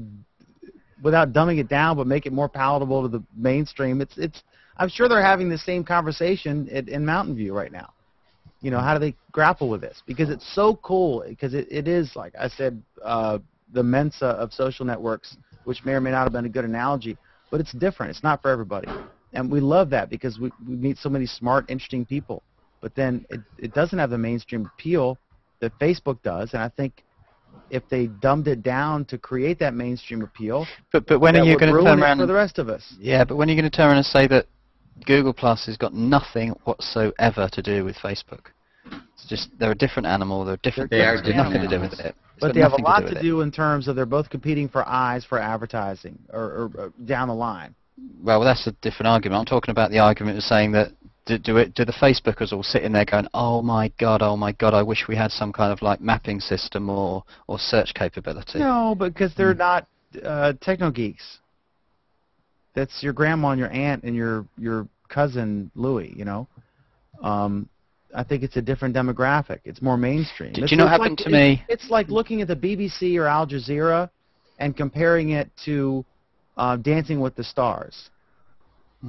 without dumbing it down, but make it more palatable to the mainstream? I'm sure they're having the same conversation in Mountain View right now. How do they grapple with this? Because it's so cool. Because it is, like I said, the Mensa of social networks, which may or may not have been a good analogy, but it's different. It's not for everybody. And we love that because we meet so many smart, interesting people. But then it doesn't have the mainstream appeal that Facebook does, and I think if they dumbed it down to create that mainstream appeal. But when are you going to turn around for the rest of us? Yeah, but when are you going to turn around and say that Google Plus has got nothing whatsoever to do with Facebook? It's just they're a different animal. They're different. They are things, nothing to do with it. But they have a lot to do in terms of they're both competing for eyes for advertising or down the line. Well, that's a different argument. I'm talking about the argument of saying that do the Facebookers all sit in there going, oh my god, I wish we had some kind of like mapping system or search capability. No, because they're not techno geeks. That's your grandma and your aunt and your cousin Louie, you know. I think it's a different demographic. It's more mainstream. Did you know what happened to me? It's like looking at the BBC or Al Jazeera and comparing it to Dancing with the Stars.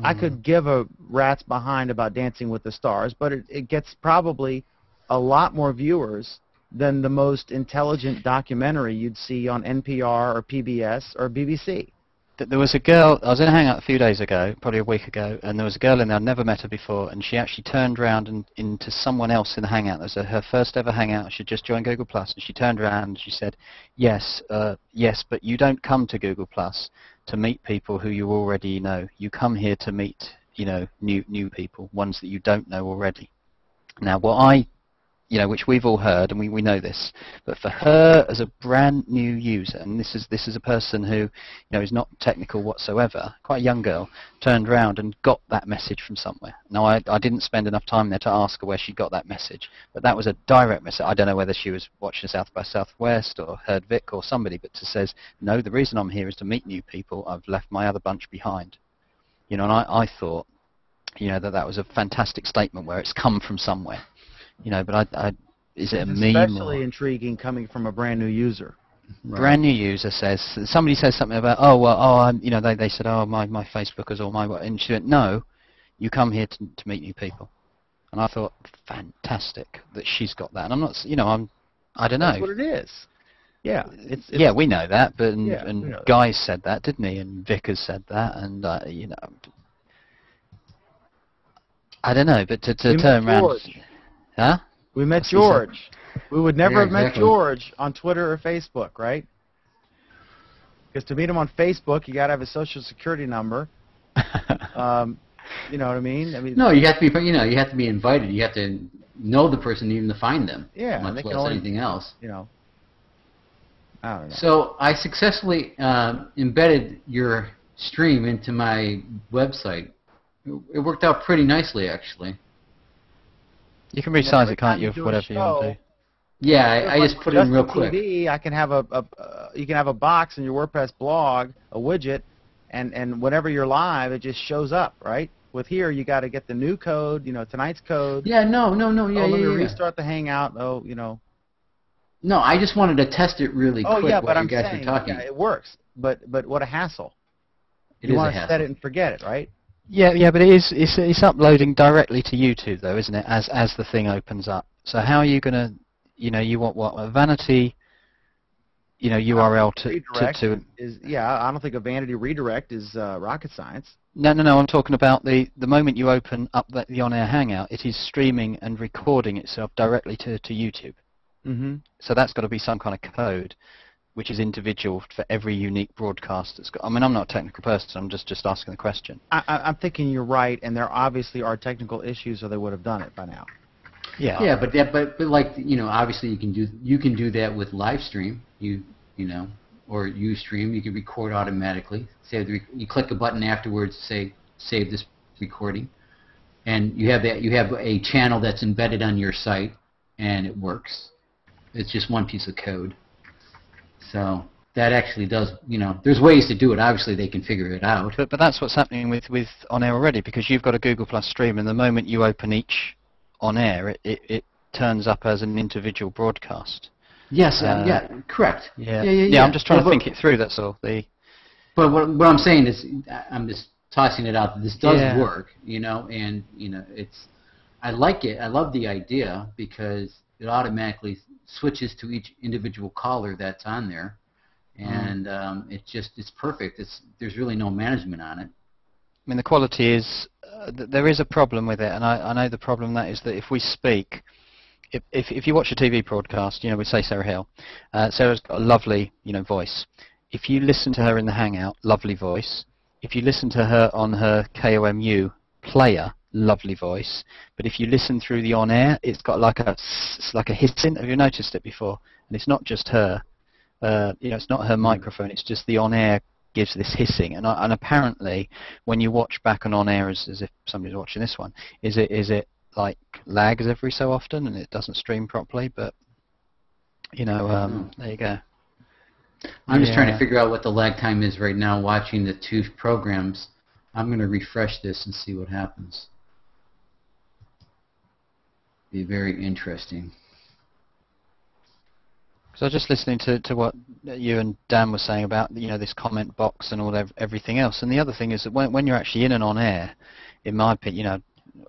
I could give a rat's behind about Dancing with the Stars, but it gets probably a lot more viewers than the most intelligent documentary you'd see on NPR or PBS or BBC. There was a girl, I was in a hangout a few days ago, probably a week ago, and there was a girl in there, I'd never met her before, and she actually turned around and into someone else in the hangout. It was her first ever hangout. She just joined Google Plus, and she turned around and she said, yes, but you don't come to Google Plus to meet people who you already know. You come here to meet, new people, ones that you don't know already. Now, which we've all heard, and we know this, but for her as a brand new user, and this is a person who, is not technical whatsoever, quite a young girl, turned around and got that message from somewhere. Now, I didn't spend enough time there to ask her where she got that message, but that was a direct message. I don't know whether she was watching South by Southwest or heard Vic or somebody, but says, no, the reason I'm here is to meet new people. I've left my other bunch behind. And I thought, that was a fantastic statement where it's come from somewhere. But is it a meme? Especially intriguing coming from a brand new user. Right. Brand new user somebody says something about, they said, my Facebookers or my, and she went, no, you come here to meet new people. And I thought, fantastic that she's got that. And I'm not, I don't know. That's what it is. Yeah. Yeah, we know that, but Guy said that, didn't he? And Vickers said that, and I don't know, but to turn around. Huh? We met George. We would never have met George on Twitter or Facebook, right? Because to meet him on Facebook, you got to have a social security number. You know what I mean? No, you have to be. You have to be invited. You have to know the person even to find them. Yeah, much less anything else. I don't know. So I successfully embedded your stream into my website. It worked out pretty nicely, actually. You can resize it, can't you, whatever you want to do. Yeah, I just put it in real quick. I can have you can have a box in your WordPress blog, a widget, and whenever you're live, it just shows up, right? With here, you got to get the new code, tonight's code. Yeah, no, yeah, let me restart the Hangout. No, I just wanted to test it really quick while you guys were talking. Yeah, it works, but what a hassle. You want to set it and forget it, right? Yeah, but it's uploading directly to YouTube though, isn't it? As the thing opens up. So how are you gonna, you want what, a vanity, URL to is I don't think a vanity redirect is rocket science. No, I'm talking about the moment you open up the on-air Hangout, it is streaming and recording itself directly to YouTube. Mm-hmm. So that's got to be some kind of code, which is individual for every unique broadcast that's got. I mean, I'm not a technical person, I'm just asking the question. I'm thinking you're right, and there obviously are technical issues, or they would have done it by now. Yeah. Yeah, but like obviously you can do that with live stream, or Ustream. You can record automatically. You click a button afterwards to say save this recording, and you have a channel that's embedded on your site, and it works. It's just one piece of code. So that actually does, there's ways to do it. Obviously, they can figure it out. But that's what's happening with On Air already, because you've got a Google Plus stream, and the moment you open each On Air, it turns up as an individual broadcast. Yes, correct. Yeah, I'm just trying to think it through, that's all. But what I'm saying is, I'm just tossing it out that this does work, and, it's, I like it. I love the idea because it automatically switches to each individual caller that's on there, and it's perfect. There's really no management on it. I mean, the quality is there is a problem with it, and I know the problem that is that if we speak, if you watch a TV broadcast, we say Sarah Hill. Sarah's got a lovely, voice. If you listen to her in the Hangout, lovely voice. If you listen to her on her KOMU player, lovely voice. But if you listen through the on air, it's got like a hissing. Have you noticed it before? And it's not just her. It's not her microphone. It's just the on air gives this hissing. And apparently, when you watch back on air, as if somebody's watching this one, is it like lags every so often and it doesn't stream properly? But there you go. I'm just trying to figure out what the lag time is right now watching the two programs. I'm going to refresh this and see what happens. Be very interesting. So I was just listening to what you and Dan were saying about this comment box and everything else. And the other thing is that when you're actually in and on air, in my opinion,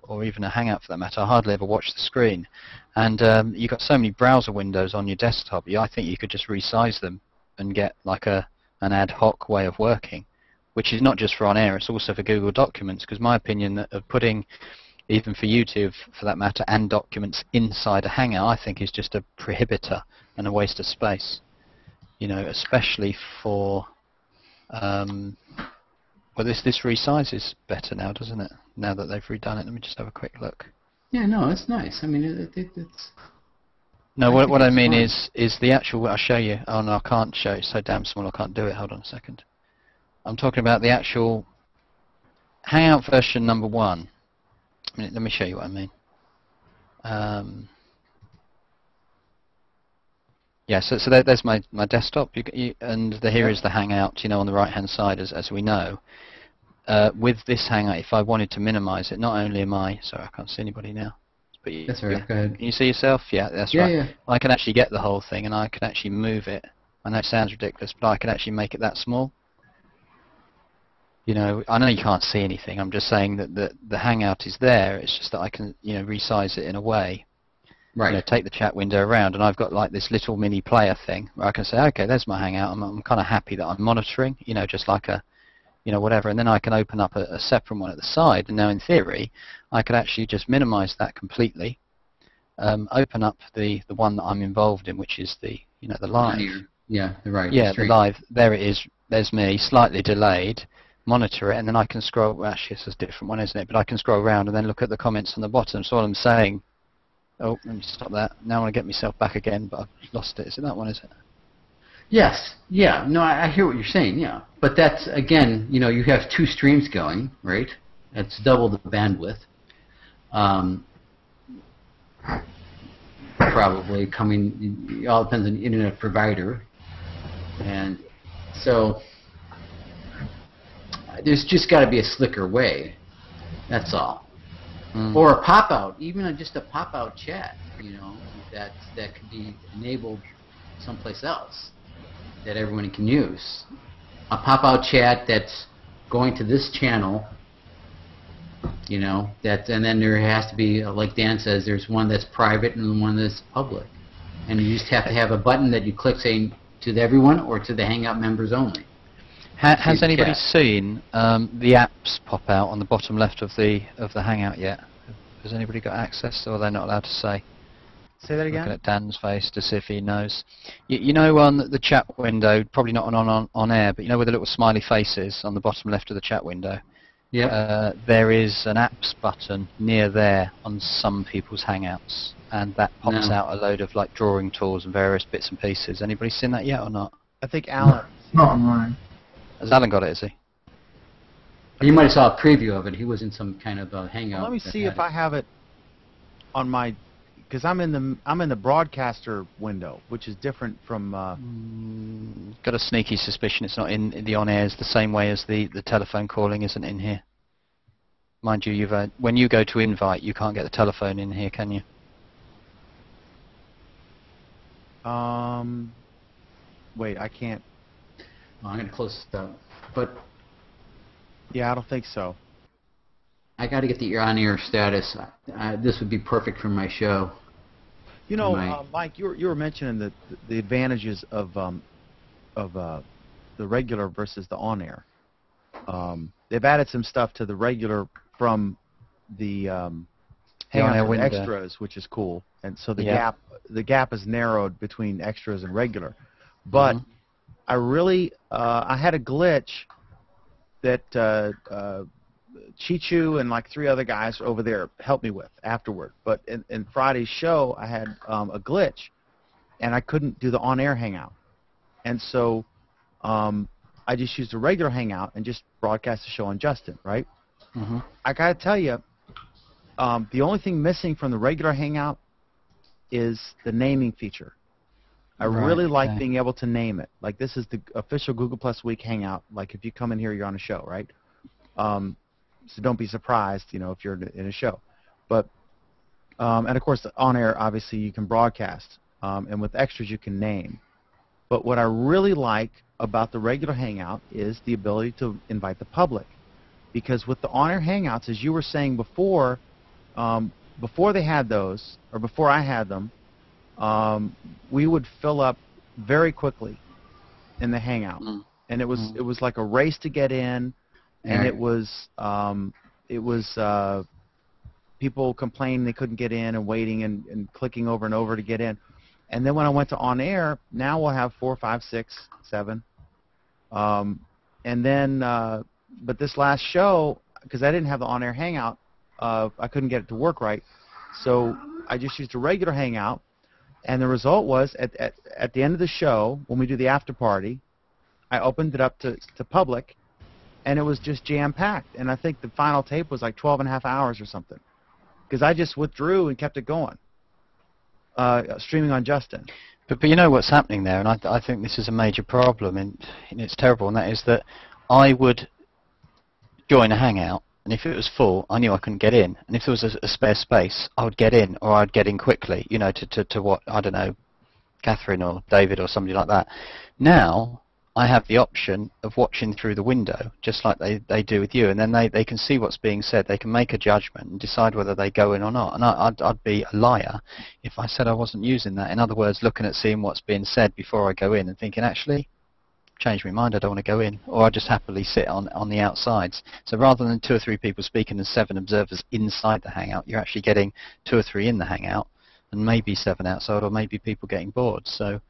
or even a Hangout for that matter, I hardly ever watch the screen. And you've got so many browser windows on your desktop. I think you could just resize them and get like an ad hoc way of working, which is not just for on air, it's also for Google Documents, because my opinion of putting, even for YouTube for that matter, and documents inside a Hangout, I think is just a prohibitor and a waste of space, especially for, well, this resizes better now, doesn't it, now that they've redone it. Let me just have a quick look. Yeah, no, it's nice. I mean, it's... No, what I mean is the actual, I'll show you. Oh no, I can't show it, it's so damn small I can't do it. Hold on a second. I'm talking about the actual Hangout version number 1. Let me show you what I mean. Yeah, so there's my desktop, and here is the Hangout, on the right-hand side, as we know. With this Hangout, if I wanted to minimize it, not only am I... Sorry, I can't see anybody now. But that's all right, go ahead. Can you see yourself? Yeah, that's right. Yeah. I can actually get the whole thing, and I can actually move it. I know it sounds ridiculous, but I can actually make it that small. I know you can't see anything. I'm just saying that the Hangout is there. It's just that I can, resize it in a way. Right. Take the chat window around, and I've got like this little mini player thing where I can say, okay, there's my Hangout. I'm kind of happy that I'm monitoring, just like a, whatever. And then I can open up a separate one at the side. And now, in theory, I could actually just minimize that completely. Open up the one that I'm involved in, which is the, the live. Yeah, the right. Yeah, the live. There it is. There's me, slightly delayed. Monitor it, and then I can scroll. Well, actually, it's a different one, isn't it? But I can scroll around and then look at the comments on the bottom. So all I'm saying. Oh, let me stop that. Now I want to get myself back again, but I've lost it. Is it that one? Is it? Yes. Yeah. No, I hear what you're saying. Yeah. But that's again, you have 2 streams going, right? That's double the bandwidth. Probably coming. It all depends on the internet provider, and so. There's just got to be a slicker way. That's all. Or a pop-out, even just a pop-out chat, that could be enabled someplace else that everyone can use. A pop-out chat that's going to this channel, and then there has to be, like Dan says, there's one that's private and one that's public. And you just have to have a button that you click saying to everyone or to the Hangout members only. Has anybody seen the apps pop out on the bottom left of the Hangout yet? Has anybody got access, or are they not allowed to say? Say that again. Looking at Dan's face to see if he knows. You know, on the chat window, probably not on air, but where the little smiley faces on the bottom left of the chat window. Yeah. There is an apps button near there on some people's Hangouts, and that pops out a load of like drawing tools and various bits and pieces. Anybody seen that yet or not? I think Alan. Not on mine. Has Alan got it? Is he? You might have saw a preview of it. He was in some kind of Hangout. Well, let me see if I have it on my, because I'm in the broadcaster window, which is different from. Got a sneaky suspicion it's not in the on airs the same way as the telephone calling isn't in here. Mind you, when you go to invite, you can't get the telephone in here, can you? Wait, I can't. Oh, I'm gonna close this out, but. Yeah, I don't think so. I got to get the on-air status. This would be perfect for my show. Mike, you were mentioning the advantages of the regular versus the on-air. They've added some stuff to the regular from the Hangouts with window. extras, which is cool, and so Yeah. the gap is narrowed between extras and regular. But I really I had a glitch that Chichu and like 3 other guys over there helped me with afterward. But in Friday's show, I had a glitch, and I couldn't do the on-air hangout, and so I just used a regular hangout and just broadcast the show on Justin, right? I gotta tell you, the only thing missing from the regular hangout is the naming feature. I really like being able to name it. Like, this is the official Google Plus Week hangout. Like, if you come in here, you're on a show, right? So don't be surprised, you know, if you're in a show. But and of course, on air, obviously, you can broadcast, and with extras, you can name. But what I really like about the regular hangout is the ability to invite the public, because with the on-air hangouts, as you were saying before, before they had those, or before I had them, we would fill up very quickly in the hangout, and it was like a race to get in, and it was people complaining they couldn't get in and waiting and clicking over and over to get in. And then when I went to on air, now we'll have 4, 5, 6, 7, and then but this last show, because I didn't have the on air hangout, I couldn't get it to work right, so I just used a regular hangout. And the result was, at the end of the show, when we do the after party, I opened it up to public, and it was just jam-packed. And I think the final tape was like 12 and a half hours or something, because I just withdrew and kept it going, streaming on Justin. But you know what's happening there, and I think this is a major problem, and it's terrible, and that is that I would join a hangout, and if it was full, I knew I couldn't get in. And if there was a spare space, I would get in, or I'd get in quickly, you know, to what, I don't know, Catherine or David or somebody like that. Now, I have the option of watching through the window, just like they do with you, and then they can see what's being said. They can make a judgment and decide whether they go in or not. And I'd be a liar if I said I wasn't using that. In other words, looking at seeing what's being said before I go in and thinking, actually, change my mind, I don't want to go in, or I just happily sit on the outsides. So rather than 2 or 3 people speaking and 7 observers inside the hangout, you're actually getting 2 or 3 in the hangout, and maybe 7 outside, or maybe people getting bored. So,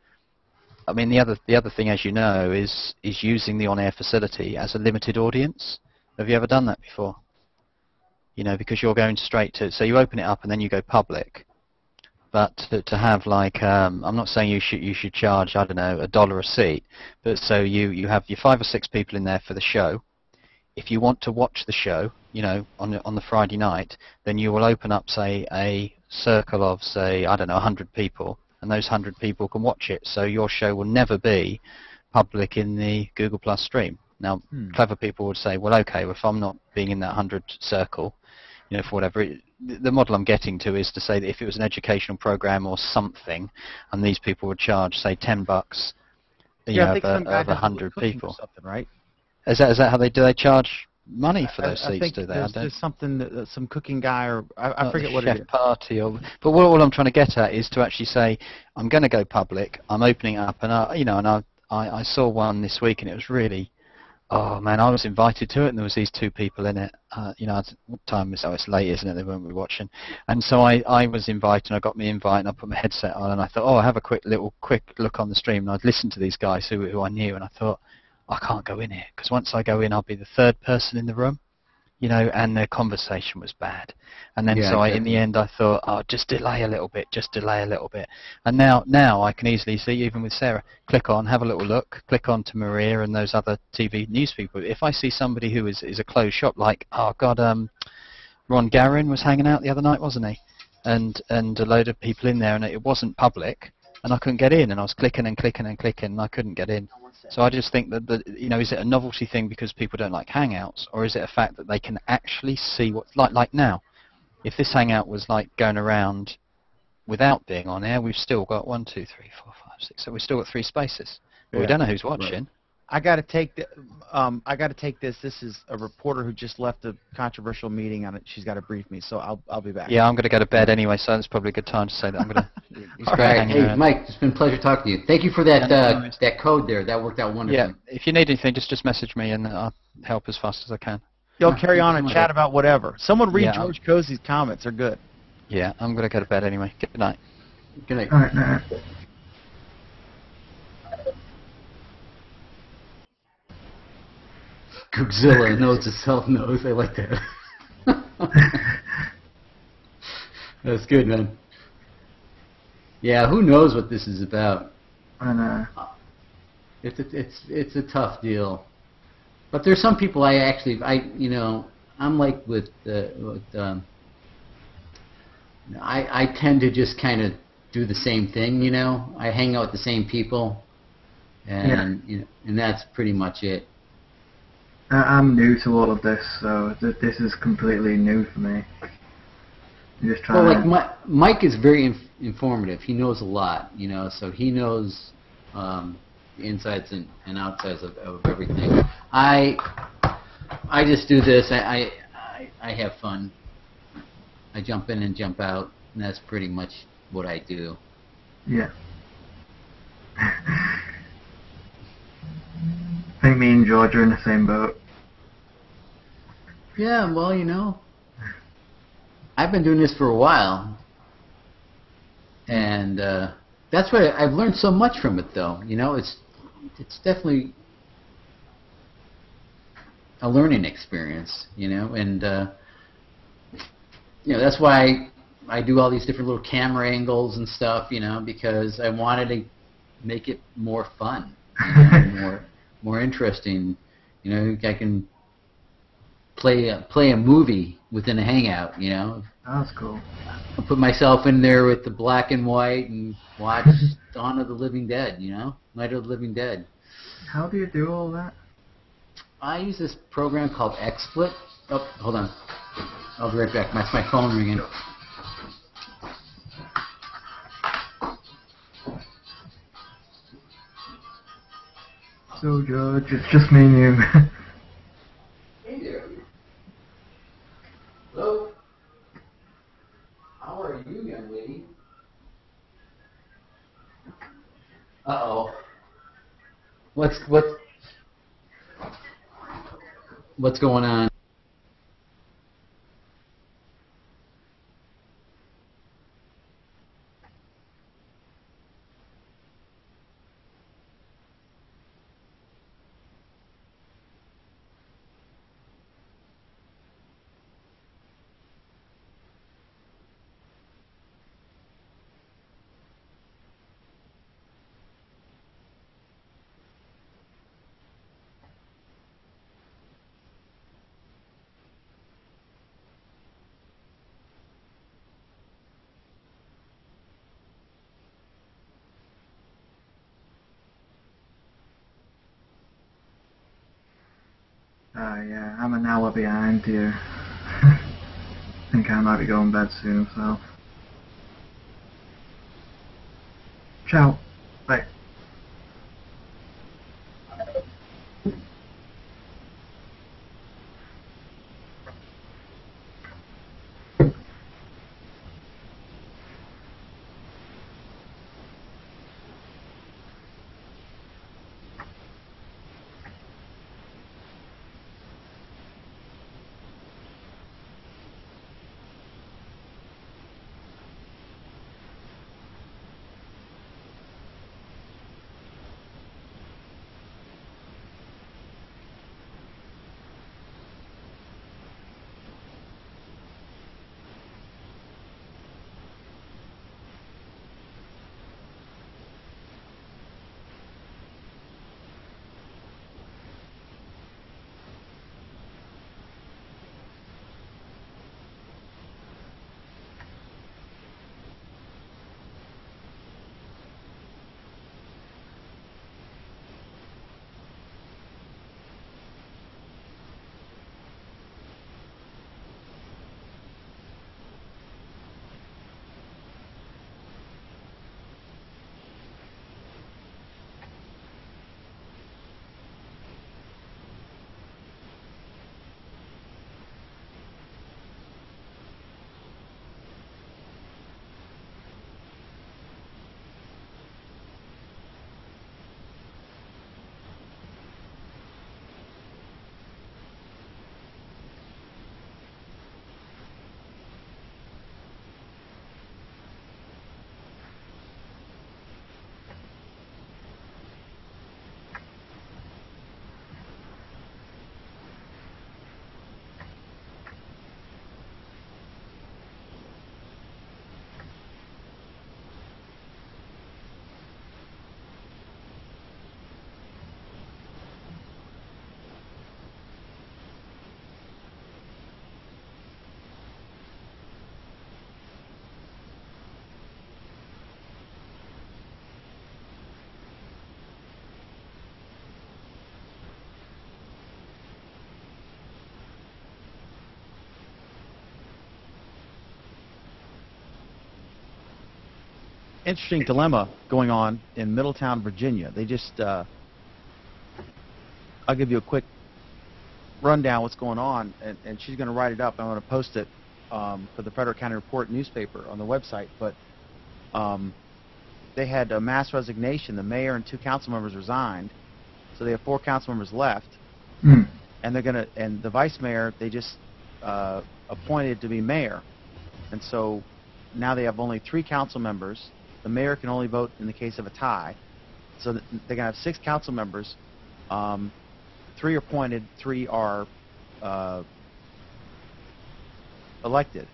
I mean, the other thing, as you know, is using the on-air facility as a limited audience. Have you ever done that before? You know, because you're going straight to, so you open it up and then you go public. But to have like, I'm not saying you should charge, I don't know, $1 a seat, but so you have your 5 or 6 people in there for the show. If you want to watch the show, you know, on the Friday night, then you will open up, say, a circle of, say, I don't know, 100 people, and those 100 people can watch it. So your show will never be public in the Google Plus stream. Now, clever people would say, well, okay, well, if I'm not being in that 100 circle, you know, for whatever, the model I'm getting to is to say that if it was an educational program or something, and these people would charge, say, $10, you know, of 100 people. Something, right? Is that how they do? They charge money for those seats, I think do they? There's something, some cooking guy, or I forget what it is. Chef party, or but what I'm trying to get at is to actually say, I'm going to go public. I'm opening it up, and I saw one this week, and it was really, oh man, I was invited to it, and there was these 2 people in it. You know, what time is it? Oh, it's late, isn't it? They won't be watching. And so I was invited, and I got my invite, and I put my headset on, and I thought, oh, I'll have a quick look on the stream, and I'd listen to these guys who I knew, and I thought, I can't go in here, because once I go in, I'll be the 3rd person in the room, you know, and their conversation was bad. And then in the end, I thought, oh, just delay a little bit. And now I can easily see, even with Sarah, click on, have a little look, click on to Maria and those other TV news people. If I see somebody who is a closed shop, like, oh God, Ron Garin was hanging out the other night, wasn't he? And a load of people in there, and it wasn't public, and I couldn't get in, and I was clicking and clicking and clicking, and I couldn't get in. So I just think that, you know, is it a novelty thing because people don't like Hangouts, or is it a fact that they can actually see what's like now? If this Hangout was like going around without being on air, we've still got 1, 2, 3, 4, 5, 6. So we've still got 3 spaces. But we don't know who's watching. Right. I got to take this. This is a reporter who just left a controversial meeting on it. She's got to brief me, so I'll be back. Yeah, I'm going to go to bed anyway, so it's probably a good time to say that I'm going to. All right, hey Mike, it's been a pleasure talking to you. Thank you for that that code there. That worked out wonderfully. Yeah, if you need anything, just message me and I'll help as fast as I can. You'll carry on and chat about whatever. Someone read George Cozy's comments. They're good. Yeah, I'm going to go to bed anyway. Good night. Good night. All right, night. Googzilla knows itself knows. I like that. That's good, man. Yeah, who knows what this is about? I know. It's a tough deal. But there's some people I'm like I tend to just kind of do the same thing, I hang out with the same people, and and that's pretty much it. I'm new to all of this, so this is completely new for me. I'm just trying. Well, like Mike is very informative. He knows a lot, so he knows the insides and outsides of everything. I just do this. I have fun. I jump in and jump out, and that's pretty much what I do. Yeah. I think me and George are in the same boat. Yeah, well, I've been doing this for a while, and that's why I've learned so much from it, though. It's definitely a learning experience, and that's why I do all these different little camera angles and stuff, because I wanted to make it more fun, more interesting. I can play a movie within a hangout. That's cool. I'll put myself in there with the black and white and watch Dawn of the Living Dead. Night of the Living Dead. How do you do all that? I use this program called XSplit. Oh, hold on. I'll be right back. That's my phone ringing. So, George, it's just me and you. Hey there. Hello. How are you, young lady? Uh-oh. What's going on? Yeah, I'm an hour behind you. I think I might be going to bed soon, so. Ciao. Bye. interesting dilemma going on in Middletown, Virginia. They just, I'll give you a quick rundown what's going on, and she's going to write it up. I'm going to post it for the Frederick County Report newspaper on the website. But they had a mass resignation. The mayor and 2 council members resigned, so they have 4 council members left. And they're going to, and the vice mayor they just appointed to be mayor, and so now they have only 3 council members. The mayor can only vote in the case of a tie, so they're going to have 6 council members. 3 are appointed, 3 are elected.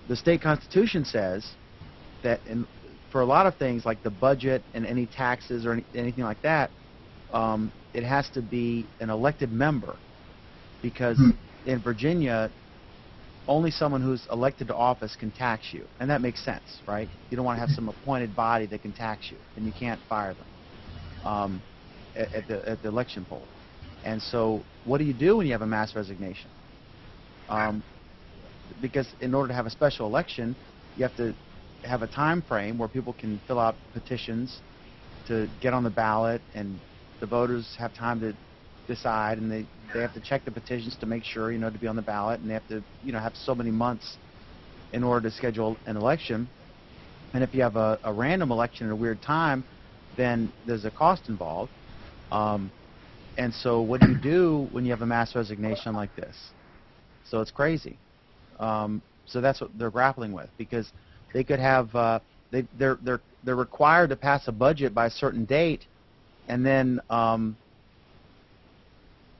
The state constitution says that for a lot of things like the budget and any taxes or anything like that, it has to be an elected member, because in Virginia, only someone who's elected to office can tax you, and that makes sense, right? You don't want to have some appointed body that can tax you, and you can't fire them at the election poll. And so what do you do when you have a mass resignation? Because in order to have a special election, you have to have a time frame where people can fill out petitions to get on the ballot, and the voters have time to decide, and they have to check the petitions to make sure, to be on the ballot, and they have to, have so many months in order to schedule an election. And if you have a random election at a weird time, then there's a cost involved. And so what do you do when you have a mass resignation like this? So it's crazy. So that's what they're grappling with, because they could have they're required to pass a budget by a certain date, and then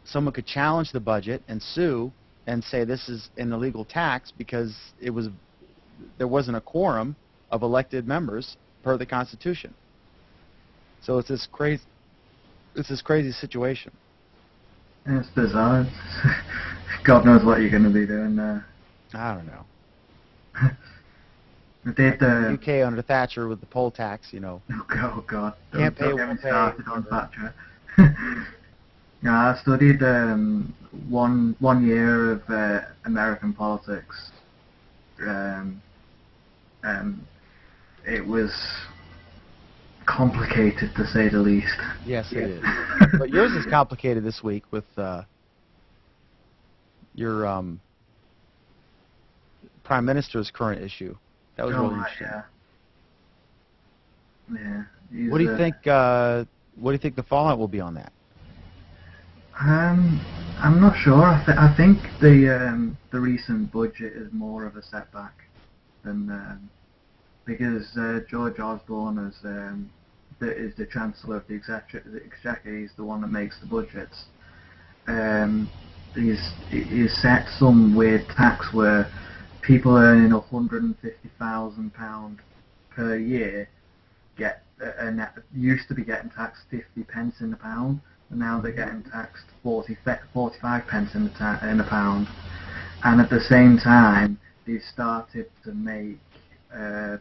someone could challenge the budget and sue and say this is an illegal tax because there wasn't a quorum of elected members per the Constitution. So it's this crazy situation. Yeah, it's bizarre. God knows what you're going to be doing there. I don't know. UK under Thatcher with the poll tax, Oh God! Can't pay, don't get me won't started pay. on Thatcher. I studied 1 year of American politics. It was complicated, to say the least. Yes, it is. But yours is complicated this week with your Prime Minister's current issue. That was really interesting. Yeah. What do you think? What do you think the fallout will be on that? I'm not sure. I think the recent budget is more of a setback than because George Osborne is the Chancellor of the Exchequer. He's the one that makes the budgets. He's set some weird tax where people earning £150,000 per year used to be getting taxed 50 pence in the pound, and now they're getting taxed 45 pence in the pound. And at the same time, they've started to make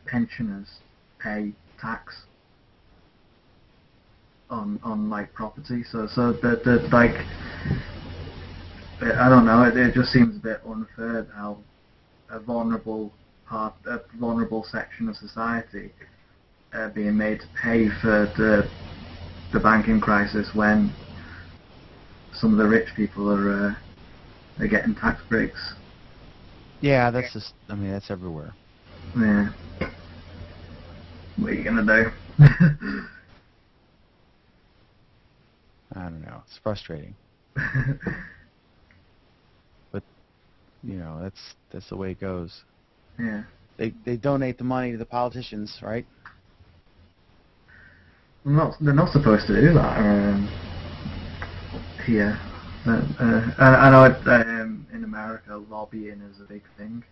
pensioners pay tax on like property. So the like, I don't know. It just seems a bit unfair how a vulnerable section of society being made to pay for the banking crisis when some of the rich people are getting tax breaks. Yeah, that's just. I mean, that's everywhere. Yeah. What are you gonna do? I don't know. It's frustrating. But that's the way it goes. Yeah. They donate the money to the politicians, right? They're not supposed to do that here. I know in America lobbying is a big thing.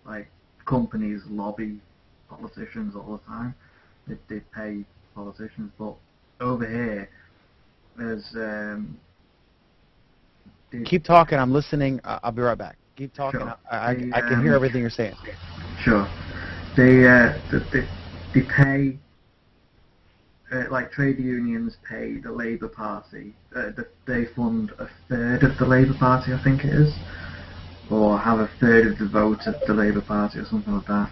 Like companies lobby politicians all the time. They pay politicians, but over here there's keep talking. I'm listening. I'll be right back. Keep talking. Sure. I can hear everything you're saying. Sure. They pay. Like trade unions pay the Labour Party. They fund a third of the Labour Party, I think it is, or have a third of the vote of the Labour Party or something like that.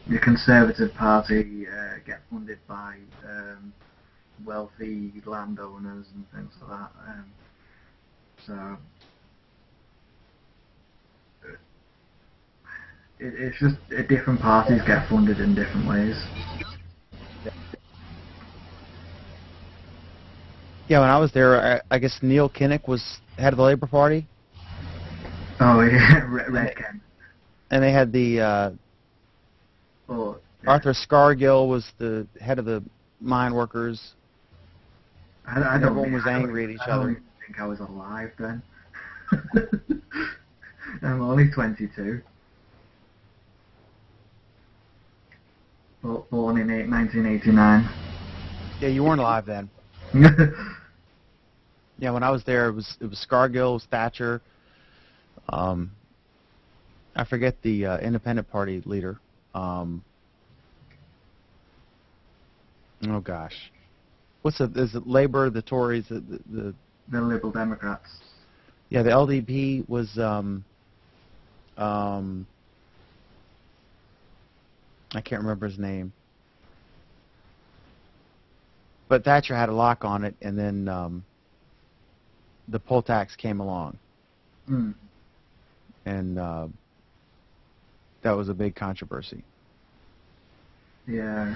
the Conservative Party get funded by wealthy landowners and things like that. So it's just different parties get funded in different ways. Yeah, when I was there, I guess Neil Kinnock was head of the Labour Party. Oh yeah, Red Ken. And they had the Arthur Scargill was the head of the mine workers. Everyone was angry at each other. I don't even think I was alive then. I'm only 22. Born in 1989. Yeah, you weren't alive then. Yeah, when I was there, it was Scargill, it was Thatcher. I forget the Independent Party leader. Oh gosh, is it Labour, the Tories, the Liberal Democrats? Yeah, the LDP was I can't remember his name. But Thatcher had a lock on it, and then the poll tax came along. Mm. And that was a big controversy. Yeah,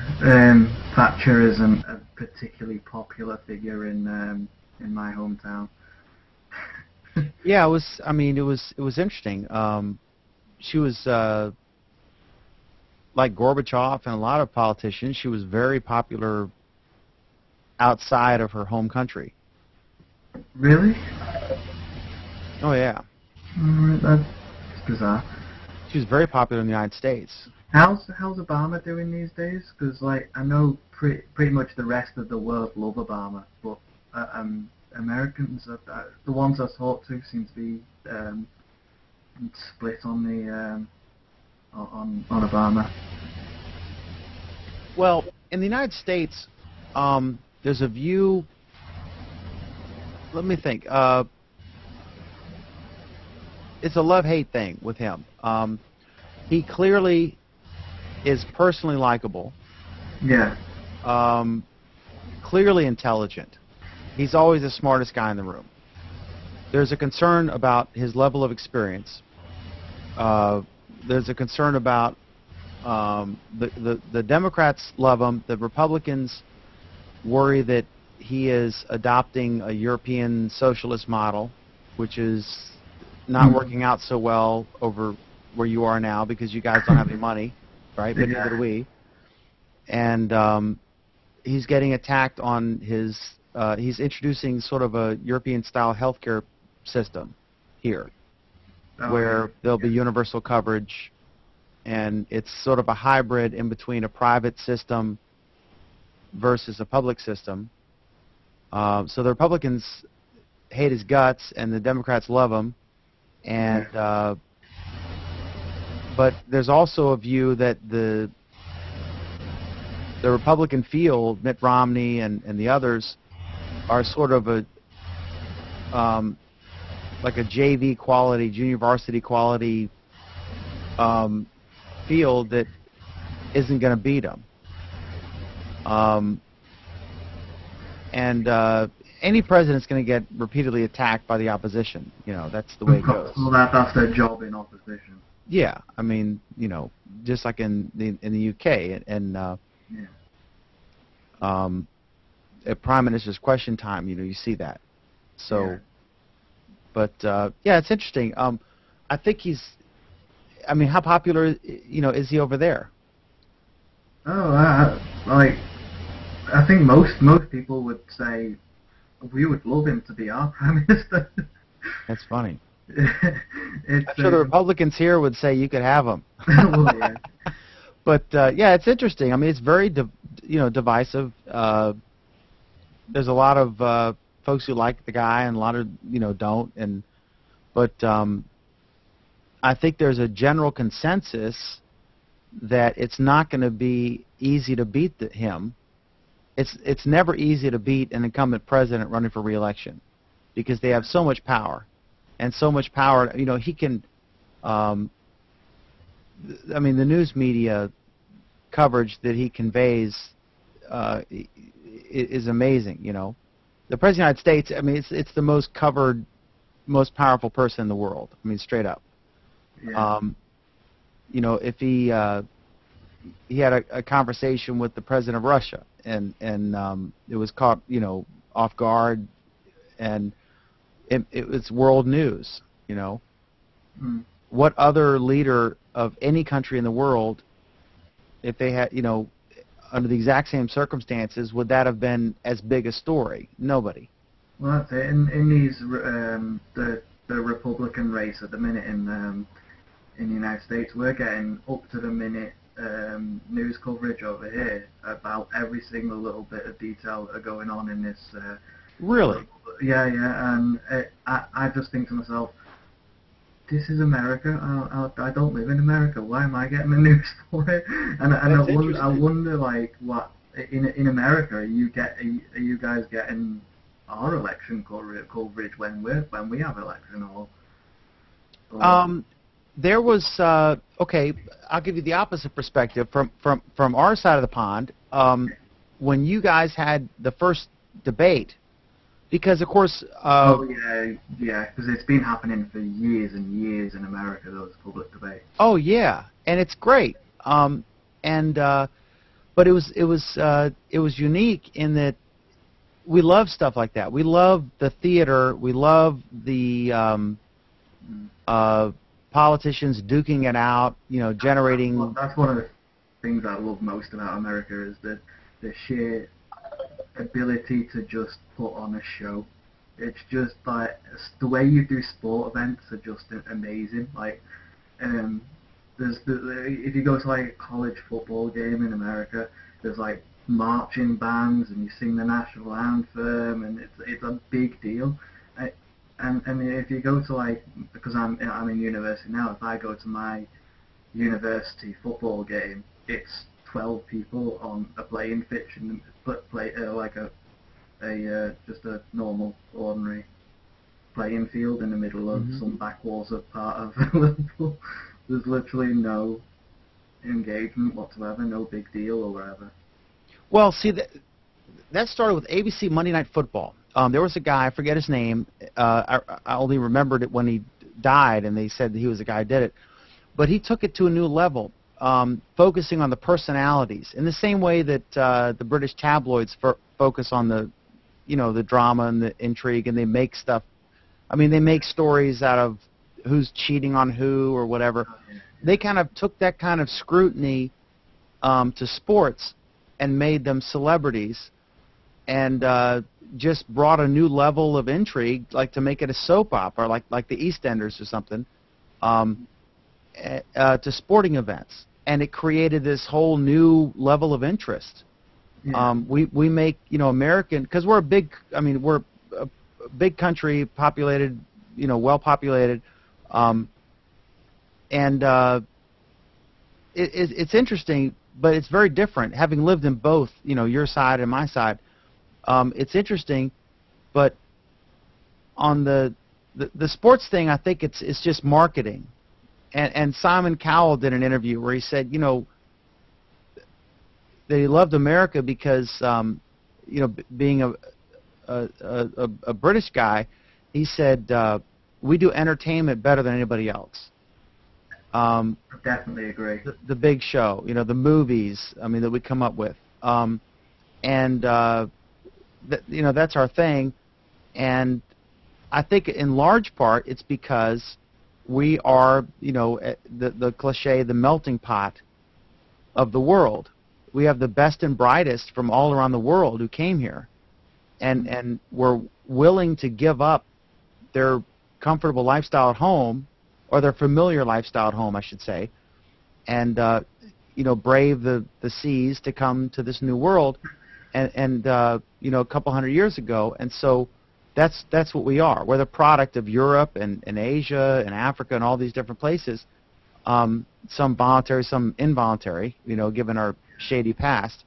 Thatcher isn't a particularly popular figure in my hometown. Yeah, it was. I mean, it was interesting. She was like Gorbachev and a lot of politicians. She was very popular outside of her home country. Really? Oh yeah. That's bizarre. She was very popular in the United States. How's Obama doing these days? Because like I know pretty much the rest of the world love Obama, but Americans, the ones I talk to, seem to be split on the on Obama. Well, in the United States, there's a view. Let me think. It's a love-hate thing with him. He clearly is personally likable. Yeah. Clearly intelligent. He's always the smartest guy in the room. There's a concern about his level of experience. There's a concern about the Democrats love him. The Republicans worry that he is adopting a European socialist model, which is not working out so well over where you are now because you guys don't have any money, right? But neither do we. And he's getting attacked on his. He's introducing sort of a European-style healthcare system here, where there'll be universal coverage, and it's sort of a hybrid in between a private system versus a public system. So the Republicans hate his guts, and the Democrats love him. And but there's also a view that the Republican field, Mitt Romney and the others, are sort of a like a JV quality, junior varsity quality field that isn't going to beat them. Any president's going to get repeatedly attacked by the opposition. You know, that's the way it goes. Well, that's their job in opposition. Yeah, I mean, you know, just like in the UK and at Prime Minister's Question Time, you know, you see that. So, yeah. But yeah, it's interesting. I think he's. I mean, how popular, you know, is he over there? Oh, I think most people would say we would love him to be our Prime Minister. That's funny. I'm sure the Republicans here would say you could have him. Well, yeah. But yeah, it's interesting. I mean, it's very divisive. There's a lot of folks who like the guy, and a lot of don't. But I think there's a general consensus that it's not going to be easy to beat him. It's never easy to beat an incumbent president running for re-election because they have so much power, and so much power. You know, he can. I mean, the news media coverage that he conveys is amazing. You know, the President of the United States. I mean, it's the most covered, most powerful person in the world. I mean, straight up. Yeah. You know, if he had a conversation with the President of Russia, and it was caught, you know, off guard, and it was world news. You know, what other leader of any country in the world, if they had, you know, under the exact same circumstances, would that have been as big a story? Nobody. Well, that's it. In these the Republican race at the minute in the United States, we're getting up to the minute news coverage over here about every single little bit of detail that are going on in this. Really? Yeah, and I just think to myself, this is America. I don't live in America. Why am I getting the news for it? And I wonder, like, what in America are you guys getting our election coverage when we have election or there was okay. I'll give you the opposite perspective from our side of the pond. When you guys had the first debate, because of course. Oh yeah, because it's been happening for years and years in America. Those public debates. Oh yeah, and it's great. But it was unique in that we love stuff like that. We love the theater. We love the politicians duking it out. You know, generating. Well, that's one of the things I love most about America is the sheer ability to just put on a show. It's just like the way you do sport events are just amazing. Like, if you go to like a college football game in America, there's like marching bands and you sing the national anthem, and it's a big deal. And if you go to like, because I'm in university now, if I go to my university football game, it's 12 people on a playing pitch and like just a normal, ordinary playing field in the middle of some backwater part of Liverpool. There's literally no engagement whatsoever, no big deal or whatever. Well, see, that started with ABC Monday Night Football. There was a guy, I forget his name. I only remembered it when he died, and they said that he was the guy who did it. But he took it to a new level. Focusing on the personalities in the same way that the British tabloids focus on the, you know, the drama and the intrigue, and they make stuff. I mean, they make stories out of who's cheating on who or whatever. They kind of took that kind of scrutiny to sports and made them celebrities, and just brought a new level of intrigue, like to make it a soap opera, like the EastEnders or something, to sporting events. And it created this whole new level of interest. Yeah. We make, you know, American, because we're we're a big country, populated, you know, well populated, it's interesting, but it's very different. Having lived in both, you know, your side and my side, it's interesting, but on the sports thing, I think it's just marketing. And Simon Cowell did an interview where he said, you know, that he loved America because, you know, being a British guy, he said, we do entertainment better than anybody else. I definitely agree. The big show, you know, the movies, I mean, that we come up with. You know, that's our thing. And I think in large part it's because we are, you know, the cliche, the melting pot of the world. We have the best and brightest from all around the world who came here, and were willing to give up their comfortable lifestyle at home, or their familiar lifestyle at home, I should say, and you know, brave the seas to come to this new world, and you know, a couple hundred years ago, and so. That's what we are. We're the product of Europe and Asia and Africa and all these different places, some voluntary, some involuntary, you know, given our shady past.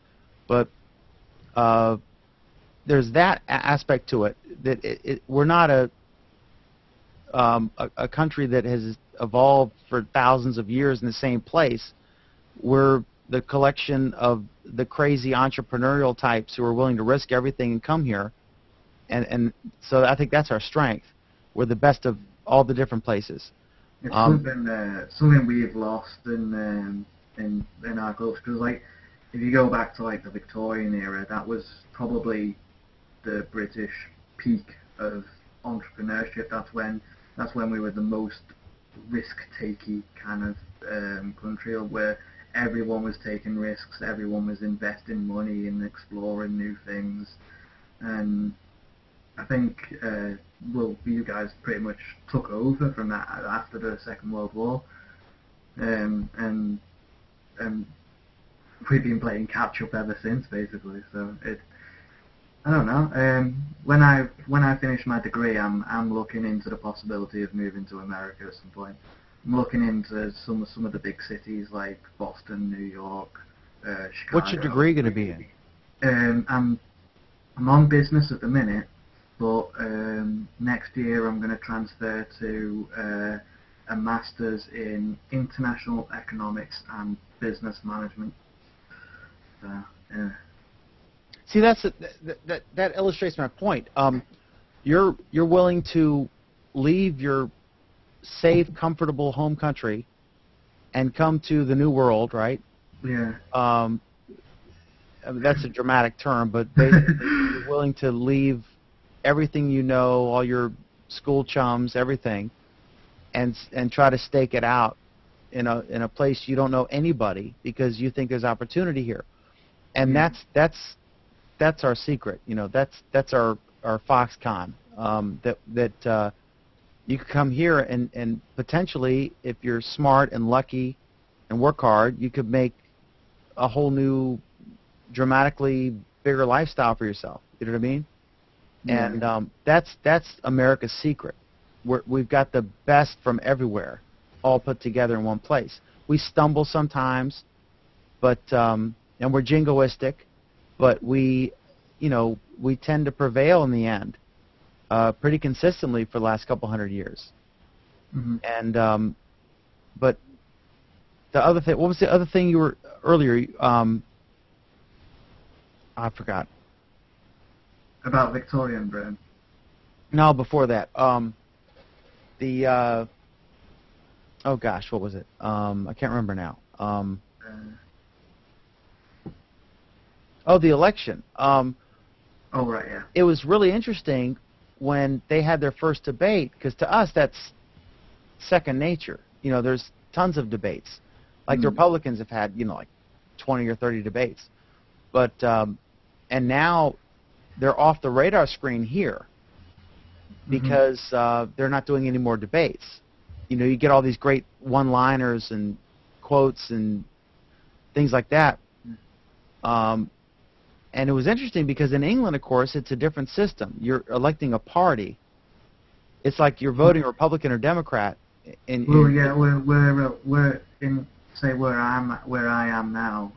But there's that aspect to it, that we're not a country that has evolved for thousands of years in the same place. We're the collection of the crazy entrepreneurial types who are willing to risk everything and come here, and so I think that's our strength. We're the best of all the different places. It's something we've lost in our culture, because like if you go back to like the Victorian era, that was probably the British peak of entrepreneurship. That's when we were the most risk-taking kind of country, where everyone was taking risks, everyone was investing money in exploring new things, and I think you guys pretty much took over from that after the Second World War, and we've been playing catch up ever since, basically. So I don't know. When I finish my degree, I'm looking into the possibility of moving to America at some point. I'm looking into some of the big cities like Boston, New York, Chicago. What's your degree going to be in? I'm on business at the minute, but next year I'm going to transfer to a master's in international economics and business management. So, yeah. See, that illustrates my point. You're willing to leave your safe, comfortable home country and come to the new world, right? Yeah. I mean, that's a dramatic term, but basically you're willing to leave everything you know, all your school chums, everything, and try to stake it out in a place you don't know anybody because you think there's opportunity here, and that's our secret. You know, that's our Foxconn. That you could come here and potentially, if you're smart and lucky and work hard, you could make a whole new, dramatically bigger lifestyle for yourself. You know what I mean? Yeah. And that's America's secret. We've got the best from everywhere, all put together in one place. We stumble sometimes, but and we're jingoistic, but we tend to prevail in the end, pretty consistently for the last couple hundred years. Mm-hmm. And but the other thing, what was the other thing you were earlier? I forgot. About Victorian Britain. No, before that. Oh gosh, what was it? I can't remember now. The election. Oh, right, yeah. It was really interesting when they had their first debate, because to us that's second nature. You know, there's tons of debates. Like the Republicans have had, like 20 or 30 debates. But, and now they're off the radar screen here because they're not doing any more debates. You know, you get all these great one-liners and quotes and things like that. And it was interesting because in England, of course, it's a different system. You're electing a party. It's like you're voting Republican or Democrat. Well, yeah, we're in, say, where I am now.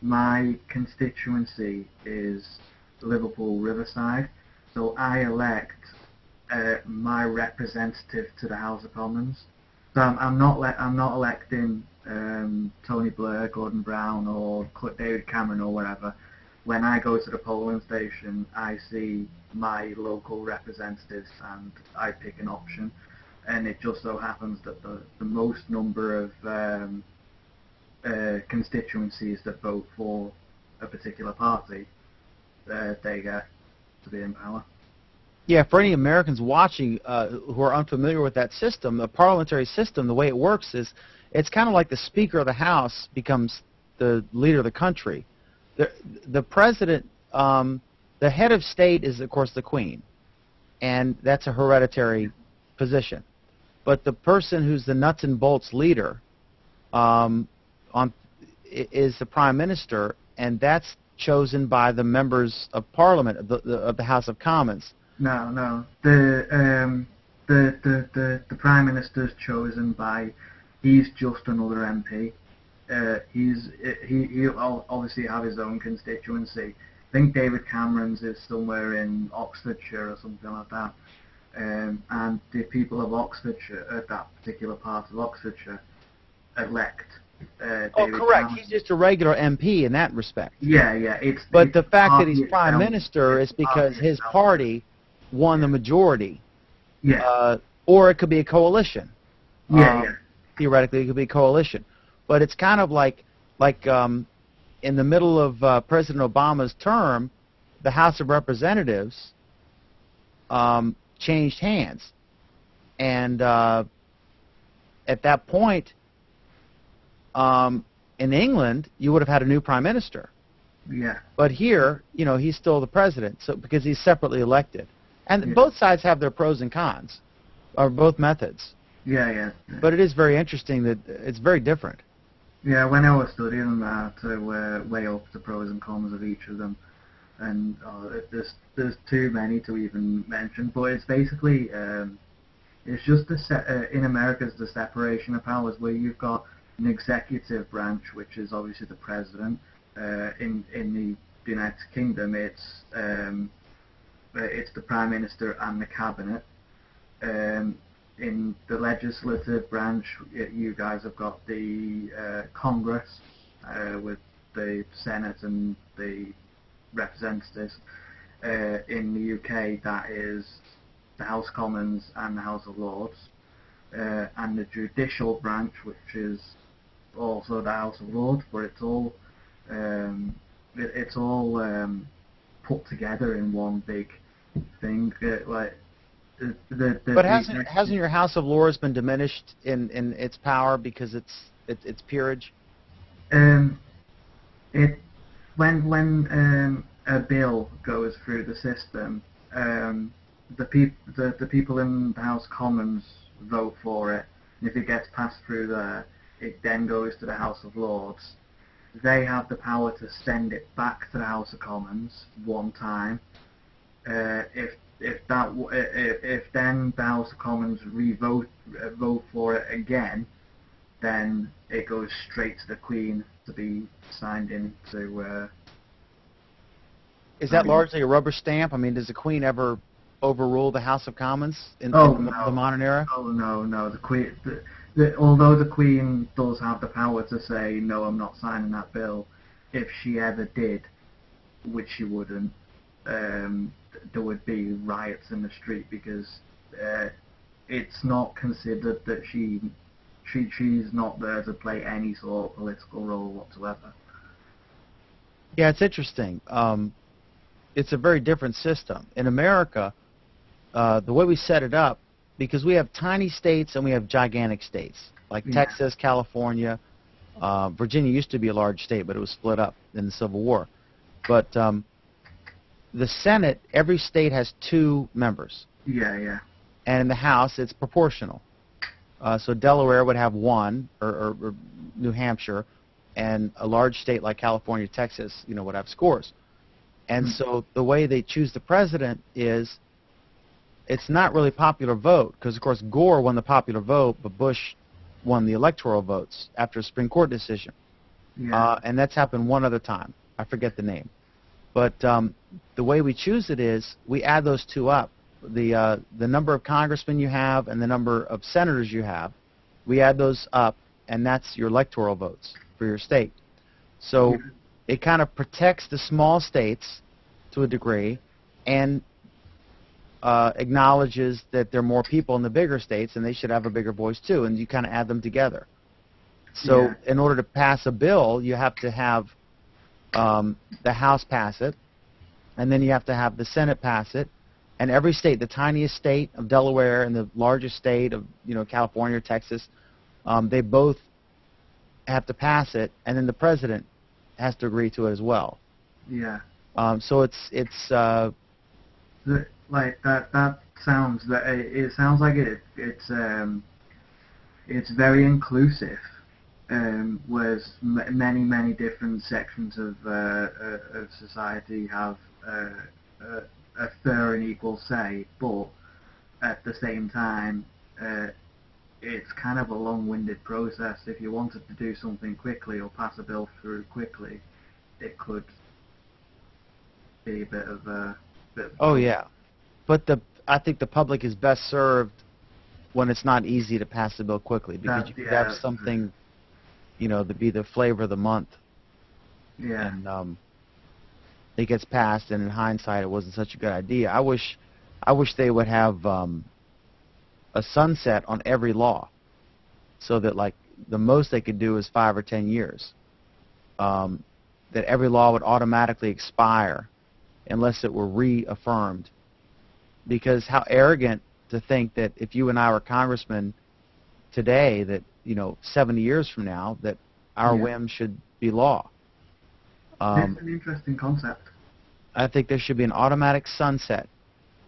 My constituency is Liverpool Riverside, so I elect my representative to the House of Commons. So I'm not electing Tony Blair, Gordon Brown, or David Cameron, or whatever. When I go to the polling station, I see my local representatives and I pick an option. And it just so happens that the most number of constituencies that vote for a particular party, they get to be in power. Yeah, for any Americans watching who are unfamiliar with that system, the parliamentary system, the way it works is it's kind of like the Speaker of the House becomes the leader of the country. The president, the head of state is, of course, the Queen, and that's a hereditary position. But the person who's the nuts and bolts leader is the Prime Minister, and that's chosen by the members of Parliament of the House of Commons. No. The Prime Minister's chosen by. He's just another MP. He'll obviously have his own constituency. I think David Cameron's is somewhere in Oxfordshire or something like that. And the people of Oxfordshire, that particular part of Oxfordshire, elect Oh, David correct. Cameron. He's just a regular MP in that respect. Yeah, it's. But it's the fact that he's party prime itself. minister It's is because party his itself. party won the majority. Yeah. Or it could be a coalition. Yeah. Theoretically, it could be a coalition. But it's kind of like in the middle of President Obama's term, the House of Representatives changed hands. And at that point, in England, you would have had a new prime minister. Yeah. But here, he's still the president, so because he's separately elected. And both sides have their pros and cons, or both methods. Yeah. But it is very interesting that it's very different. Yeah, when I was studying that, to weigh up the pros and cons of each of them, and there's too many to even mention. But it's basically it's just in America it's the separation of powers, where you've got an executive branch, which is obviously the president. In the United Kingdom, it's the prime minister and the cabinet. In the legislative branch, you guys have got the Congress with the Senate and the representatives. In the UK, that is the House of Commons and the House of Lords. And the judicial branch, which is also the House of Lords, but it's all put together in one big thing. But hasn't your House of Lords been diminished in its power because its peerage? When a bill goes through the system, the people in the House of Commons vote for it, and if it gets passed through there, it then goes to the House of Lords. They have the power to send it back to the House of Commons one time. If then the House of Commons vote for it again, then it goes straight to the Queen to be signed into. Is that largely a rubber stamp? I mean, does the Queen ever overrule the House of Commons in the modern era? Oh no. The Queen, although the Queen does have the power to say no, I'm not signing that bill, if she ever did, which she wouldn't, there would be riots in the street because it's not considered that she's not there to play any sort of political role whatsoever. Yeah, it's interesting. It's a very different system. In America, the way we set it up, because we have tiny states and we have gigantic states, like Texas, California. Virginia used to be a large state, but it was split up in the Civil War. But the Senate, every state has 2 members. Yeah. And in the House, it's proportional. So Delaware would have 1, or New Hampshire, and a large state like California, Texas, would have scores. And so the way they choose the president is, it's not really popular vote, because of course Gore won the popular vote, but Bush won the electoral votes after a Supreme Court decision. Yeah. And that's happened one other time. I forget the name. But the way we choose it is, we add those 2 up. The number of congressmen you have and the number of senators you have, we add those up, and that's your electoral votes for your state. So it kind of protects the small states to a degree, and acknowledges that there are more people in the bigger states and they should have a bigger voice too, and you kind of add them together. So in order to pass a bill, you have to have the House pass it, and then you have to have the Senate pass it, and every state, the tiniest state of Delaware and the largest state of California or Texas, they both have to pass it, and then the president has to agree to it as well. Yeah. So it's like that sounds it sounds like it's very inclusive, whereas many different sections of society have a fair and equal say, but at the same time it's kind of a long-winded process. If you wanted to do something quickly or pass a bill through quickly, it could be a bit of a yeah. But I think the public is best served when it's not easy to pass the bill quickly, because you could have something to be the flavor of the month. Yeah. And it gets passed, and in hindsight, it wasn't such a good idea. I wish they would have a sunset on every law, so that like the most they could do is 5 or 10 years. That every law would automatically expire unless it were reaffirmed. Because how arrogant to think that if you and I were congressmen today, that 70 years from now, that our whim should be law. It's an interesting concept. I think there should be an automatic sunset.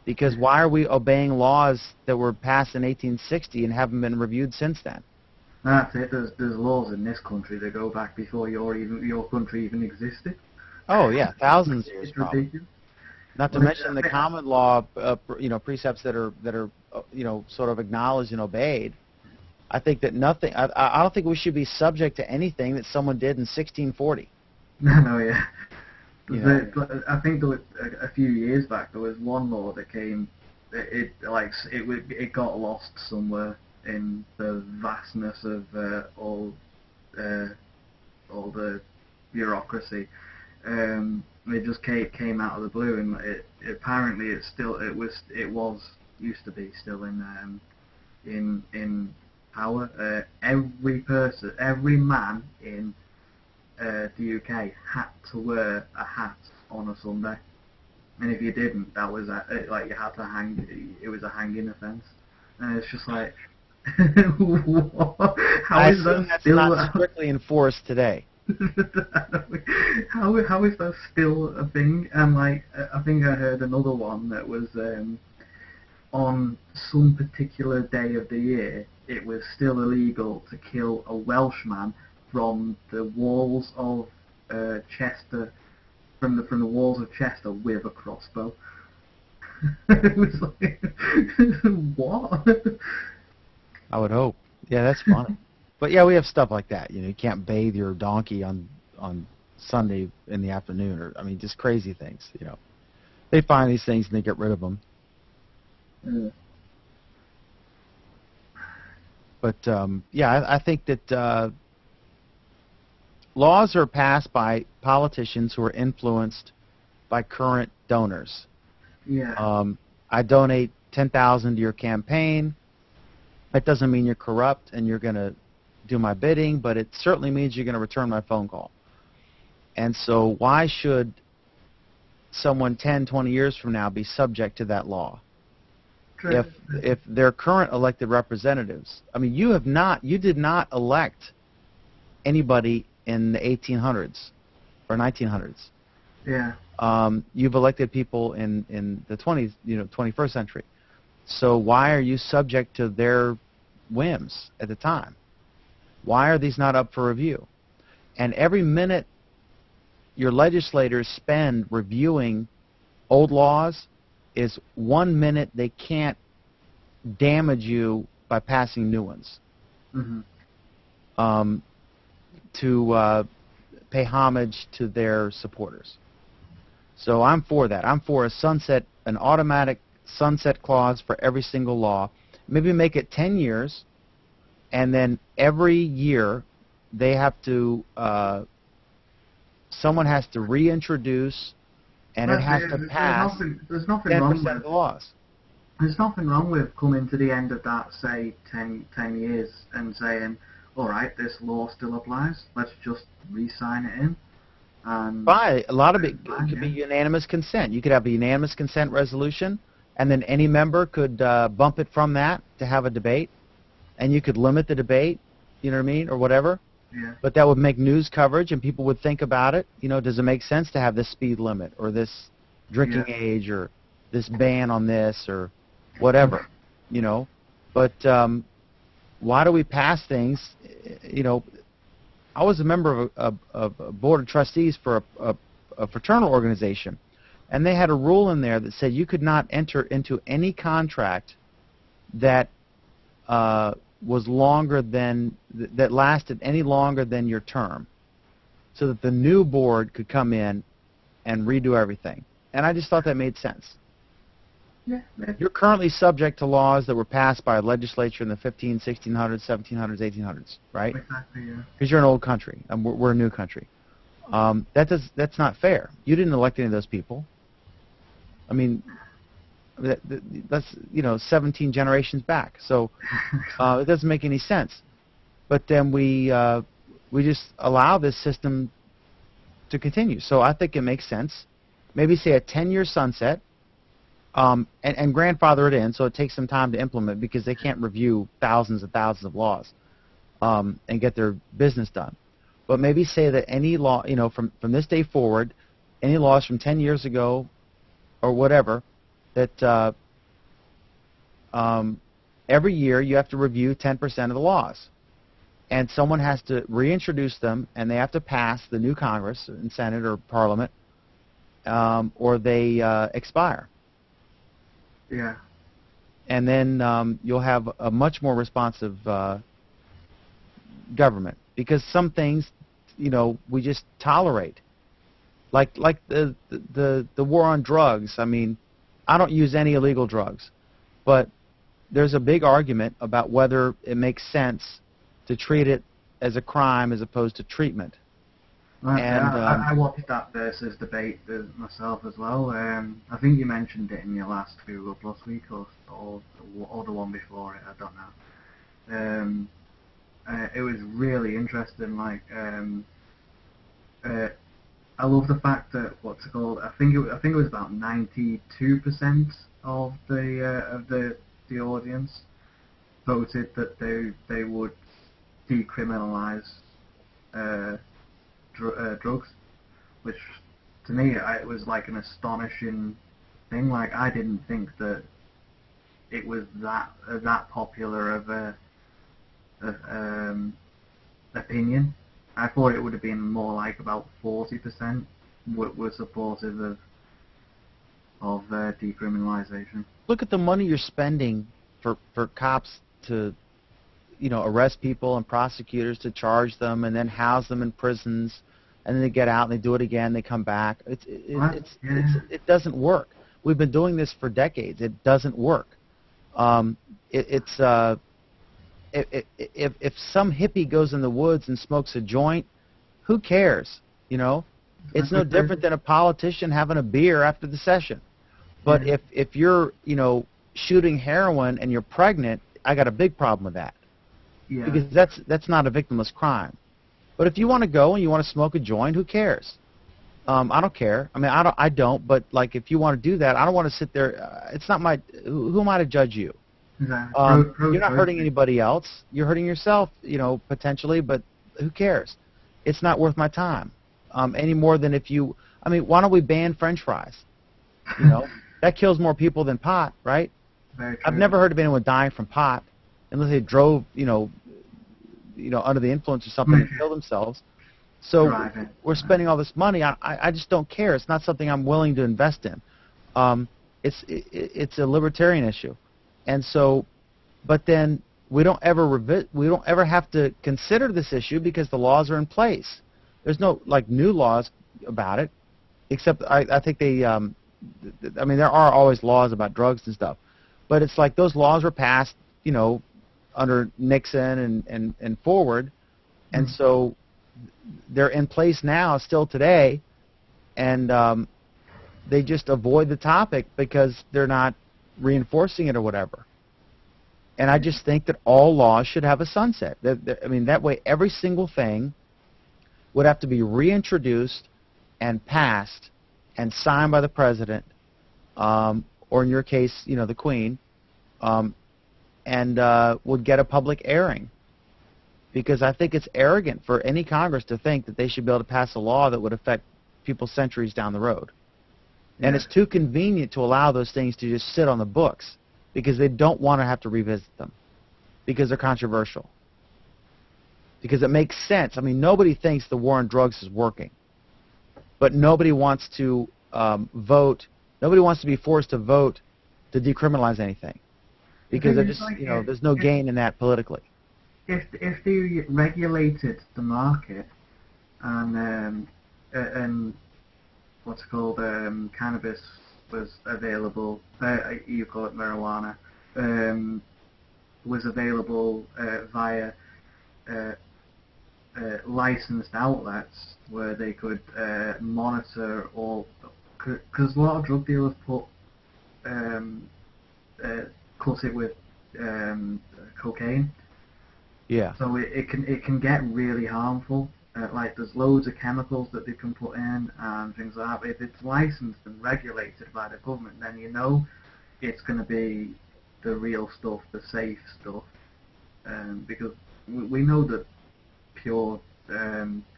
Because why are we obeying laws that were passed in 1860 and haven't been reviewed since then? That's it. There's laws in this country that go back before your country even existed. Oh yeah, thousands of years. It's probably. ridiculous. Not to mention the common law, precepts that are sort of acknowledged and obeyed. I think that nothing. I don't think we should be subject to anything that someone did in 1640. No, yeah. I think there was a few years back there was one law that came. It got lost somewhere in the vastness of all the bureaucracy. It just came out of the blue, and apparently it used to be still in power. Every man in the UK had to wear a hat on a Sunday, and if you didn't, that was you had to hang. It was a hanging offence, and it's just like, how is that still not strictly enforced today? How is that still a thing? And I think I heard another one that was on some particular day of the year, it was still illegal to kill a Welshman from the walls of Chester, from the walls of Chester with a crossbow. It was like, what? I would hope. Yeah, that's funny. But yeah, we have stuff like that. You can't bathe your donkey on Sunday in the afternoon, or just crazy things. They find these things and they get rid of them. But yeah, I think that laws are passed by politicians who are influenced by current donors. Yeah. I donate $10,000 to your campaign. That doesn't mean you're corrupt and you're going to do my bidding, but it certainly means you're going to return my phone call. And so why should someone 10, 20 years from now be subject to that law? If their current elected representatives, you did not elect anybody in the 1800s or 1900s. Yeah. You've elected people in the 21st century. So why are you subject to their whims at the time? Why are these not up for review? And every minute your legislators spend reviewing old laws is 1 minute they can't damage you by passing new ones. Mm-hmm. To pay homage to their supporters. So I'm for that. I'm for an automatic sunset clause for every single law. Maybe make it 10 years, and then every year they have to, someone has to reintroduce, and it has to pass 10% of the laws. There's nothing wrong with coming to the end of that, say, 10 years and saying, all right, this law still applies, let's just re-sign it in. Fine. A lot of it could be unanimous consent. You could have a unanimous consent resolution, and then any member could bump it from that to have a debate, and you could limit the debate, or whatever. Yeah. But that would make news coverage, and people would think about it. Does it make sense to have this speed limit, or this drinking age, or this ban on this, or whatever, But why do we pass things? I was a member of a board of trustees for a fraternal organization, and they had a rule in there that said you could not enter into any contract that was longer than that lasted any longer than your term, so that the new board could come in and redo everything. And I just thought that made sense. Yeah. You're currently subject to laws that were passed by a legislature in the 1600s, 1700s, 1800s, right? Exactly, yeah. Because you're an old country, and we're a new country. That's not fair. You didn't elect any of those people. I mean, that's 17 generations back. So it doesn't make any sense. But then we just allow this system to continue. So I think it makes sense. Maybe say a 10-year sunset, and grandfather it in, so it takes some time to implement because they can't review thousands and thousands of laws and get their business done. But maybe say that any law, from this day forward, any laws from 10 years ago or whatever, that every year you have to review 10% of the laws. And someone has to reintroduce them, and they have to pass the new Congress and Senate or Parliament, or they expire. Yeah. And then you'll have a much more responsive government, because some things, we just tolerate. Like the war on drugs. I mean, I don't use any illegal drugs, but there's a big argument about whether it makes sense to treat it as a crime as opposed to treatment. And I watched that versus debate myself as well. I think you mentioned it in your last Google Plus week or the one before it. I don't know. It was really interesting. I love the fact that what's it called? I think it was about 92% of the audience voted that they would decriminalize drugs, which to me it was like an astonishing thing. Like, I didn't think that it was that popular of a opinion. I thought it would have been more like about 40% were supportive of decriminalization. Look at the money you're spending for cops to arrest people and prosecutors to charge them and then house them in prisons, and then they get out and they do it again, they come back. It doesn't work. We've been doing this for decades. It doesn't work. If some hippie goes in the woods and smokes a joint, who cares? It's no different than a politician having a beer after the session. But if you're shooting heroin and you're pregnant, I got a big problem with that. Yeah. Because that's not a victimless crime. But if you want to go and you want to smoke a joint, who cares? I don't care. I mean, I don't. But like, if you want to do that, I don't want to sit there. It's not my. Who am I to judge you? Exactly. You're not hurting anybody else. You're hurting yourself, potentially. But who cares? It's not worth my time any more than if you. I mean, why don't we ban French fries? That kills more people than pot, right? Very true. I've never heard of anyone dying from pot unless they drove, under the influence or something and killed themselves. So we're spending all this money. I just don't care. It's not something I'm willing to invest in. It's a libertarian issue, and so, but then we don't ever have to consider this issue because the laws are in place. There's no new laws about it, except I think they. I mean, there are always laws about drugs and stuff, but it's like those laws were passed, under Nixon and forward, and so they're in place now, still today, and they just avoid the topic because they're not reinforcing it or whatever. And I just think that all laws should have a sunset. I mean, that way every single thing would have to be reintroduced and passed and signed by the president, or in your case, the Queen, and would get a public airing. Because I think it's arrogant for any Congress to think that they should be able to pass a law that would affect people centuries down the road. Yeah. And it's too convenient to allow those things to just sit on the books because they don't want to have to revisit them because they're controversial. Because it makes sense. I mean, nobody thinks the war on drugs is working. But nobody wants to vote. Nobody wants to be forced to vote to decriminalize anything, because they're just there's no gain in that politically. If they regulated the market and what's it called, cannabis was available. You call it marijuana. Was available via licensed outlets where they could monitor all, because a lot of drug dealers cut it with cocaine. Yeah. So it can get really harmful. Like there's loads of chemicals that they can put in and things like that. If it's licensed and regulated by the government, then you know it's going to be the real stuff, the safe stuff. Because we know that pure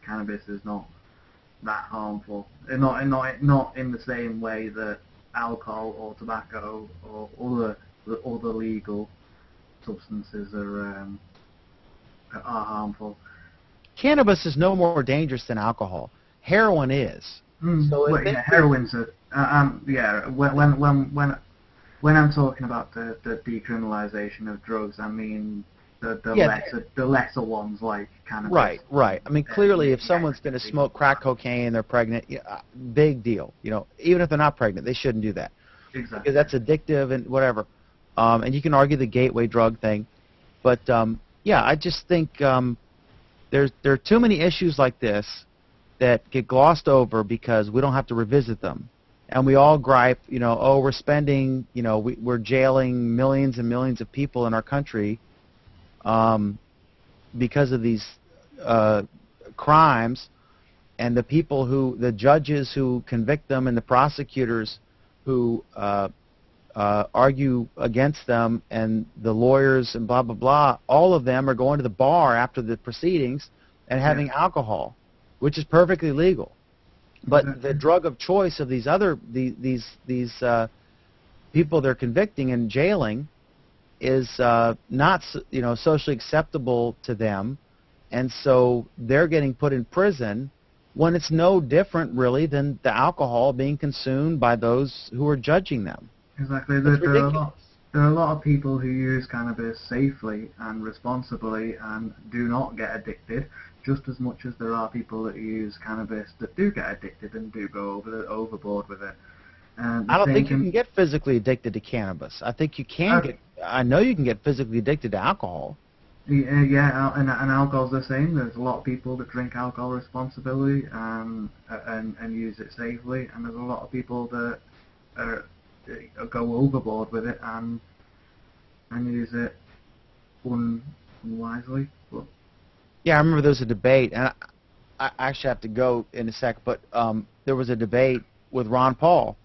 cannabis is not that harmful. Not in the same way that alcohol or tobacco or other legal substances are harmful. Cannabis is no more dangerous than alcohol. Heroin is. So well, yeah, heroin's when I'm talking about the decriminalization of drugs, I mean the lesser ones like cannabis. Right. I mean, clearly, if someone's going to smoke crack cocaine, they're pregnant. Big deal. Even if they're not pregnant, they shouldn't do that. Exactly. Because that's addictive and whatever. And you can argue the gateway drug thing, but I just think there are too many issues like this that get glossed over because we don't have to revisit them. And we all gripe, we're spending, we're jailing millions and millions of people in our country because of these crimes, and the judges who convict them and the prosecutors who argue against them, and the lawyers and blah, blah, blah, all of them are going to the bar after the proceedings and having alcohol, which is perfectly legal. But the drug of choice of these people they're convicting and jailing is not socially acceptable to them, and so they're getting put in prison when it's no different really than the alcohol being consumed by those who are judging them. Exactly. There are a lot of people who use cannabis safely and responsibly and do not get addicted, just as much as there are people that use cannabis that do get addicted and do go overboard with it. I don't think you can get physically addicted to cannabis. I think you can I know you can get physically addicted to alcohol. Yeah, and alcohol's the same. There's a lot of people that drink alcohol responsibly and use it safely, and there's a lot of people that go overboard with it and use it unwisely. But yeah, I remember there was a debate, and I actually have to go in a sec, but there was a debate with Ron Paul,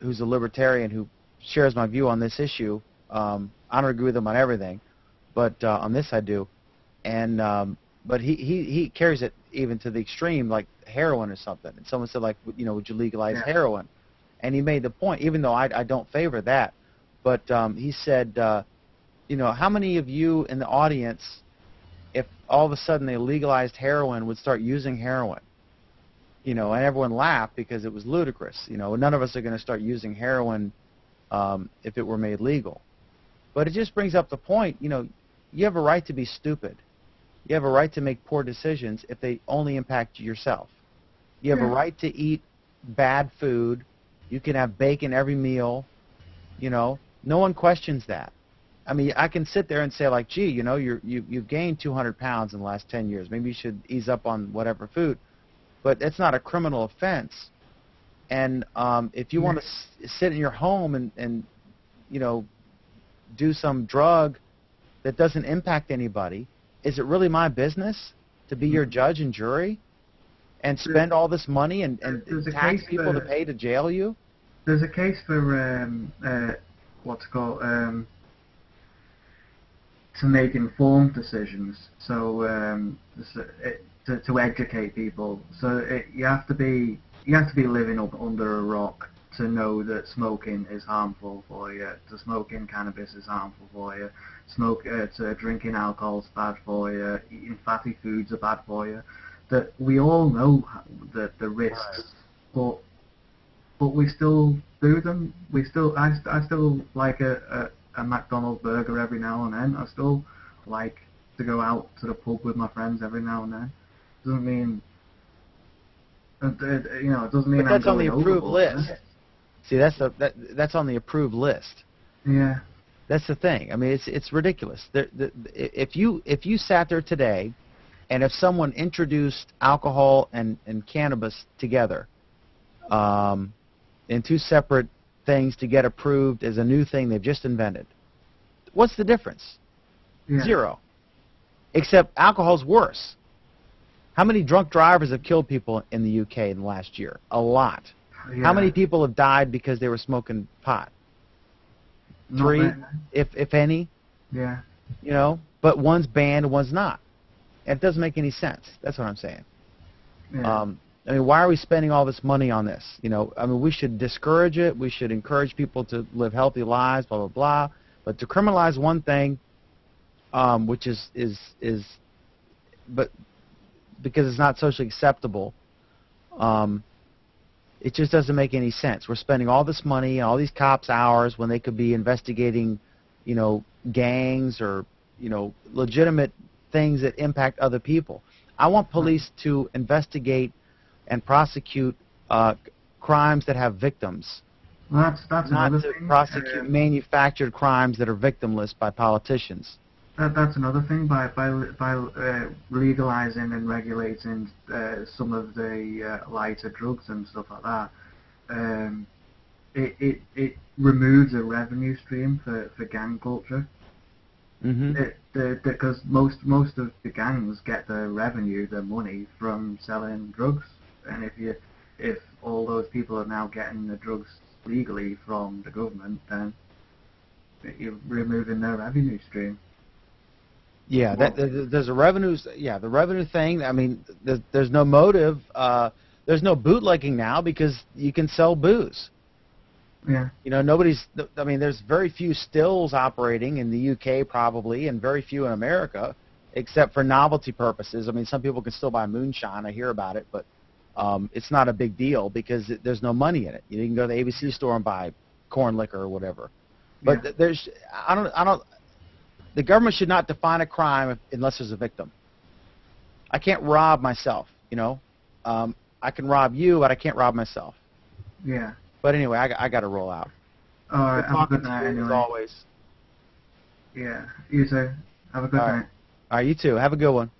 who's a libertarian who shares my view on this issue. I don't agree with him on everything, but on this I do. And but he carries it even to the extreme, like heroin or something. And someone said, like, would you legalize heroin? And he made the point, even though I don't favor that, but he said, how many of you in the audience, if all of a sudden they legalized heroin, would start using heroin? And everyone laughed because it was ludicrous. None of us are going to start using heroin if it were made legal. But it just brings up the point, you have a right to be stupid. You have a right to make poor decisions if they only impact yourself. You have a right to eat bad food. You can have bacon every meal. No one questions that. I mean, I can sit there and say, like, gee, you've gained 200 pounds in the last 10 years. Maybe you should ease up on whatever food. But it's not a criminal offense. And if you want to sit in your home and do some drug that doesn't impact anybody, is it really my business to be your judge and jury and spend all this money and tax people to pay to jail you? There's a case for to make informed decisions. So to educate people. So you have to be living up under a rock to know that smoking is harmful for you. To smoking cannabis is harmful for you. To drinking alcohol is bad for you. Eating fatty foods are bad for you. That we all know the risks, but we still do them. I still like a McDonald's burger every now and then. I still like to go out to the pub with my friends every now and then. Doesn't mean, it doesn't mean. But that's on the approved list. See, that's on the approved list. Yeah. That's the thing. I mean, it's ridiculous. If you sat there today, and if someone introduced alcohol and cannabis together, in two separate things to get approved as a new thing they've just invented, what's the difference? Yeah. Zero. Except alcohol's worse. How many drunk drivers have killed people in the UK in the last year? A lot. Yeah. How many people have died because they were smoking pot? Not 3, many. if any. Yeah. You know, but one's banned and one's not. And it doesn't make any sense. That's what I'm saying. Yeah. I mean, why are we spending all this money on this? You know, I mean, we should discourage it. We should encourage people to live healthy lives, blah, blah, blah. But to criminalize one thing, which but because it's not socially acceptable, it just doesn't make any sense. We're spending all this money, all these cops' hours when they could be investigating, you know, gangs or, you know, legitimate things that impact other people. I want police to investigate and prosecute crimes that have victims. Well, that's not another to thing. prosecute manufactured crimes that are victimless by politicians. That's another thing. By legalizing and regulating some of the lighter drugs and stuff like that, it removes a revenue stream for gang culture. Because most of the gangs get their revenue, their money from selling drugs, and if all those people are now getting the drugs legally from the government, then you're removing their revenue stream. Yeah, there's a revenues. Yeah, the revenue thing. I mean, there's no motive. There's no bootlegging now because you can sell booze. Yeah. You know, I mean, there's very few stills operating in the UK probably, and very few in America, except for novelty purposes. I mean, some people can still buy moonshine. I hear about it, but it's not a big deal because there's no money in it. You can go to the ABC store and buy corn liquor or whatever. But Yeah. The government should not define a crime unless there's a victim. I can't rob myself, you know. I can rob you, but I can't rob myself. Yeah. But anyway, I got to roll out. All right. Have a good night. As Anyway. always. Yeah. You too. Have a good night. All right, you too. Have a good one.